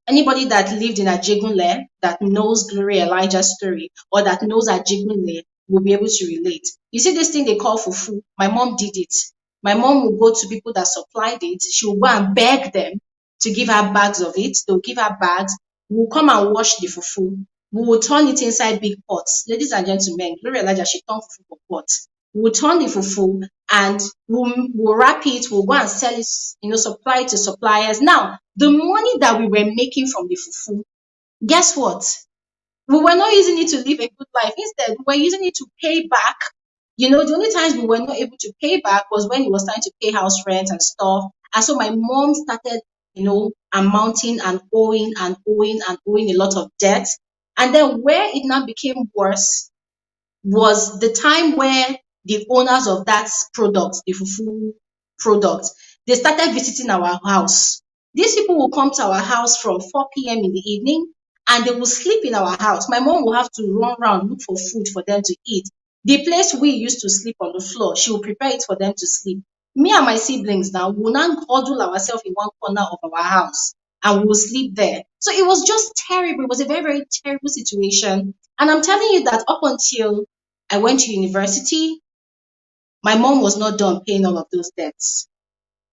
Speaker 5: Anybody that lived in Ajegunle that knows Glory Elijah's story or that knows Ajegunle will be able to relate. You see this thing they call fufu? My mom did it. My mom will go to people that supplied it. She will go and beg them to give her bags of it. They'll give her bags. We'll come and wash the fufu. We will turn it inside big pots. Ladies and gentlemen, Glory Elijah, she turned fufu for pots. We'll turn the fufu and we'll wrap it. We'll go and sell it, supply it to suppliers. Now, the money that we were making from the fufu, guess what? We were not using it to live a good life. Instead, we were using it to pay back. The only times we were not able to pay back was when it was time to pay house rent and stuff. And so my mom started, amounting and owing and owing and owing a lot of debt. And then where it now became worse was the time where the owners of that product, the fufu product, they started visiting our house. These people will come to our house from 4 p.m. in the evening and they will sleep in our house. My mom will have to run around, look for food for them to eat. The place we used to sleep on the floor, she will prepare it for them to sleep. Me and my siblings now will now huddle ourselves in one corner of our house and we will sleep there. So it was just terrible. It was a very, very terrible situation. And I'm telling you that up until I went to university, my mom was not done paying all of those debts.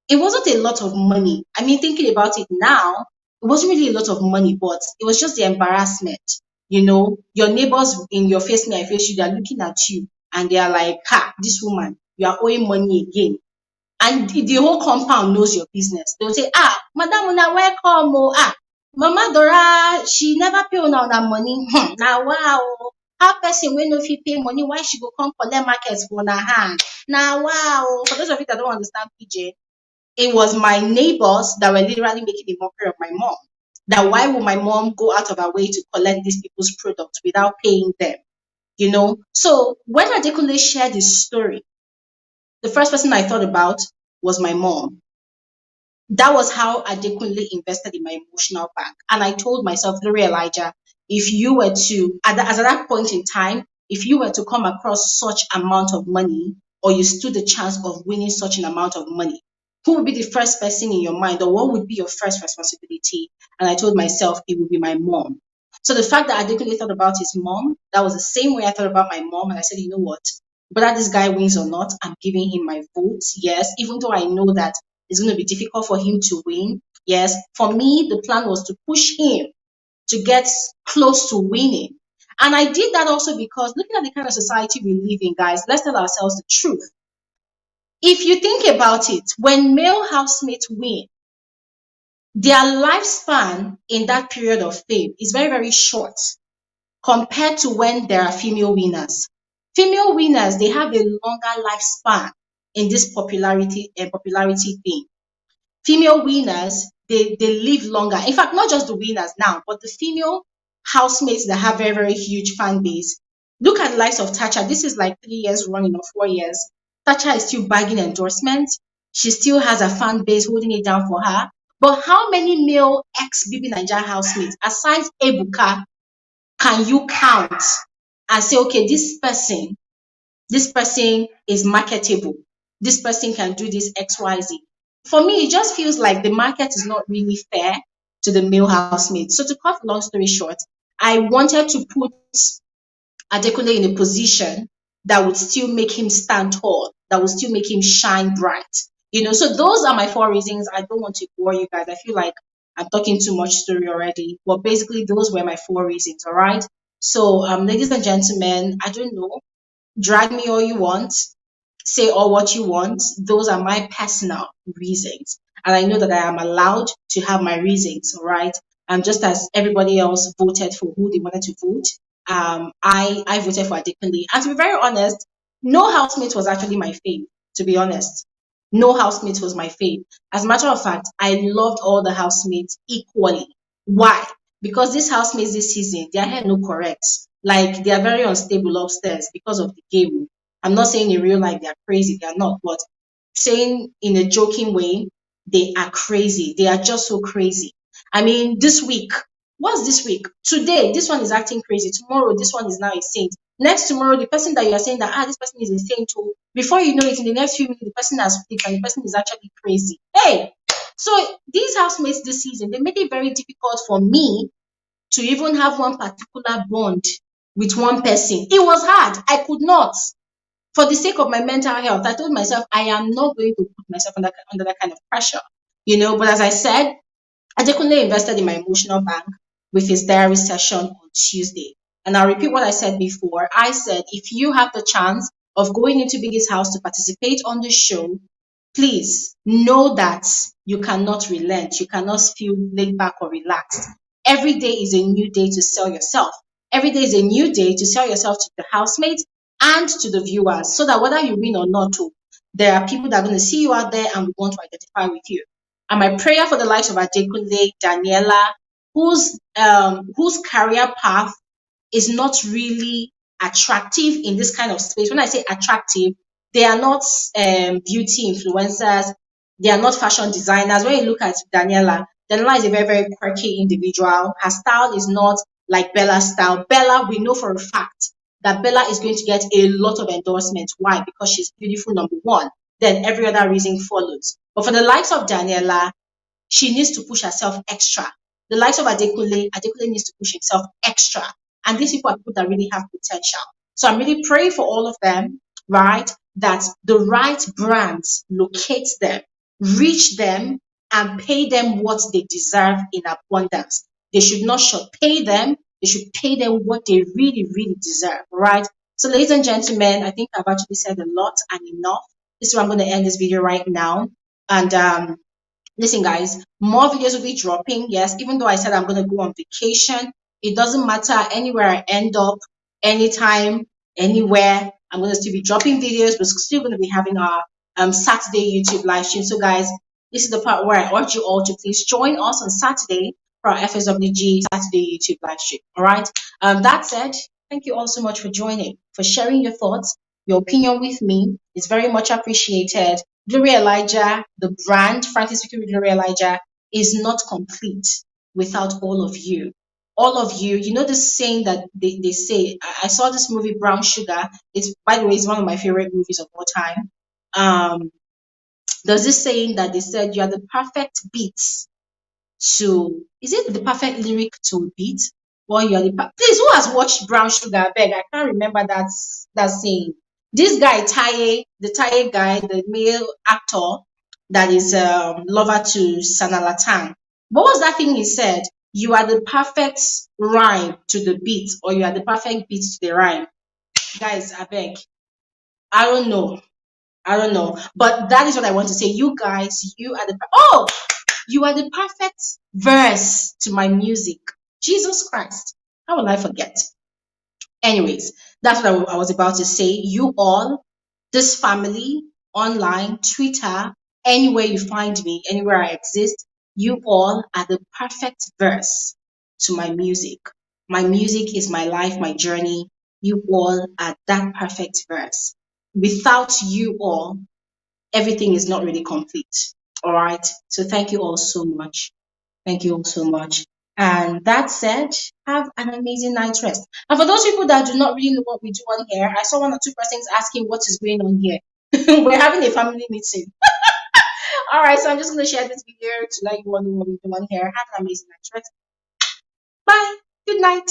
Speaker 5: It wasn't a lot of money. I mean, thinking about it now, it wasn't really a lot of money, but it was just the embarrassment. Your neighbors in your face, me, I face you, they're looking at you and they are like, ha, this woman, you are owing money again. And the whole compound knows your business. They'll say, Madam, una welcome. Mama Dora, she never pay on that money. Now, wow. How person wey no fit pay money, why she go come collect market for her hand? Now, wow. For those of you that don't understand PJ, it was my neighbors that were literally making a mockery of my mom. That why would my mom go out of her way to collect these people's products without paying them? So when Adekunle shared his story, the first person I thought about was my mom. That was how Adekunle invested in my emotional bank. And I told myself, Glory Elijah, if you were to, at that point in time, if you were to come across such amount of money, or you stood the chance of winning such an amount of money, who would be the first person in your mind, or what would be your first responsibility? And I told myself it would be my mom. So the fact that Adekunle thought about his mom, that was the same way I thought about my mom. And I said, you know what? Whether this guy wins or not, I'm giving him my vote. Yes, even though I know that it's going to be difficult for him to win. Yes, for me, the plan was to push him to get close to winning. And I did that also because looking at the kind of society we live in, guys, let's tell ourselves the truth. If you think about it, when male housemates win, their lifespan in that period of fame is very, very short compared to when there are female winners. Female winners, they have a longer lifespan in this popularity thing. Female winners, they live longer. In fact, not just the winners now, but the female housemates that have very, very huge fan base. Look at the likes of Tacha. This is like 3 years running or 4 years. Tacha is still bagging endorsements. She still has a fan base holding it down for her. But how many male ex-Bbnaija housemates, aside Ebuka, can you count and say, okay, this person is marketable. This person can do this XYZ. For me, it just feels like the market is not really fair to the male housemate. So to cut long story short, I wanted to put Adekunle in a position that would still make him stand tall, that would still make him shine bright. So those are my 4 reasons. I don't want to bore you guys. I feel like I'm talking too much story already. But basically, those were my 4 reasons, all right? So, ladies and gentlemen, I don't know. Drag me all you want, say all what you want. Those are my personal reasons. And I know that I am allowed to have my reasons, all right? Just as everybody else voted for who they wanted to vote, I voted for Adekunle. And to be very honest, no housemate was actually my fave, to be honest. No housemate was my fave. As a matter of fact, I loved all the housemates equally. Why? Because these housemates this season, their hair no correct. Like, they are very unstable upstairs because of the game. I'm not saying in real life they are crazy, they are not, but saying in a joking way, they are crazy. They are just so crazy. I mean, this week, what's this week? Today, this one is acting crazy. Tomorrow, this one is now a saint. Next tomorrow, the person that you are saying that, this person is a saint too. Before you know it, in the next few minutes, the person has flipped and the person is actually crazy. Hey! So these housemates this season, they made it very difficult for me to even have one particular bond with one person. It was hard. I could not. For the sake of my mental health, I told myself I am not going to put myself under that kind of pressure. But as I said, Adekunle invested in my emotional bank with his diary session on Tuesday. And I'll repeat what I said before. I said, if you have the chance of going into Biggie's house to participate on the show, please know that you cannot relent. You cannot feel laid back or relaxed. Every day is a new day to sell yourself. Every day is a new day to sell yourself to the housemates and to the viewers, so that whether you win or not, there are people that are going to see you out there and want to identify with you. And my prayer for the likes of Adekunle, Daniela, whose career path is not really attractive in this kind of space. When I say attractive, they are not beauty influencers. They are not fashion designers. When you look at Daniela is a very, very quirky individual. Her style is not like Bella's style. Bella, we know for a fact that Bella is going to get a lot of endorsements. Why? Because she's beautiful, number one. Then every other reason follows. But for the likes of Daniela, she needs to push herself extra. The likes of Adekunle needs to push himself extra. And these people are people that really have potential. So I'm really praying for all of them, right? That the right brands locate them, reach them, and pay them what they deserve in abundance. They should not pay them. They should pay them what they really, really deserve, right? So ladies and gentlemen, I think I've actually said a lot and enough. This is where I'm going to end this video right now. And listen, guys, more videos will be dropping. Yes, even though I said I'm going to go on vacation, it doesn't matter. Anywhere I end up, anytime, anywhere, I'm going to still be dropping videos. We're still going to be having our Saturday YouTube live stream. So, guys, this is the part where I urge you all to please join us on Saturday for our FSWG Saturday YouTube live stream. All right. That said, thank you all so much for joining, for sharing your thoughts, your opinion with me. It's very much appreciated. Glory Elijah, the brand, frankly speaking, with Glory Elijah, is not complete without all of you. All of you, you know this saying that they say, I saw this movie, Brown Sugar. It's, by the way, it's one of my favorite movies of all time. There's this saying that they said, you are the perfect beats to, is it the perfect lyric to a beat? Or you are the, please, who has watched Brown Sugar? I beg, I can't remember that saying. This guy, the Taye guy, the male actor that is lover to Sanalatan. What was that thing he said? You are the perfect rhyme to the beat, or you are the perfect beat to the rhyme. Guys, I beg. I don't know. But that is what I want to say. You guys, you are the perfect verse to my music. Jesus Christ. How will I forget? Anyways, that's what I was about to say. You all, this family, online, Twitter, anywhere you find me, anywhere I exist, you all are the perfect verse to my music. My music is my life, my journey. You all are that perfect verse. Without you all, everything is not really complete. All right. So thank you all so much. Thank you all so much. And that said, have an amazing night's rest. And for those people that do not really know what we do on here, I saw one or two persons asking what is going on here. We're having a family meeting. All right, so I'm just going to share this video to let you all know what we do on here. Have an amazing night's rest. Bye. Good night.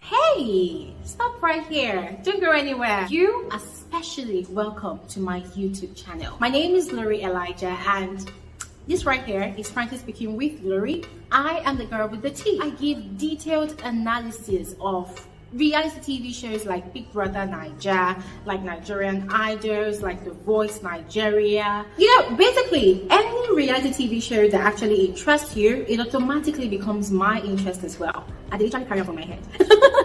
Speaker 2: Hey, stop right here. Don't go anywhere. You are especially welcome to my YouTube channel. My name is Bbnaija, and this right here is Frankly Speaking with Glory. I am the girl with the tea. I give detailed analysis of reality TV shows like Big Brother Naija, like Nigerian Idols, like The Voice Nigeria. You know, basically any reality TV show that actually interests you, it automatically becomes my interest as well. I literally carry on from my head.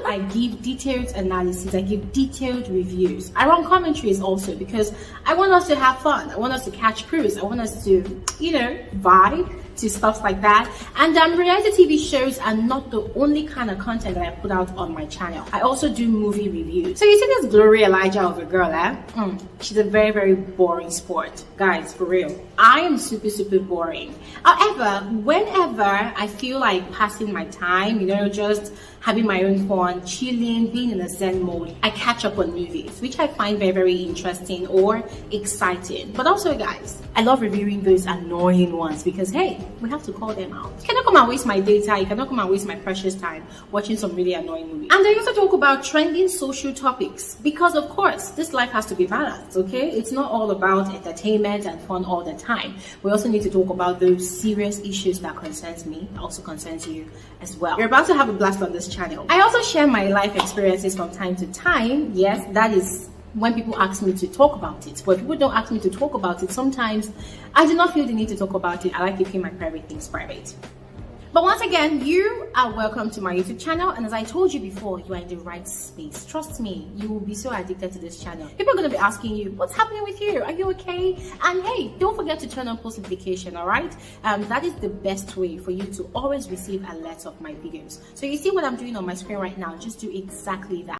Speaker 2: I give detailed analysis, I give detailed reviews. I run commentaries also because I want us to have fun. I want us to catch cruise. I want us to, you know, vibe to stuff like that. And reality TV shows are not the only kind of content that I put out on my channel. I also do movie reviews. So you see this Bbnaija of a girl, she's a very, very boring sport. Guys, for real. I am super, super boring. However, whenever I feel like passing my time, you know, just having my own fun, chilling, being in a zen mode, I catch up on movies, which I find very, very interesting or exciting. But also, guys, I love reviewing those annoying ones because, hey, we have to call them out. You cannot come and waste my data, you cannot come and waste my precious time watching some really annoying movies. And I also talk about trending social topics because, of course, this life has to be balanced, okay? It's not all about entertainment and fun all the time. We also need to talk about those serious issues that concerns me, also concerns you as well. You're about to have a blast on this channel. I also share my life experiences from time to time. Yes, that is when people ask me to talk about it. But if people don't ask me to talk about it, sometimes I do not feel the need to talk about it. I like keeping my private things private. But once again, you are welcome to my YouTube channel, and as I told you before, you are in the right space. Trust me, you will be so addicted to this channel. People are going to be asking you, what's happening with you? Are you okay? And hey, don't forget to turn on post notification, all right? That is the best way for you to always receive alerts of my videos. So you see what I'm doing on my screen right now, just do exactly that.